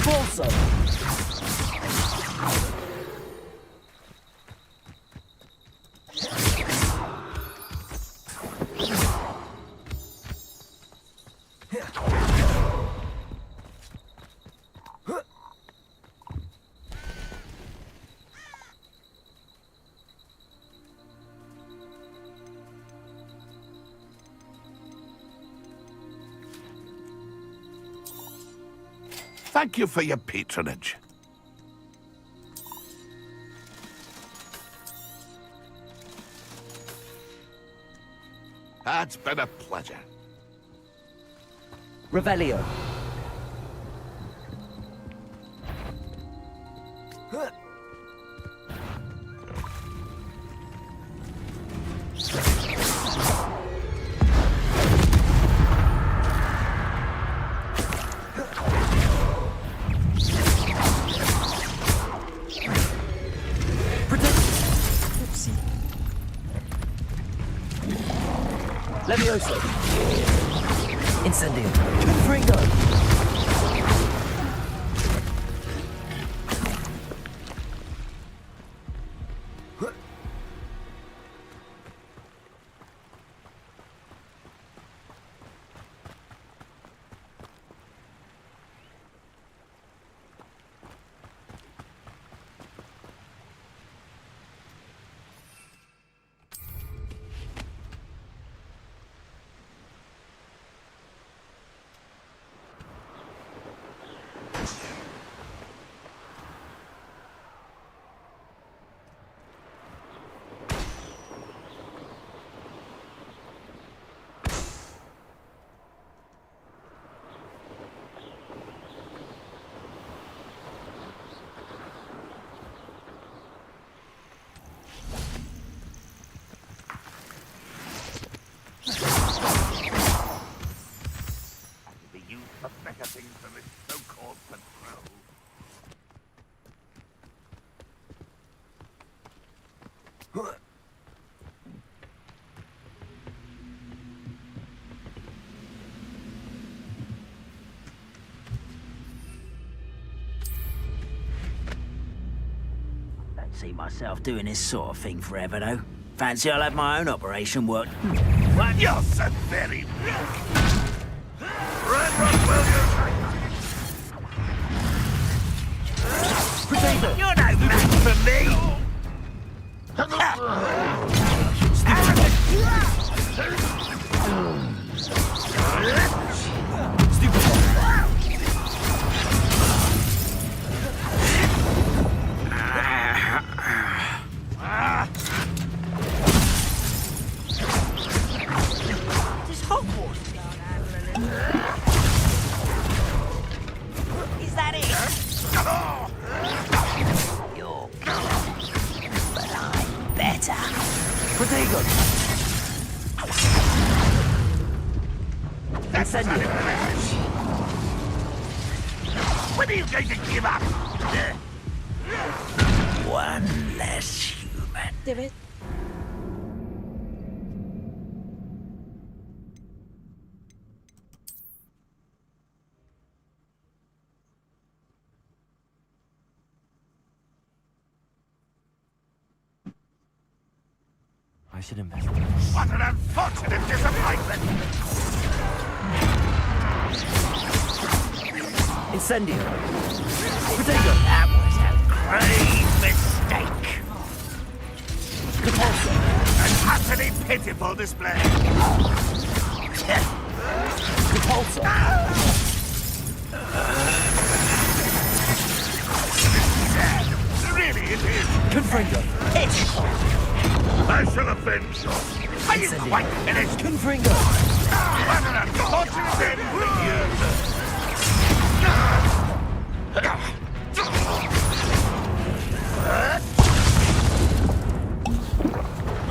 Also. Thank you for your patronage. It's been a pleasure. Revelio. Levioso. Incendio. Confringo. see myself doing this sort of thing forever, though. Fancy I'll have my own operation work. What? You're so very weak. Ranrock Williams! Potato! You're no match for me! This Hogwats. Is that it? You're but I'm better. Potato! Incendio! When are you going to give up? One less human. David. I should investigate. What an unfortunate disappointment! Incendio! Potato! That was a grave mistake! Repulsor! An utterly pitiful display! Repulsor! Really, it is! Confringo! Hit! I shall avenge you! Are you quite finished? Confringo! What an unfortunate end for you!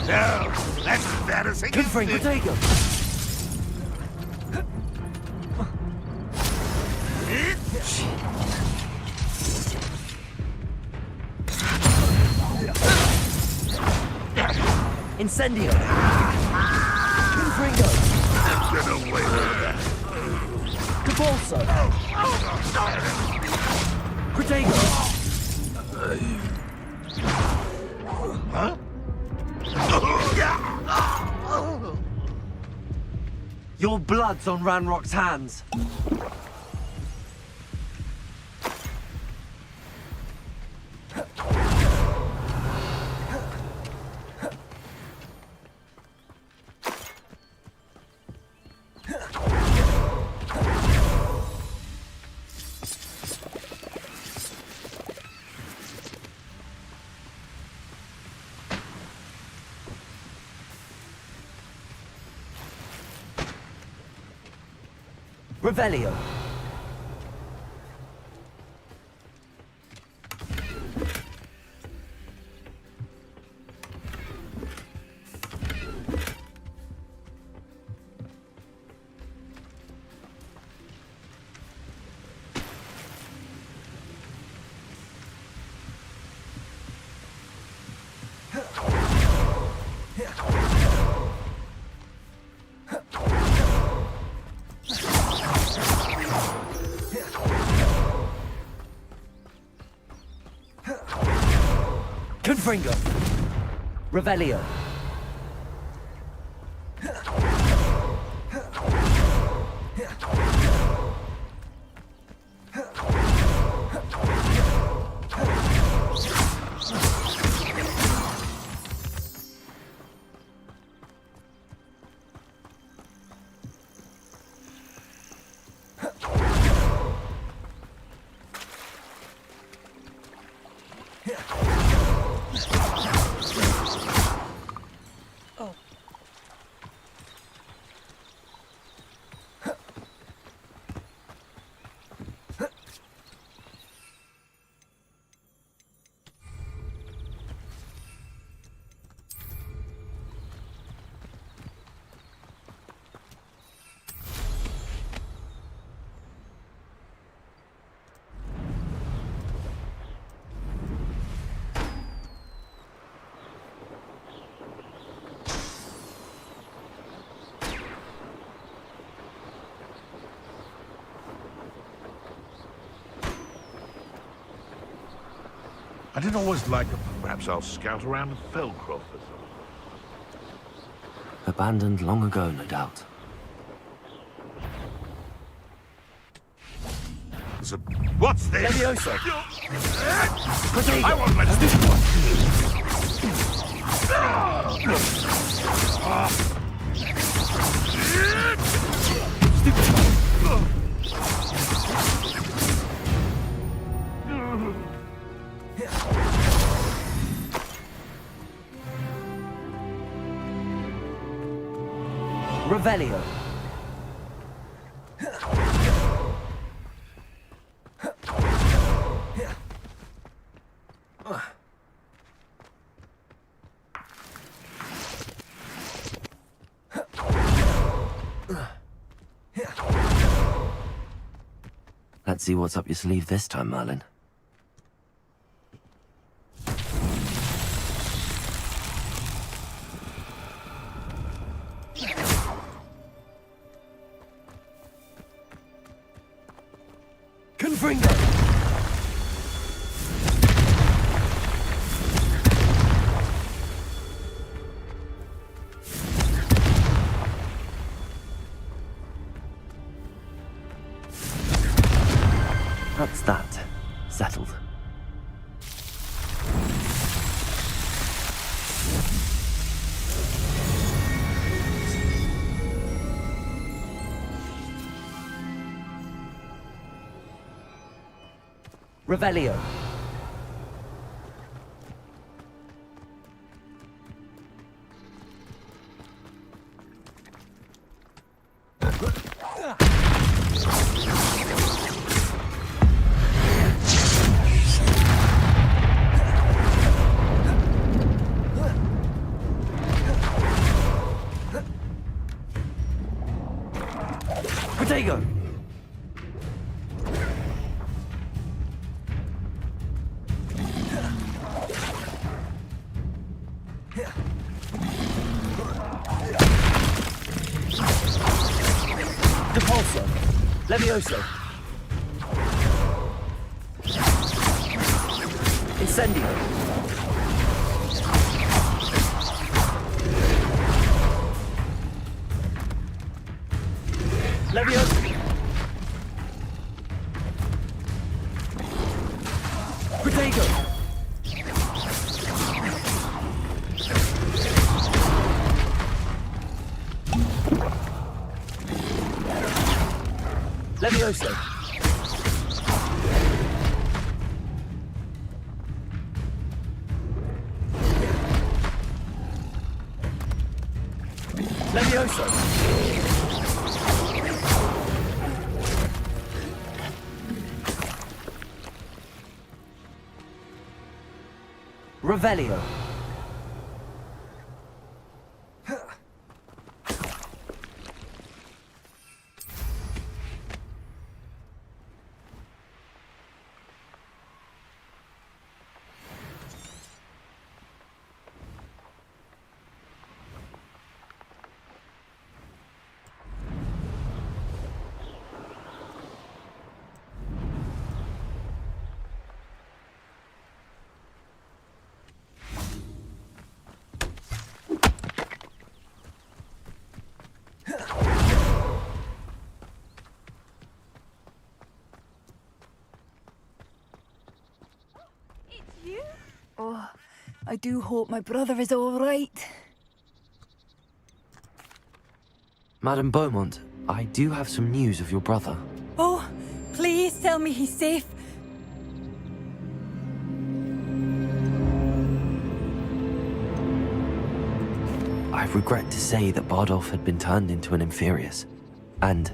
No, that's embarrassing. Confringo! Potato! Incendio! Confringo! Get away with that. Capulso! Protego! Huh? Your blood's on Ranrock's hands. Revelio. Confringo. Revelio. I didn't always like them. Perhaps I'll scout around Felcroft. Abandoned long ago, no doubt. What's this? Levioso! I won't let this one. Revelio. Let's see what's up your sleeve this time, Merlin. Confringo! That's that. Settled. Revelio. Potato. Depulso. Levioso. Incendio. Levioso. Potato. Levioso. Levioso. Revelio. Oh, I do hope my brother is all right. Madame Beaumont, I do have some news of your brother. Oh, please tell me he's safe. I regret to say that Bardolph had been turned into an Inferius, and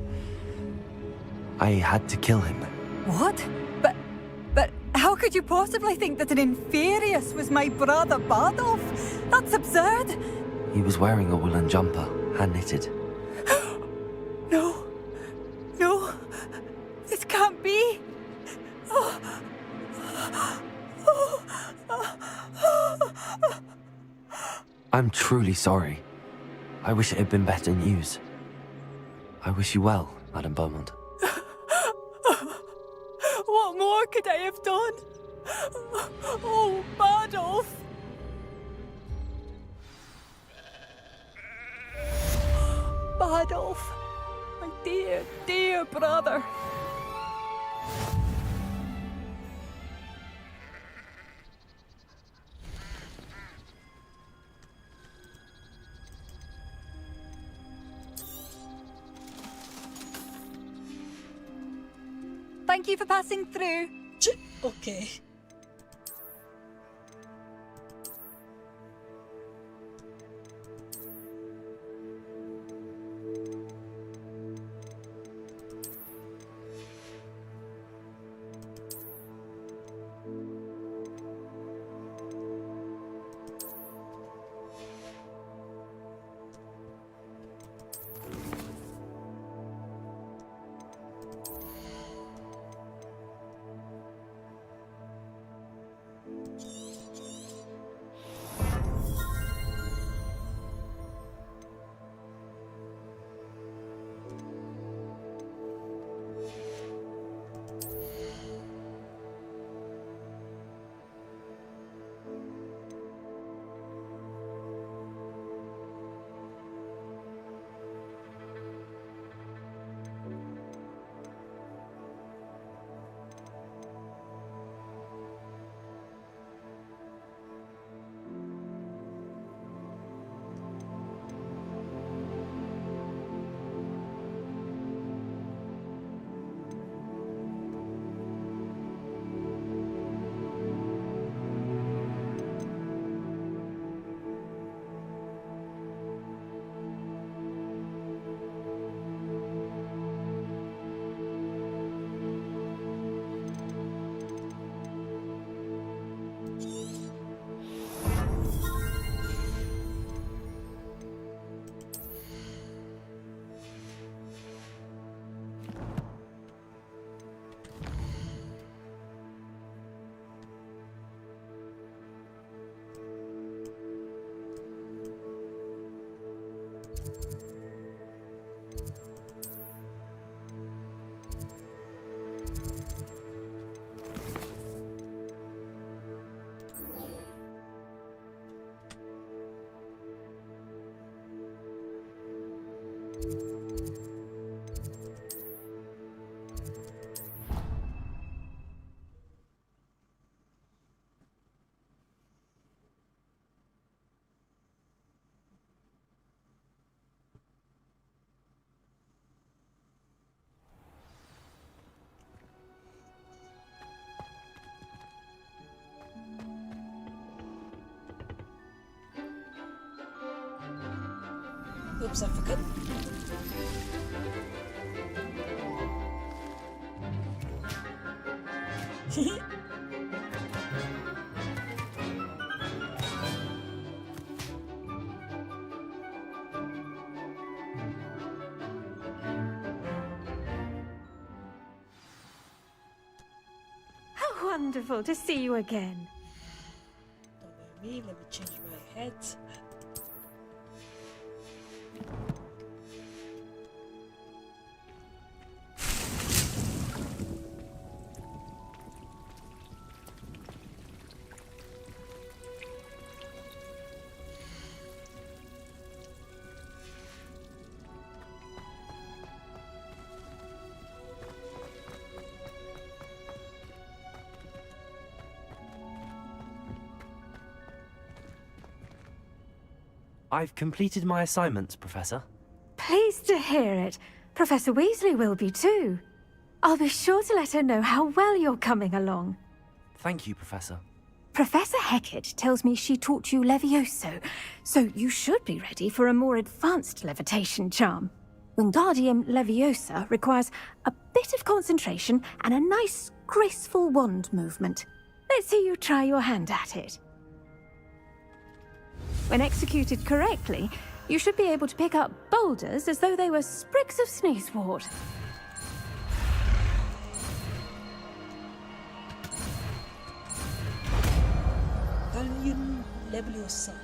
I had to kill him. What? But how could you possibly think that an Inferius was my brother Bardolph? That's absurd. He was wearing a woolen jumper, hand-knitted. No, this can't be. I'm truly sorry. I wish it had been better news. I wish you well, Madame Beaumont. What more could I have done? Oh, Bardolph! Bardolph, my dear, dear brother. Thank you for passing through. Okay. Oops, I forgot. How wonderful to see you again. Don't mind me, let me change my head. I've completed my assignments, Professor. Pleased to hear it. Professor Weasley will be too. I'll be sure to let her know how well you're coming along. Thank you, Professor. Professor Hecat tells me she taught you Levioso, so you should be ready for a more advanced levitation charm. Wingardium Leviosa requires a bit of concentration and a nice, graceful wand movement. Let's see you try your hand at it. When executed correctly, you should be able to pick up boulders as though they were sprigs of sneezewort. Wingardium Leviosa.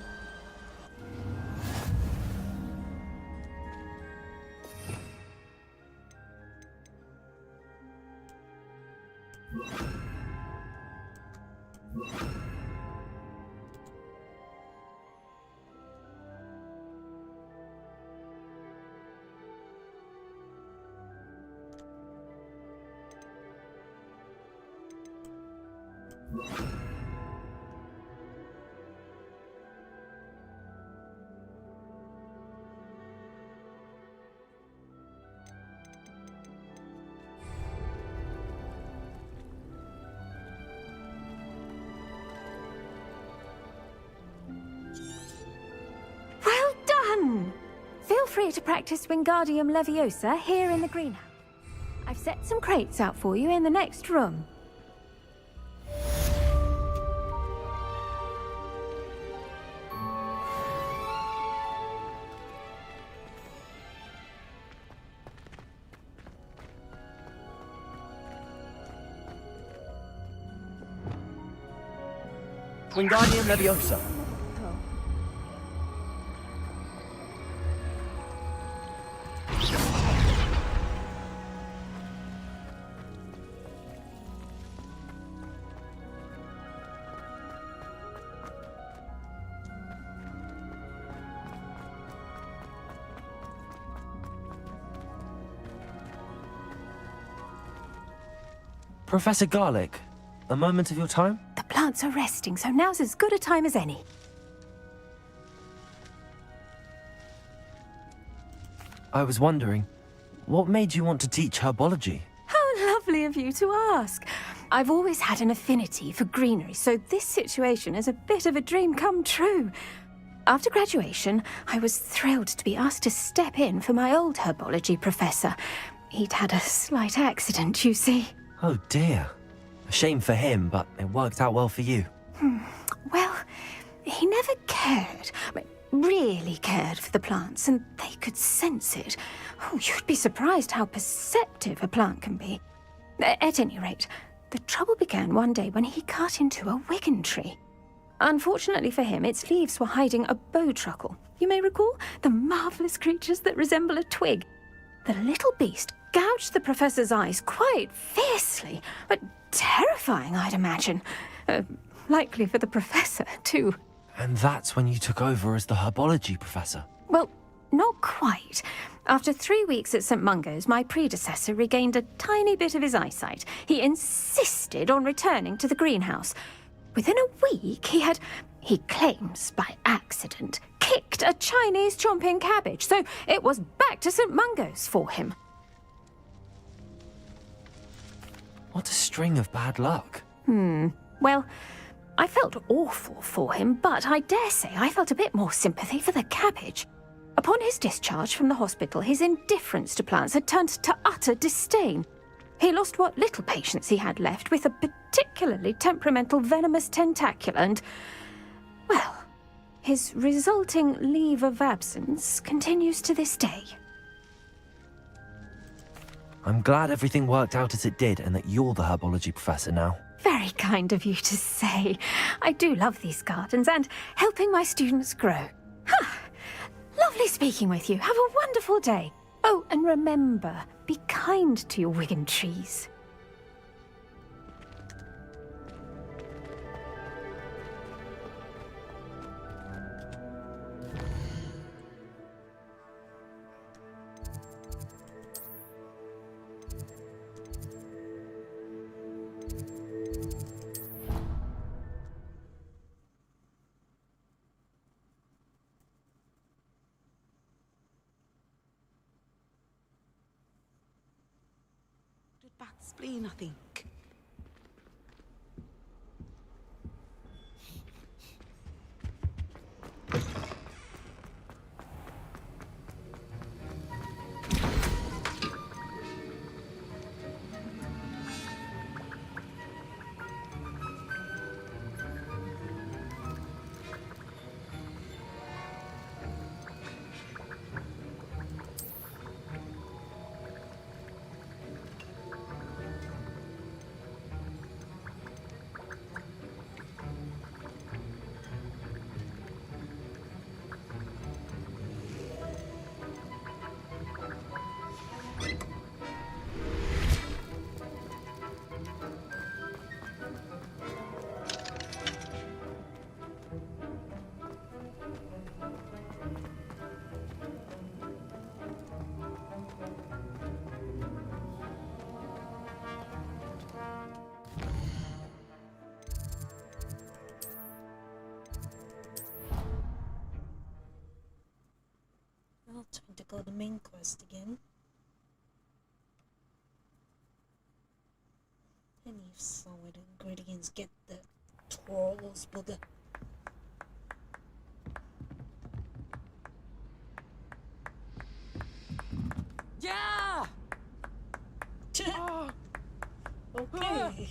Well done! Feel free to practice Wingardium Leviosa here in the greenhouse. I've set some crates out for you in the next room. Wingardium Leviosa. Professor Garlic, a moment of your time? The plants are resting, so now's as good a time as any. I was wondering, what made you want to teach herbology? How lovely of you to ask. I've always had an affinity for greenery, so this situation is a bit of a dream come true. After graduation, I was thrilled to be asked to step in for my old herbology professor. He'd had a slight accident, you see. Oh dear. A shame for him, but it worked out well for you. Well, he never cared, really cared for the plants, and they could sense it. Oh, you'd be surprised how perceptive a plant can be. At any rate, the trouble began one day when he cut into a wigan tree. Unfortunately for him, its leaves were hiding a bowtruckle. You may recall the marvellous creatures that resemble a twig. The little beast gouged the professor's eyes quite fiercely, but terrifying, I'd imagine. Likely for the professor, too. And that's when you took over as the herbology professor? Well, not quite. After 3 weeks at St. Mungo's, my predecessor regained a tiny bit of his eyesight. He insisted on returning to the greenhouse. Within a week, he claims by accident, kicked a Chinese chomping cabbage, so it was back to St. Mungo's for him. What a string of bad luck. Well, I felt awful for him, but I dare say I felt a bit more sympathy for the cabbage. Upon his discharge from the hospital, his indifference to plants had turned to utter disdain. He lost what little patience he had left with a particularly temperamental venomous tentacula and, well, his resulting leave of absence continues to this day. I'm glad everything worked out as it did and that you're the herbology professor now. Very kind of you to say. I do love these gardens and helping my students grow. Lovely speaking with you. Have a wonderful day. Oh, and remember, be kind to your wigan trees. Bad spleen, I think. go the main quest again. I need some of the ingredients, get the twirls, but the Yeah! okay.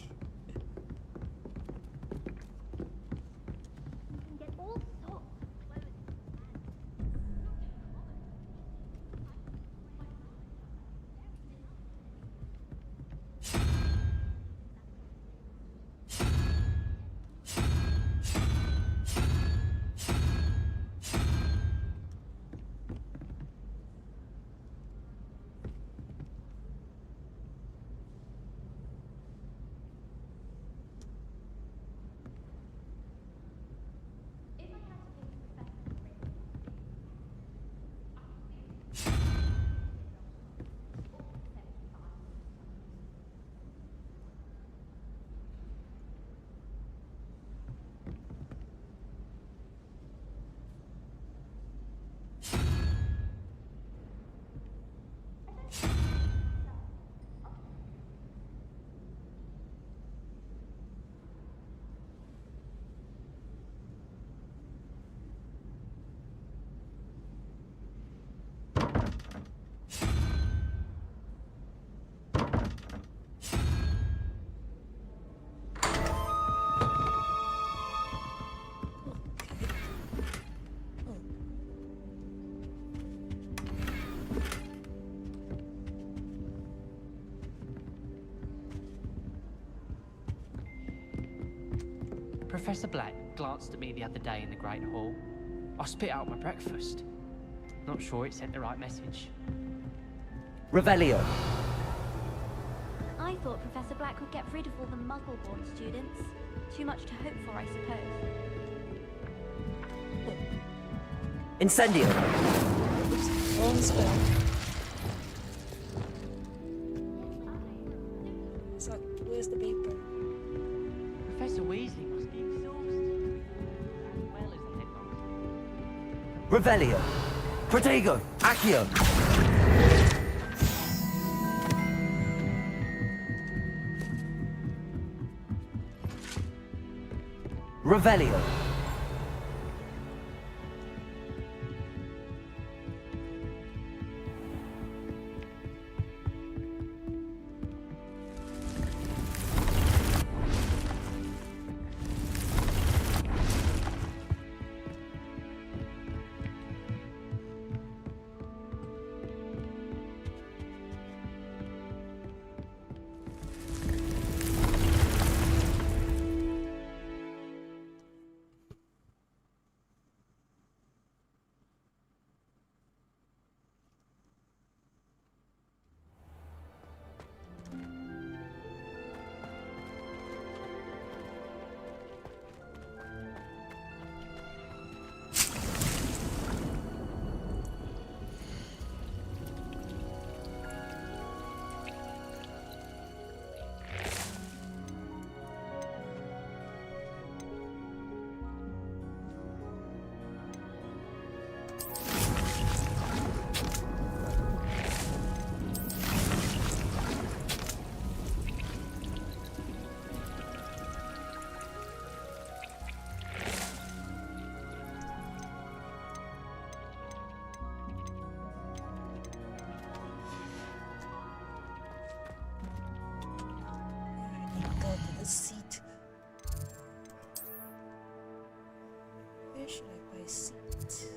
Professor Black glanced at me the other day in the Great Hall. I spit out my breakfast. Not sure it sent the right message. Revelio. I thought Professor Black would get rid of all the Muggle-born students. Too much to hope for, I suppose. Incendio. Wrong spell. So, where's the paper? Professor Weasley must be exhausted. As well as the headmaster. Revelio. Protego. Accio. Revelio. Seat. Where should I buy a seat?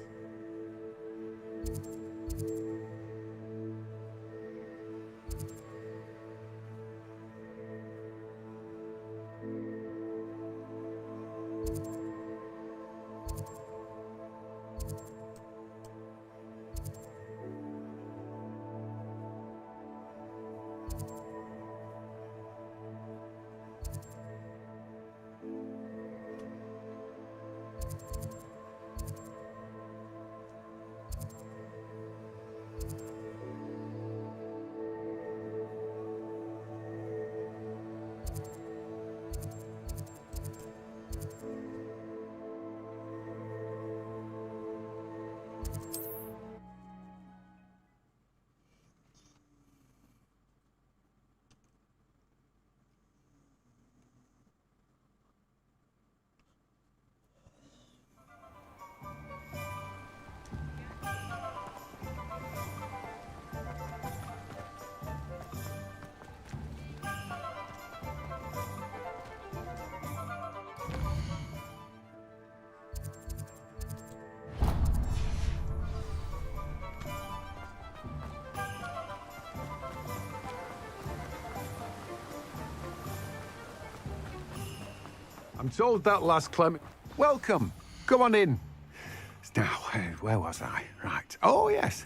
I'm told that last Clement... Welcome. Come on in. Now, where was I? Right. Oh, yes.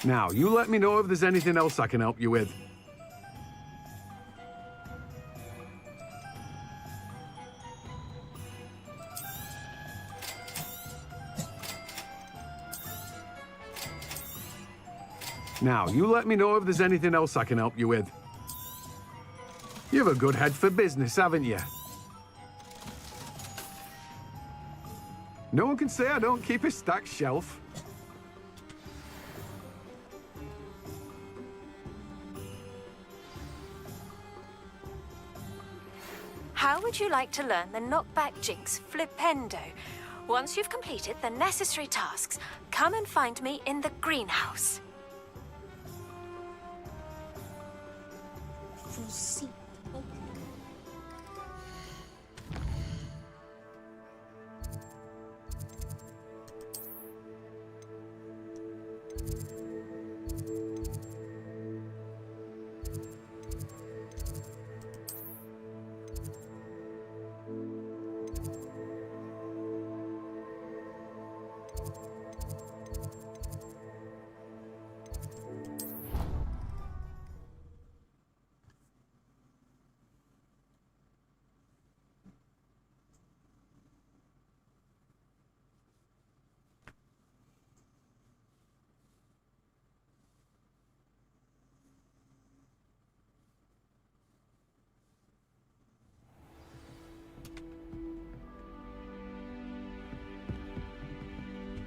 Now, you let me know if there's anything else I can help you with. Now, you let me know if there's anything else I can help you with. You've a good head for business, haven't you? No one can say I don't keep a stacked shelf. How would you like to learn the knockback jinx Flipendo? Once you've completed the necessary tasks, come and find me in the greenhouse. Proceed. Okay.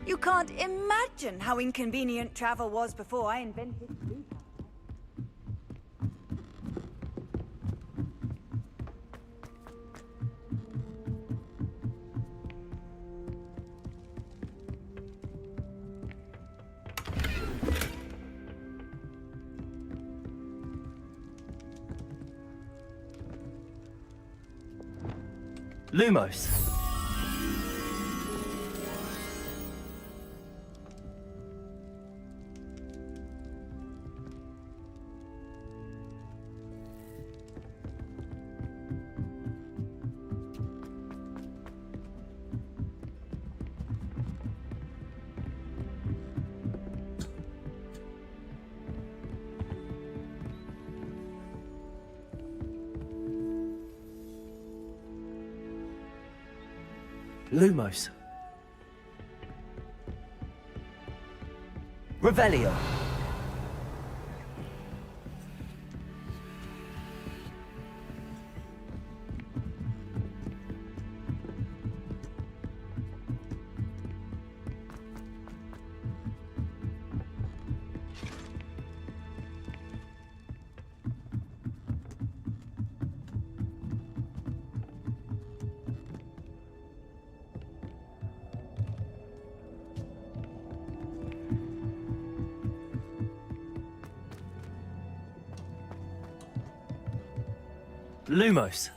You can't imagine how inconvenient travel was before I invented food. Lumos. Lumos. Revelio. Lumos.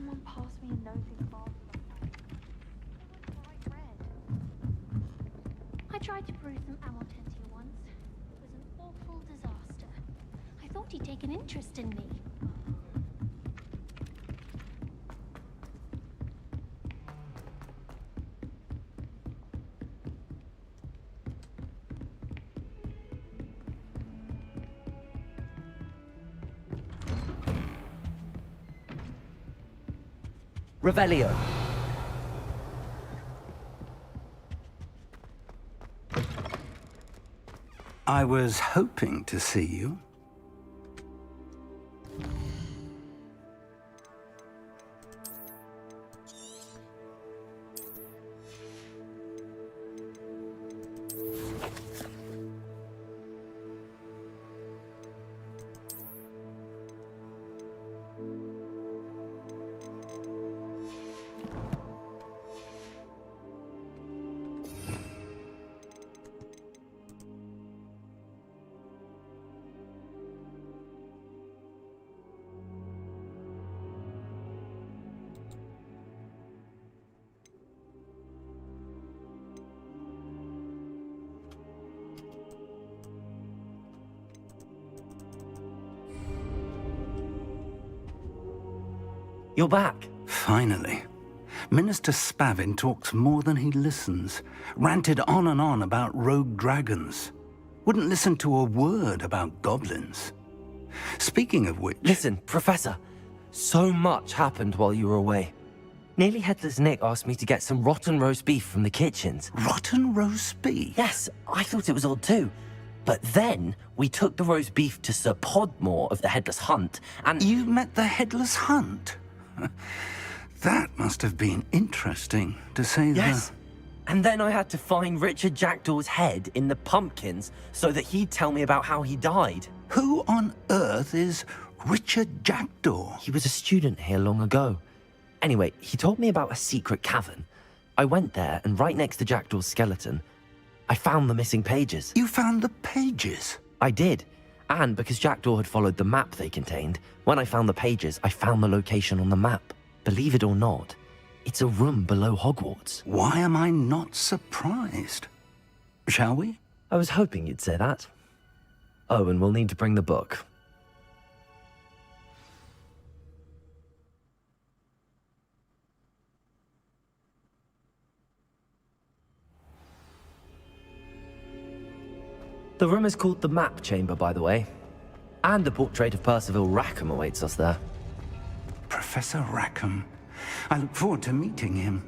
Someone passed me a note in class with bright red. I tried to brew some amortent here once. It was an awful disaster. I thought he'd take an interest in me. Revelio. I was hoping to see you. You're back. Finally. Minister Spavin talks more than he listens. Ranted on and on about rogue dragons. Wouldn't listen to a word about goblins. Speaking of which... Listen, Professor. So much happened while you were away. Nearly Headless Nick asked me to get some rotten roast beef from the kitchens. Rotten roast beef? Yes, I thought it was odd too. But then we took the roast beef to Sir Podmore of the Headless Hunt, and... You met the Headless Hunt? That must have been interesting, to say the... Yes. And then I had to find Richard Jackdaw's head in the pumpkins so that he'd tell me about how he died. Who on earth is Richard Jackdaw? He was a student here long ago. Anyway, he told me about a secret cavern. I went there, and right next to Jackdaw's skeleton, I found the missing pages. You found the pages? I did. And because Jackdaw had followed the map they contained, when I found the pages, I found the location on the map. Believe it or not, it's a room below Hogwarts. Why am I not surprised? Shall we? I was hoping you'd say that. Oh, and we'll need to bring the book. The room is called the Map Chamber, by the way. And a portrait of Percival Rackham awaits us there. Professor Rackham. I look forward to meeting him.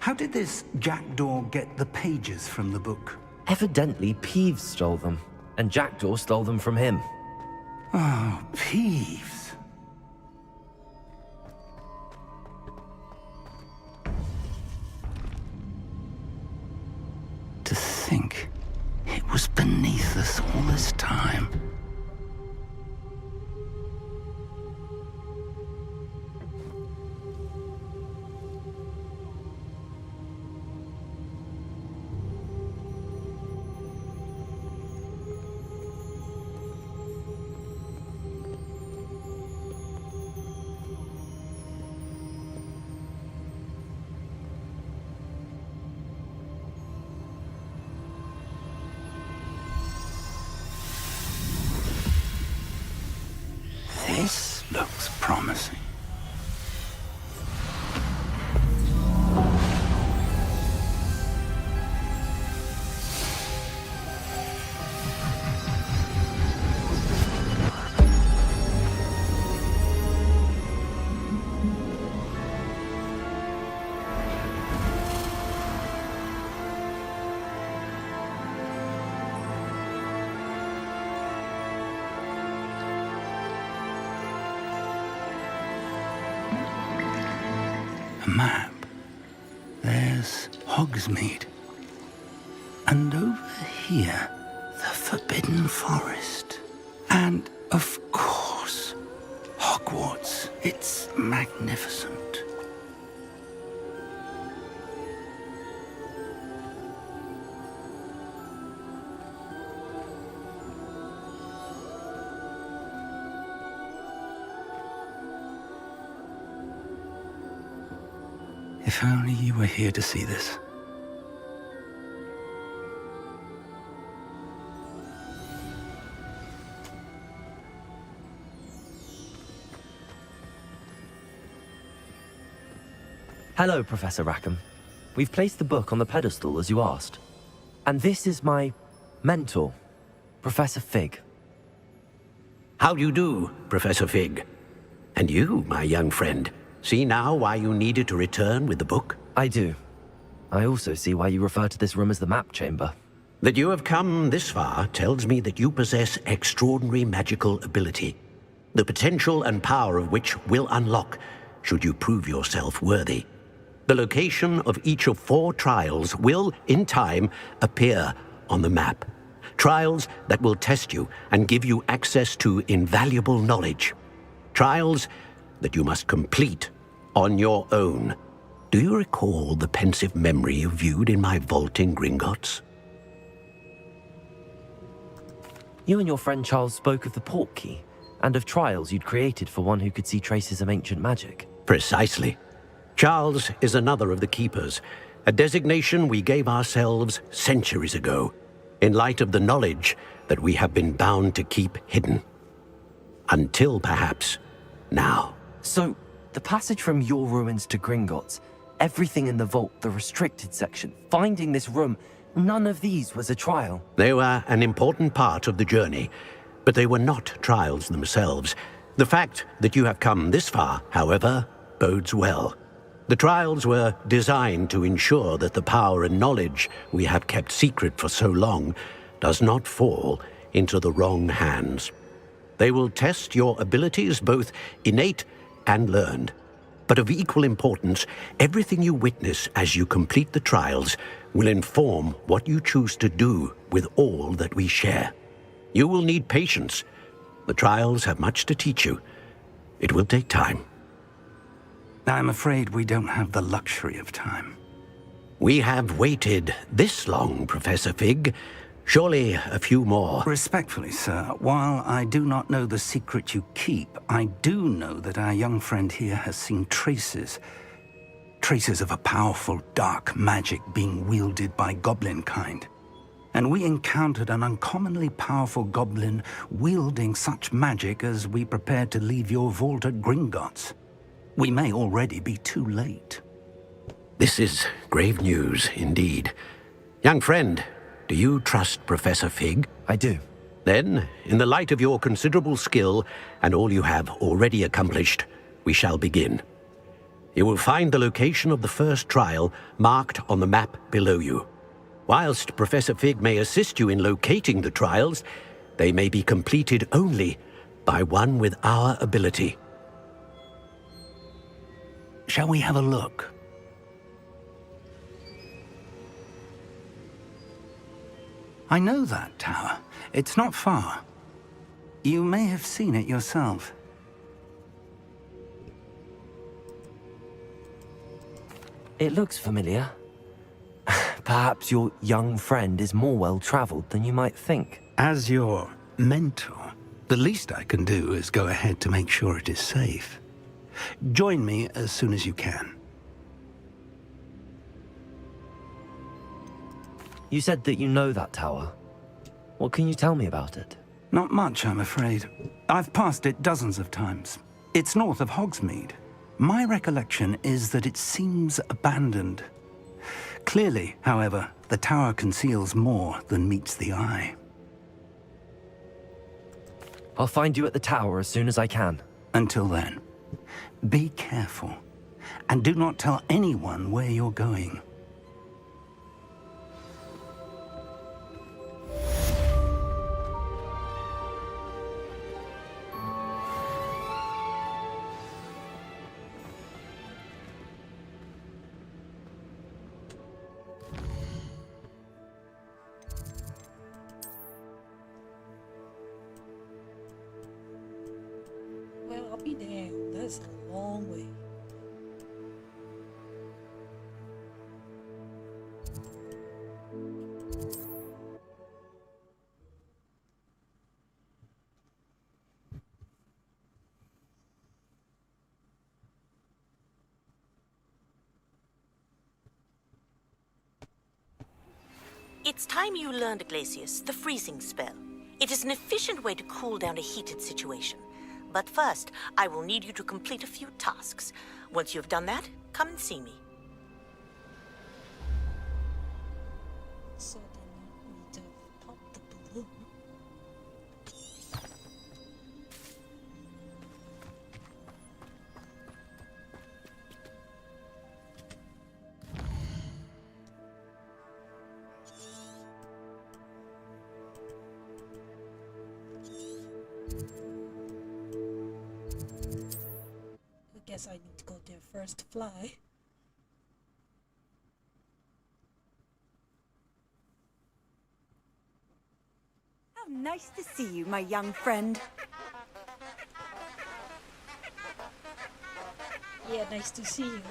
How did this Jackdaw get the pages from the book? Evidently, Peeves stole them, and Jackdaw stole them from him. Oh, Peeves. To think it was beneath us all this time. This looks promising. A map. There's Hogsmeade. And over here, the Forbidden Forest. And, of course, Hogwarts. It's magnificent. If only you were here to see this. Hello, Professor Rackham. We've placed the book on the pedestal as you asked. And this is my mentor, Professor Fig. How do you do, Professor Fig? And you, my young friend, see now why you needed to return with the book? I do. I also see why you refer to this room as the map chamber. That you have come this far tells me that you possess extraordinary magical ability, the potential and power of which will unlock should you prove yourself worthy. The location of each of 4 trials will, in time, appear on the map. Trials that will test you and give you access to invaluable knowledge. Trials that you must complete on your own. Do you recall the pensive memory you viewed in my vault in Gringotts? You and your friend Charles spoke of the port key, and of trials you'd created for one who could see traces of ancient magic. Precisely. Charles is another of the Keepers, a designation we gave ourselves centuries ago, in light of the knowledge that we have been bound to keep hidden. Until, perhaps, now. So, the passage from your ruins to Gringotts, everything in the vault, the restricted section, finding this room, none of these was a trial. They were an important part of the journey, but they were not trials themselves. The fact that you have come this far, however, bodes well. The trials were designed to ensure that the power and knowledge we have kept secret for so long does not fall into the wrong hands. They will test your abilities, both innate and learned. But of equal importance, everything you witness as you complete the trials will inform what you choose to do with all that we share. You will need patience. The trials have much to teach you. It will take time. I'm afraid we don't have the luxury of time. We have waited this long, Professor Fig. Surely a few more. Respectfully, sir, while I do not know the secret you keep, I do know that our young friend here has seen traces of a powerful dark magic being wielded by goblin kind. And we encountered an uncommonly powerful goblin wielding such magic as we prepared to leave your vault at Gringotts. We may already be too late. This is grave news, indeed. Young friend, do you trust Professor Fig? I do. Then, in the light of your considerable skill and all you have already accomplished, we shall begin. You will find the location of the first trial marked on the map below you. Whilst Professor Fig may assist you in locating the trials, they may be completed only by one with our ability. Shall we have a look? I know that tower. It's not far. You may have seen it yourself. It looks familiar. Perhaps your young friend is more well-traveled than you might think. As your mentor, the least I can do is go ahead to make sure it is safe. Join me as soon as you can. You said that you know that tower. What can you tell me about it? Not much, I'm afraid. I've passed it dozens of times. It's north of Hogsmeade. My recollection is that it seems abandoned. Clearly, however, the tower conceals more than meets the eye. I'll find you at the tower as soon as I can. Until then, be careful, and do not tell anyone where you're going. Well, I'll be damned. That's a long way. It's time you learned, Glacius, the freezing spell. It is an efficient way to cool down a heated situation. But first, I will need you to complete a few tasks. Once you've done that, come and see me. So then we need to pop the balloon. I guess I need to go there first to fly. How nice to see you, my young friend. Yeah, nice to see you.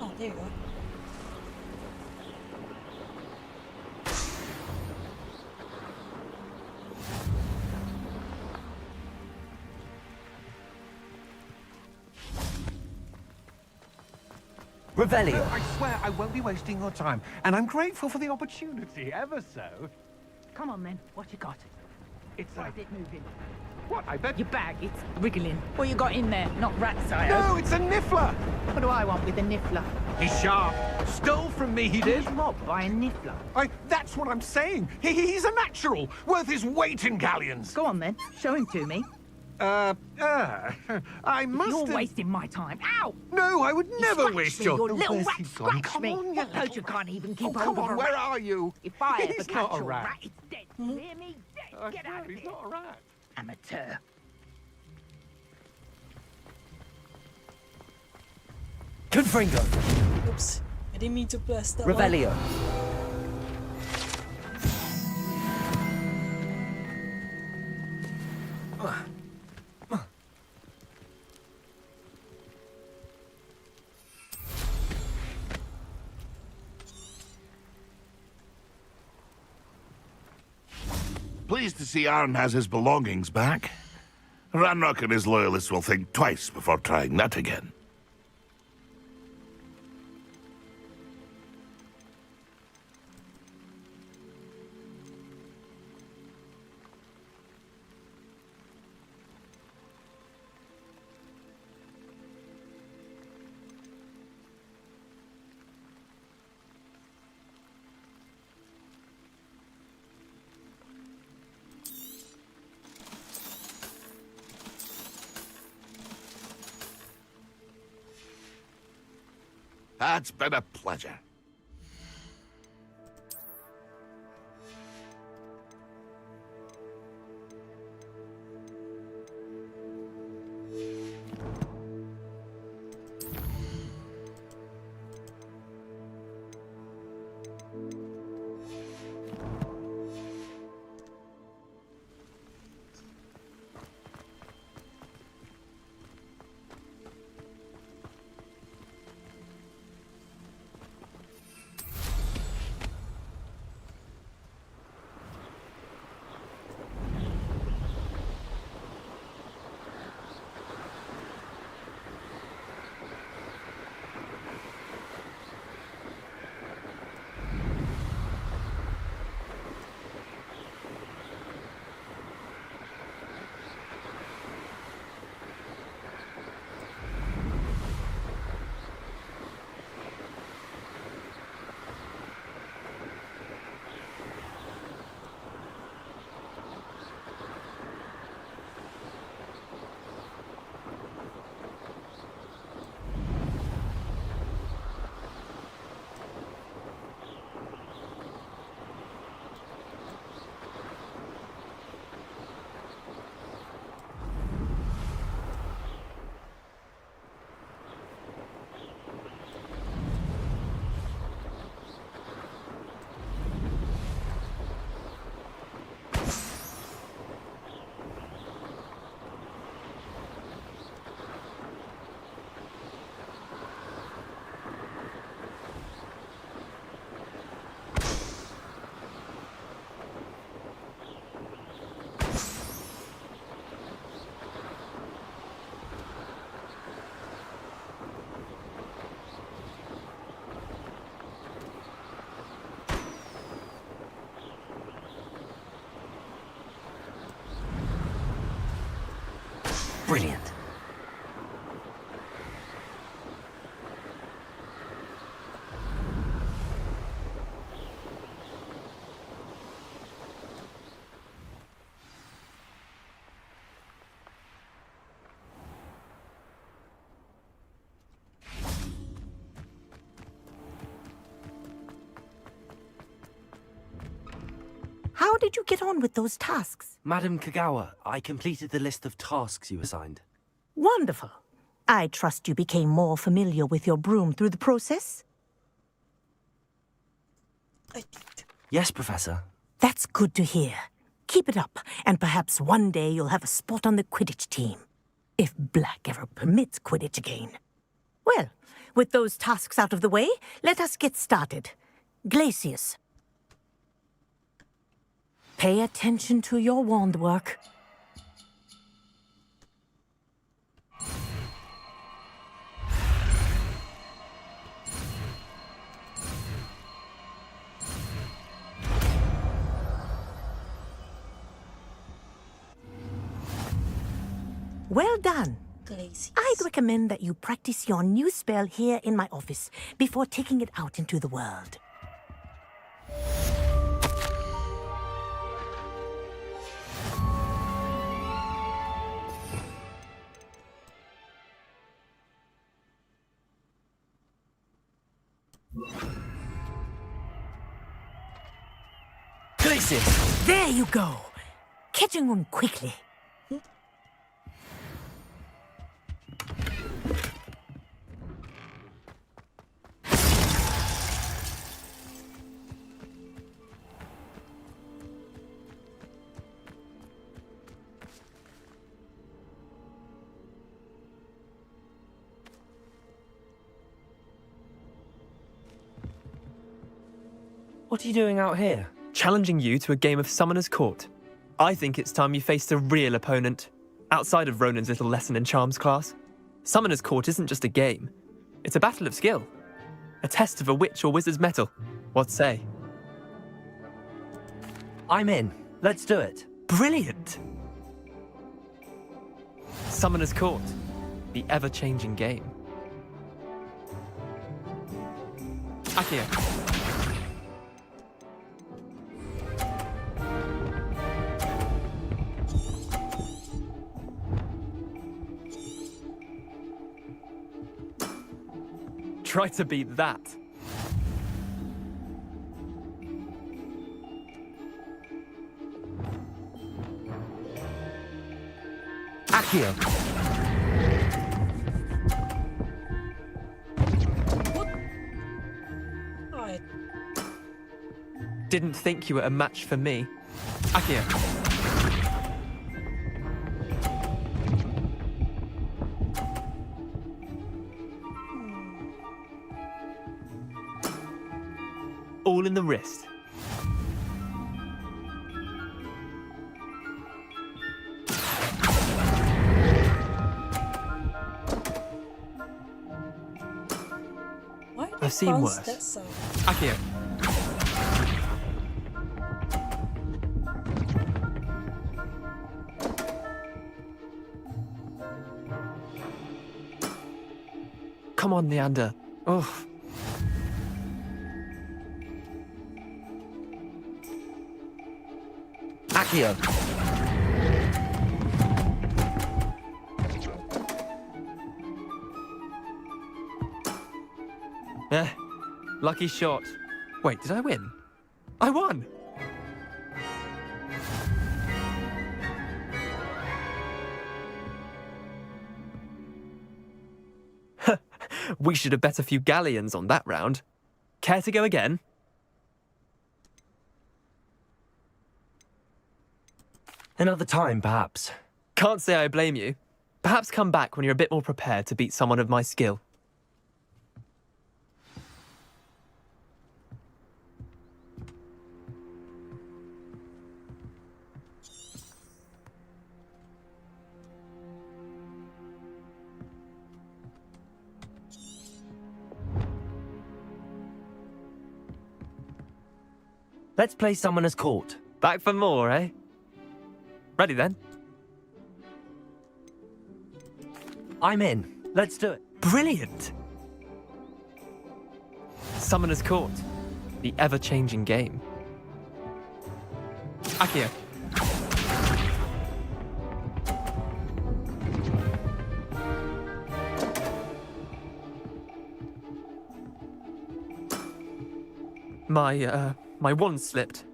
Oh, there you go. Revelio. I swear I won't be wasting your time, and I'm grateful for the opportunity, ever so. Come on, then. What you got? It's Why is it moving? What, I bet... Your bag, it's wriggling. What you got in there? Not rats, I No, hope. it's a niffler! What do I want with a niffler? He's sharp. Stole from me, he did. He's robbed by a niffler. That's what I'm saying. He's a natural, worth his weight in galleons. Go on, then. Show him to me. I must You're have... wasting my time. Ow! No, I would never Scratch waste me, your... your little Where's rat he gone? scratch Come me. on, you What poacher can't even keep come hold of on, a where rat? are you? If I ever He's catch not a a rat. rat, it's dead. You hear me? Dead. Get out of He's here. not a rat. Amateur. Confringo. Oops, I didn't mean to press that Revelio. Pleased to see Arn has his belongings back. Ranrock and his loyalists will think twice before trying that again. It's been a pleasure. Brilliant. How did you get on with those tasks? Madam Kagawa, I completed the list of tasks you assigned. Wonderful. I trust you became more familiar with your broom through the process? Yes, Professor. That's good to hear. Keep it up, and perhaps one day you'll have a spot on the Quidditch team. If Black ever permits Quidditch again. Well, with those tasks out of the way, let us get started. Glacius. Pay attention to your wand work. Well done. I'd recommend that you practice your new spell here in my office before taking it out into the world. Glacius! There you go. Catching on quickly. What are you doing out here? Challenging you to a game of Summoner's Court. I think it's time you faced a real opponent, outside of Ronan's little lesson in charms class. Summoner's Court isn't just a game. It's a battle of skill. A test of a witch or wizard's mettle. What say? I'm in. Let's do it. Brilliant! Summoner's Court. The ever-changing game. Accio. Try to beat that. Accio. I Didn't think you were a match for me. Accio. All in the wrist. Why did I've seen bounce worse. that sound? Accio. Come on, Leander. Oh. Accio. Lucky shot. Wait, did I win? I won! We should have bet a few galleons on that round. Care to go again? Another time, perhaps. Can't say I blame you. Perhaps come back when you're a bit more prepared to beat someone of my skill. Let's play Summoner's Court. Back for more, eh? Ready then? I'm in. Let's do it. Brilliant! Summoner's Court. The ever-changing game. Accio. My wand slipped.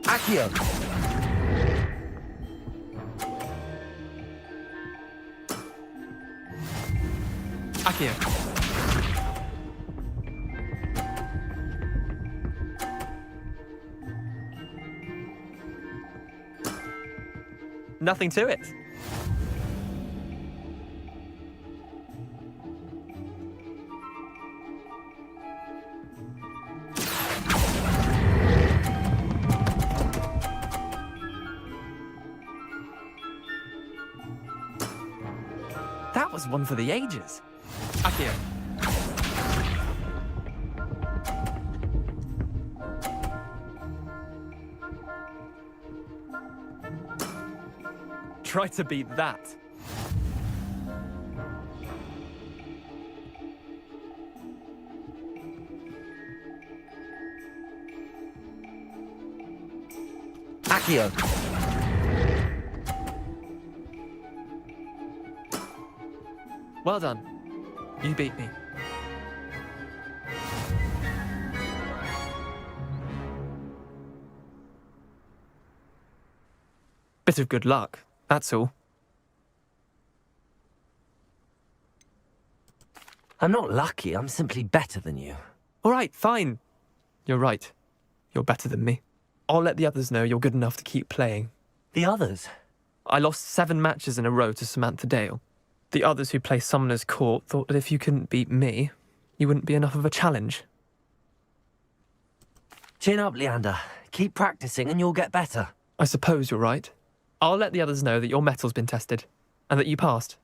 Accio. Accio. Nothing to it. That was one for the ages. Accio. Try to beat that. Accio. Well done. You beat me. Bit of good luck, that's all. I'm not lucky, I'm simply better than you. All right, fine. You're right. You're better than me. I'll let the others know you're good enough to keep playing. The others? I lost 7 matches in a row to Samantha Dale. The others who play Summoner's Court thought that if you couldn't beat me, you wouldn't be enough of a challenge. Chin up, Leander. Keep practicing and you'll get better. I suppose you're right. I'll let the others know that your metal's been tested, and that you passed.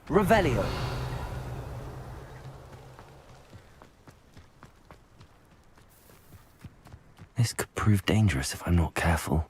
Revelio. This could prove dangerous if I'm not careful.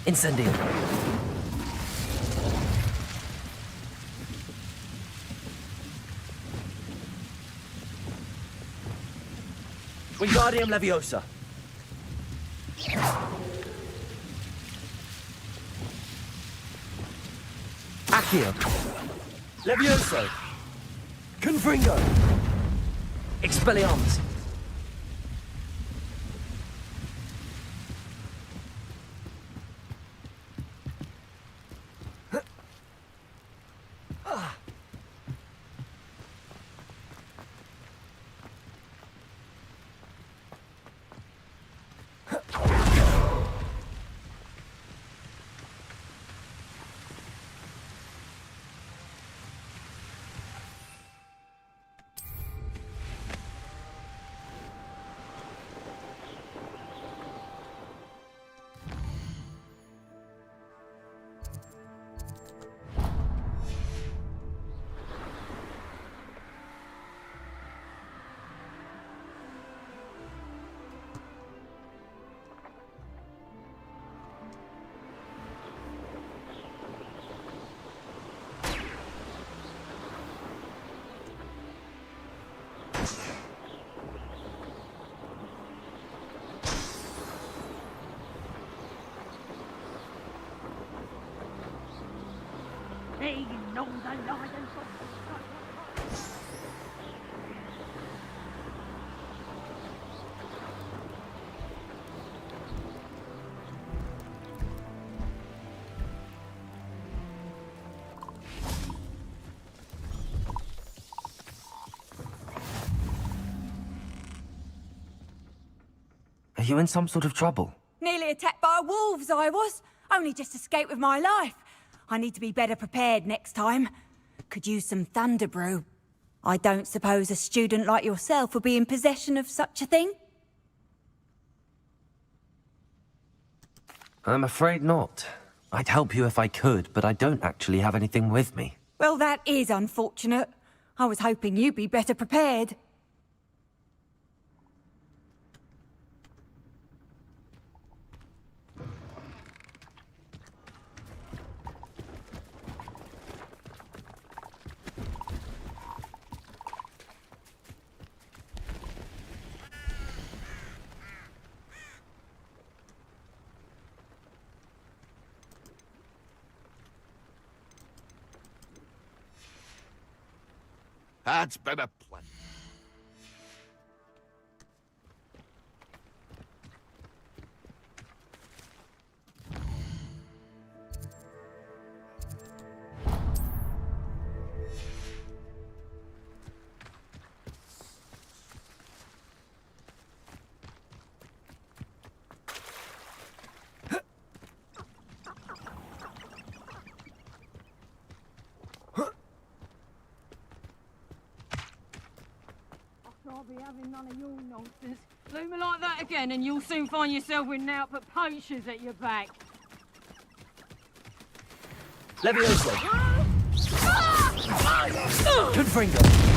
Incendio. Wingardium Leviosa. Accio. Levioso. Confringo. Expelliarmus. Are you in some sort of trouble? Nearly attacked by wolves, I was. Only just escaped with my life. I need to be better prepared next time. Could use some thunder brew. I don't suppose a student like yourself would be in possession of such a thing? I'm afraid not. I'd help you if I could, but I don't actually have anything with me. Well, that is unfortunate. I was hoping you'd be better prepared. That's been a plan. Can't be having none of your nonsense. Do me like that again and you'll soon find yourself with naught but poachers at your back. Levioso. Confringo.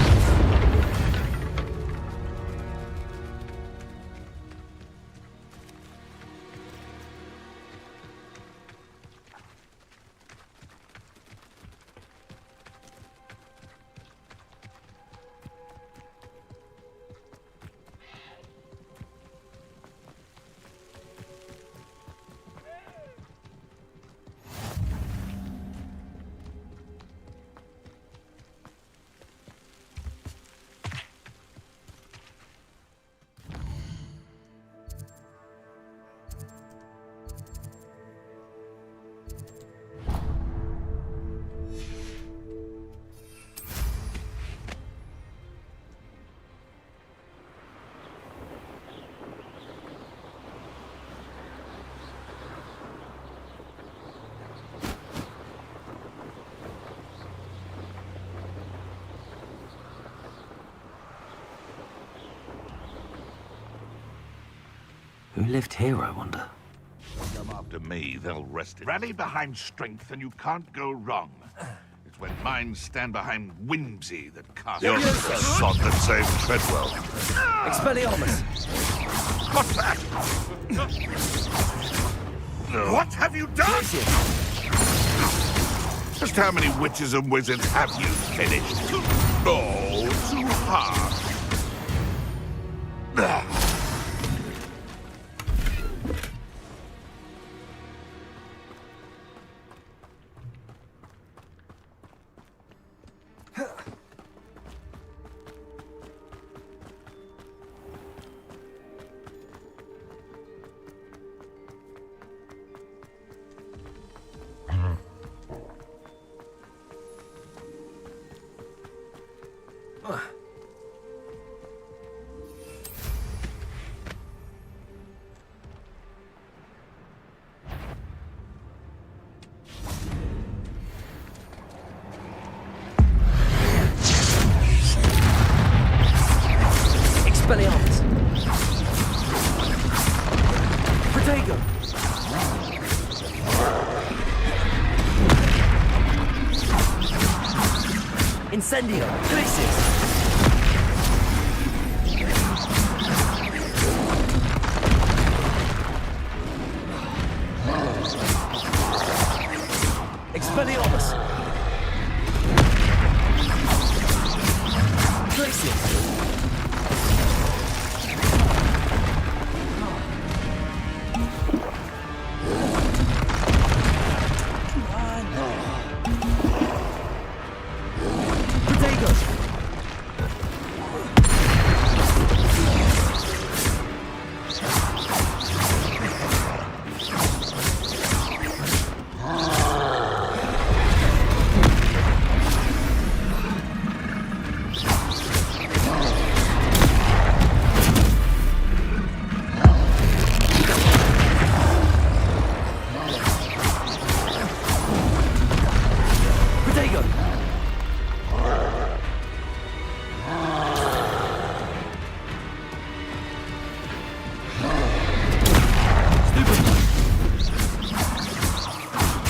Who lived here, I wonder? Come after me, they'll rest it. Rally behind strength and you can't go wrong. It's when minds stand behind whimsy that casts... You're the sod that saved Treadwell. Expelliarmus! What's that? What have you done? Just how many witches and wizards have you finished? Oh, too hard. Expelliarmus. Protego. Incendio. Glacius. Expelliarmus.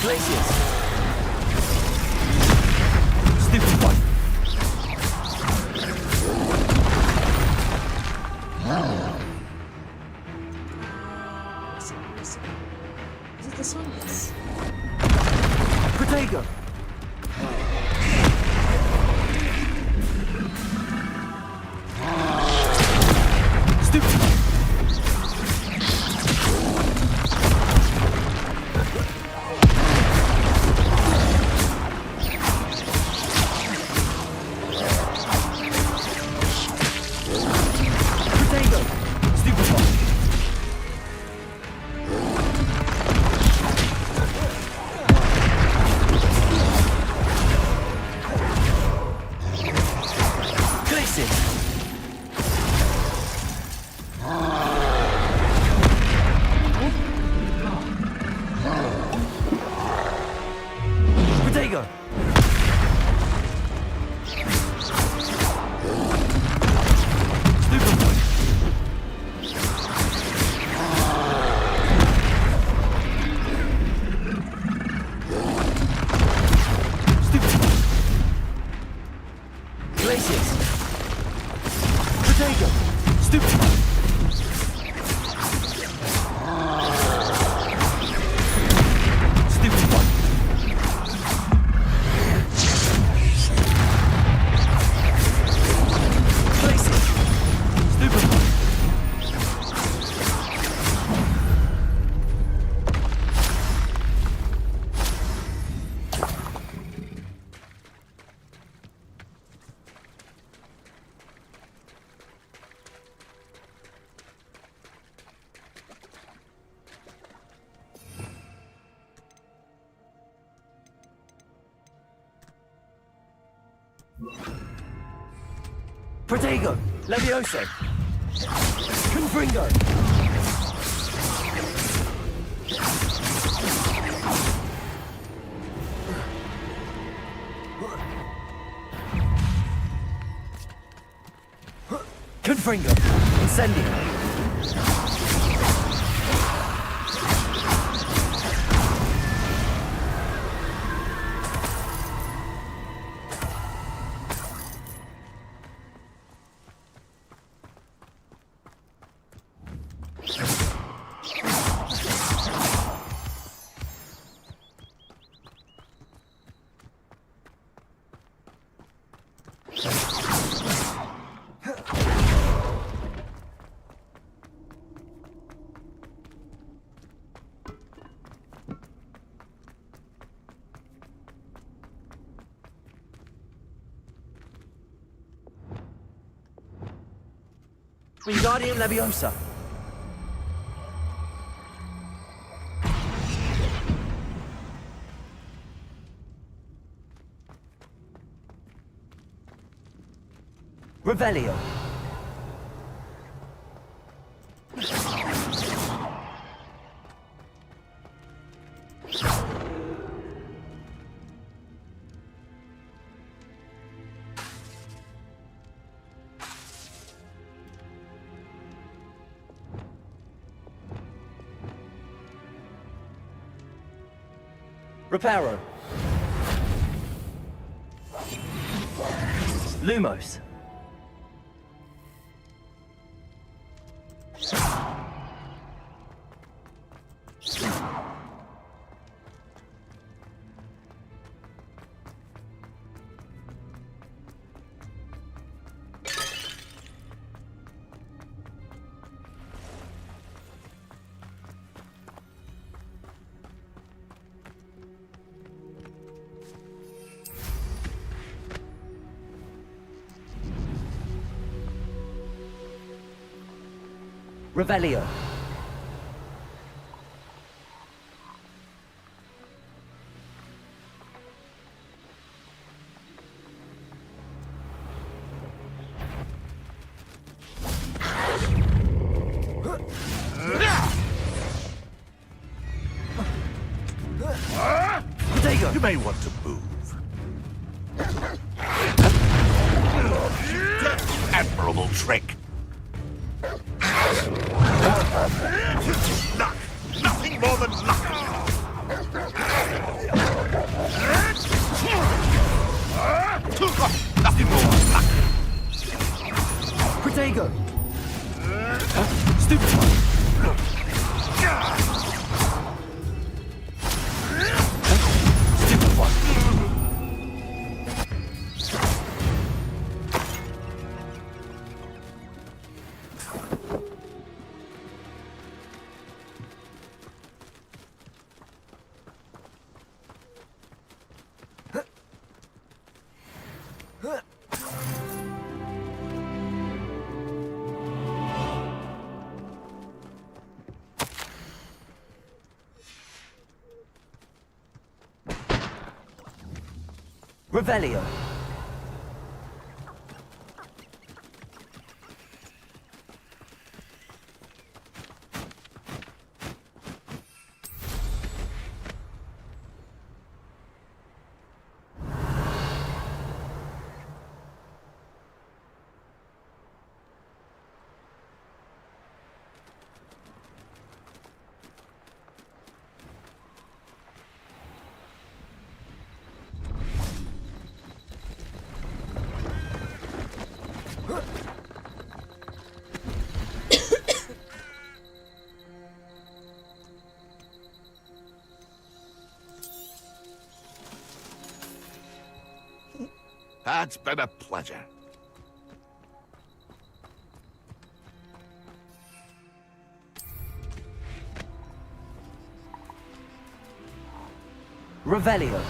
Glacius. This one? Yes. Protego. Protego, Levioso, Confringo. Confringo, Incendio. Wingardium Leviosa. Revelio. Reparo. Lumos. Revelio. You may want to move. Admirable trick. Luck. Nothing more than luck. Nothing more than luck. Protego. Stupid one. Stupid one. Revelio. It's been a pleasure. Revelio.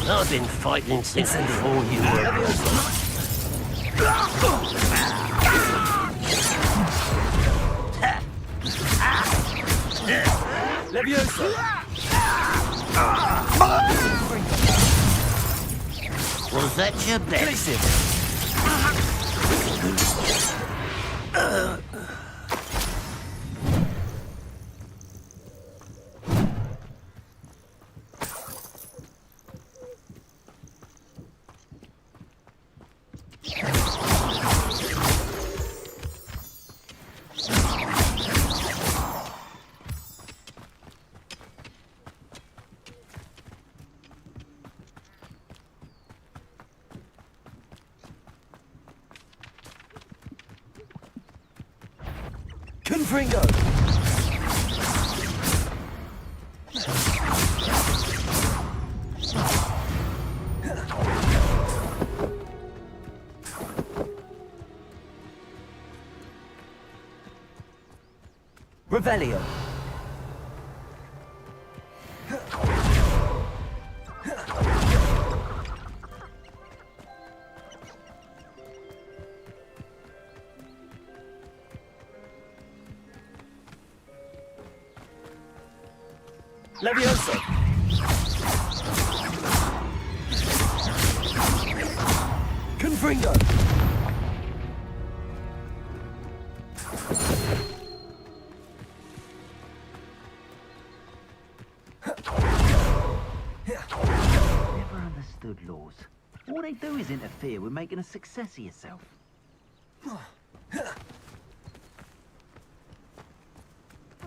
I've been fighting since before you were. Leviosa. Was that your best? Confringo! Revelio. Levioso. Confringo. Never understood laws. All they do is interfere with making a success of yourself. One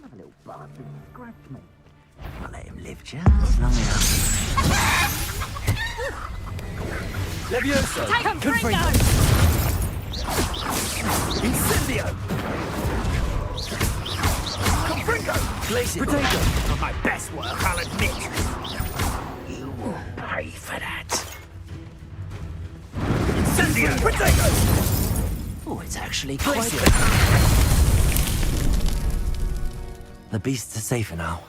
of a little bastard scratched me. I'll let him live just long enough. Levioso. Take him, Confringo. Incendio. Confringo. Glacier. Potato. Not my best work, I'll admit. You will pay for that. Incendio. Potato. Oh, it's actually quite Glacier. The beasts are safer now.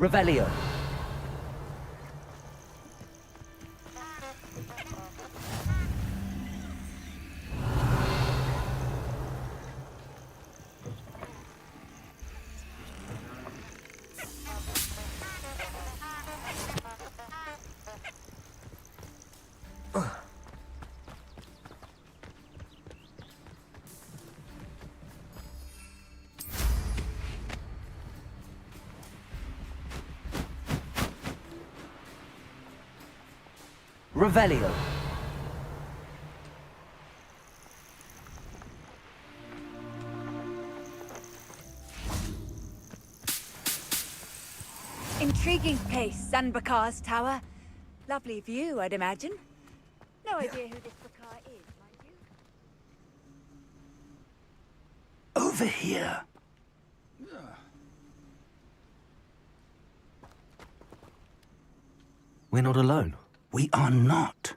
Revelio. Revelio. Intriguing place, Sanbakar's tower. Lovely view, I'd imagine. No idea who this Bakar is, mind you. Over here. We're not alone. We are not.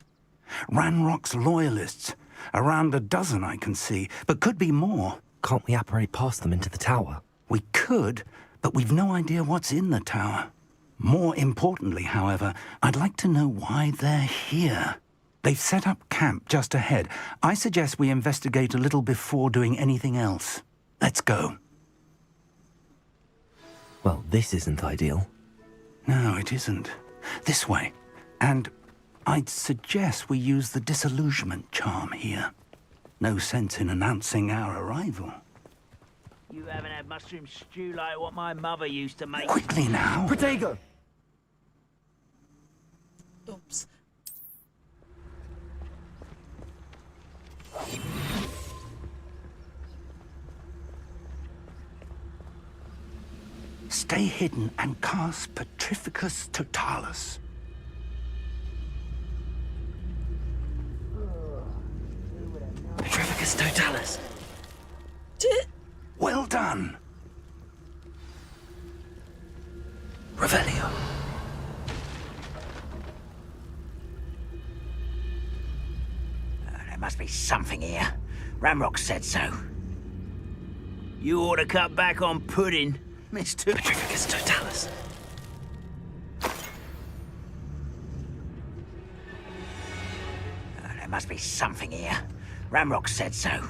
Ranrock's loyalists. Around a dozen I can see, but could be more. Can't we apparate past them into the tower? We could, but we've no idea what's in the tower. More importantly, however, I'd like to know why they're here. They've set up camp just ahead. I suggest we investigate a little before doing anything else. Let's go. Well, this isn't ideal. No, it isn't. This way. And I'd suggest we use the disillusionment charm here. No sense in announcing our arrival. You haven't had mushroom stew like what my mother used to make. Quickly now. Protego! Oops. Stay hidden and cast Petrificus Totalis. Petrificus Totalis. Well done. Revelio. There must be something here. Ramrock said so. You ought to cut back on pudding, Mr. Petrificus Totalis. There must be something here. Ramrock said so.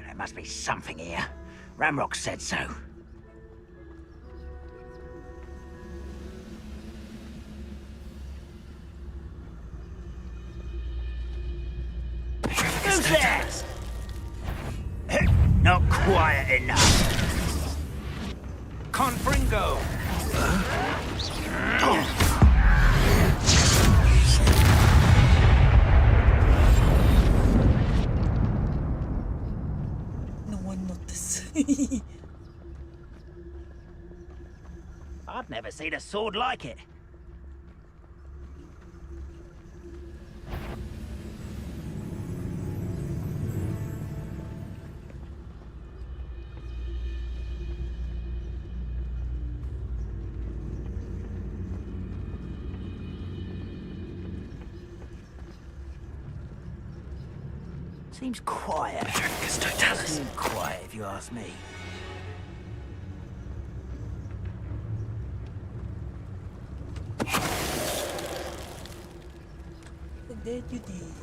There must be something here. Ramrock said so. not quiet enough. Confringo! No one noticed. I've never seen a sword like it. Seems quiet. Seems quiet, if you ask me. And then you did.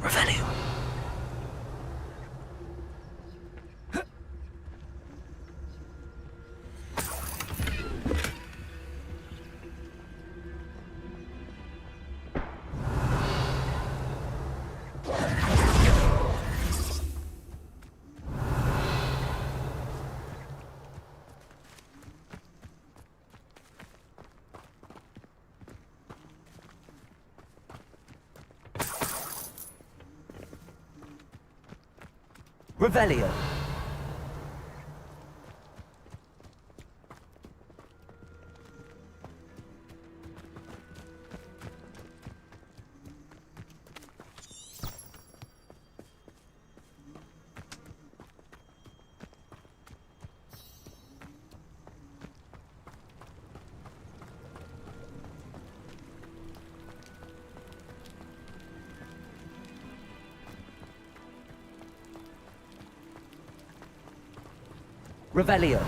Revelio. Revelio. Revelio.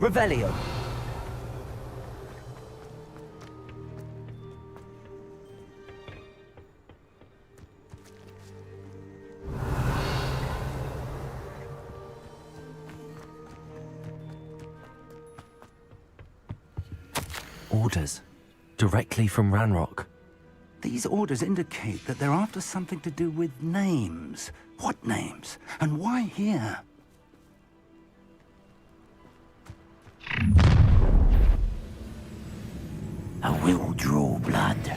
Revelio. Orders. Directly from Ranrock. These orders indicate that they're after something to do with names. What names? And why here? I will draw blood.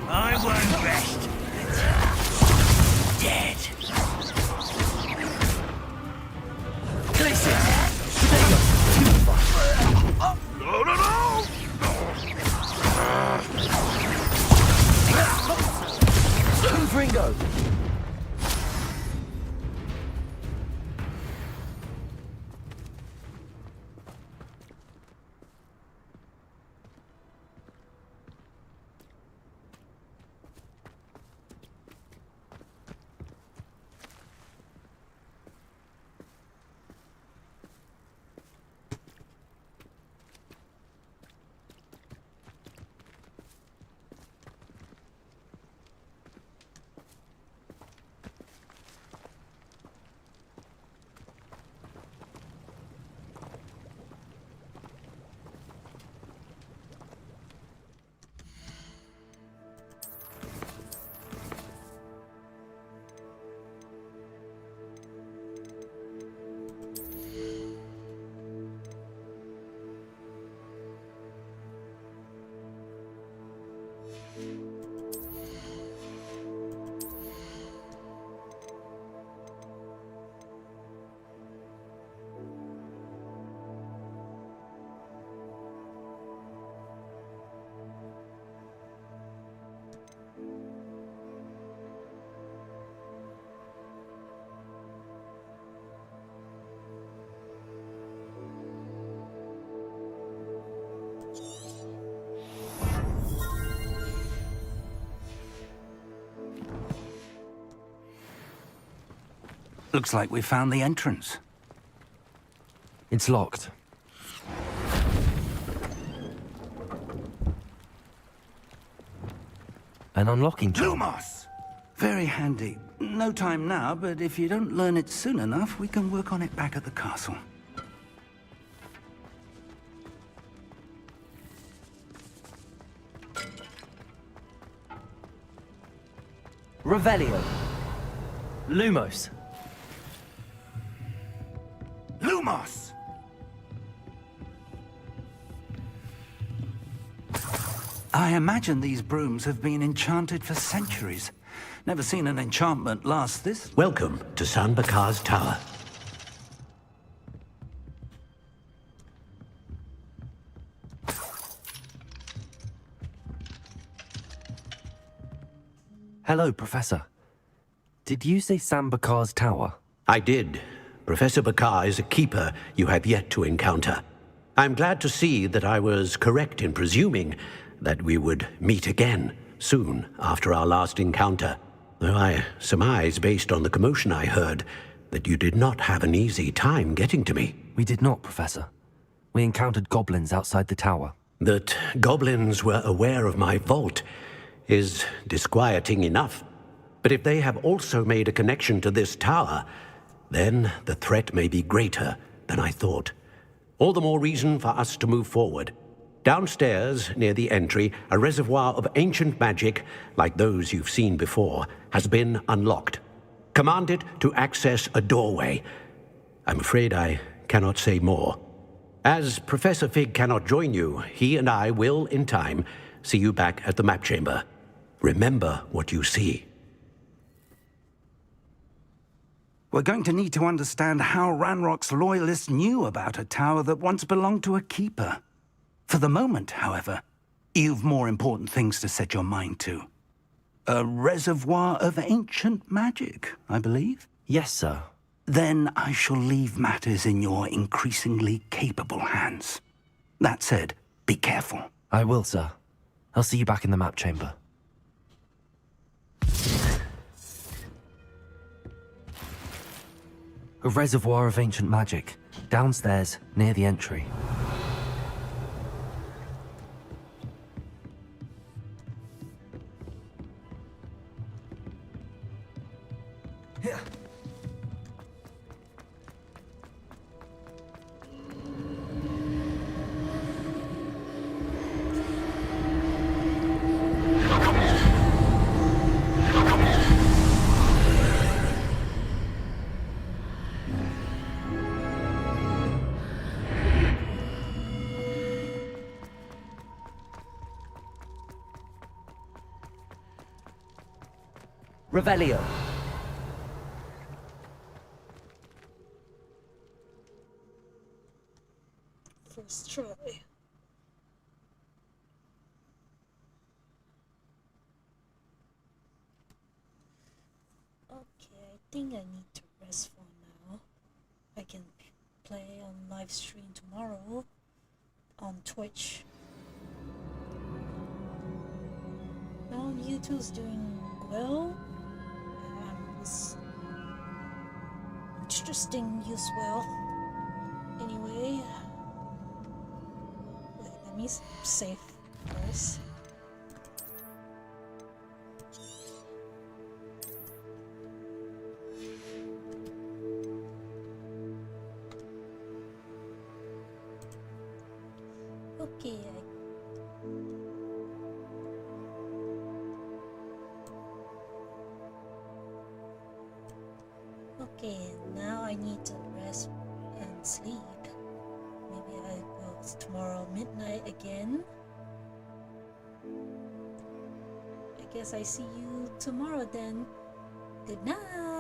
I won't rest. Dead. No, no, no! Ringo. Looks like we found the entrance. It's locked. An unlocking charm. Lumos! Very handy. No time now, but if you don't learn it soon enough, we can work on it back at the castle. Revelio. Lumos. Lumos! I imagine these brooms have been enchanted for centuries. Never seen an enchantment last this. Welcome to San Bakar's Tower. Hello, Professor. Did you say San Bakar's Tower? I did. Professor Bakar is a keeper you have yet to encounter. I'm glad to see that I was correct in presuming that we would meet again soon after our last encounter. Though I surmise, based on the commotion I heard, that you did not have an easy time getting to me. We did not, Professor. We encountered goblins outside the tower. That goblins were aware of my vault is disquieting enough. But if they have also made a connection to this tower, then the threat may be greater than I thought. All the more reason for us to move forward. Downstairs, near the entry, a reservoir of ancient magic, like those you've seen before, has been unlocked. Command it to access a doorway. I'm afraid I cannot say more. As Professor Fig cannot join you, he and I will, in time, see you back at the map chamber. Remember what you see. We're going to need to understand how Ranrock's loyalists knew about a tower that once belonged to a keeper. For the moment, however, you've more important things to set your mind to. A reservoir of ancient magic, I believe? Yes, sir. Then I shall leave matters in your increasingly capable hands. That said, be careful. I will, sir. I'll see you back in the map chamber. A reservoir of ancient magic, downstairs, near the entry. Revelio. First try. Okay, I think I need to rest for now. I can play on live stream tomorrow on Twitch. Well, YouTube's doing well. It's interesting as well. Anyway, wait, let me save first. Okay, okay, now I need to rest and sleep. Maybe I will tomorrow midnight again. guess I see you tomorrow then. Good night.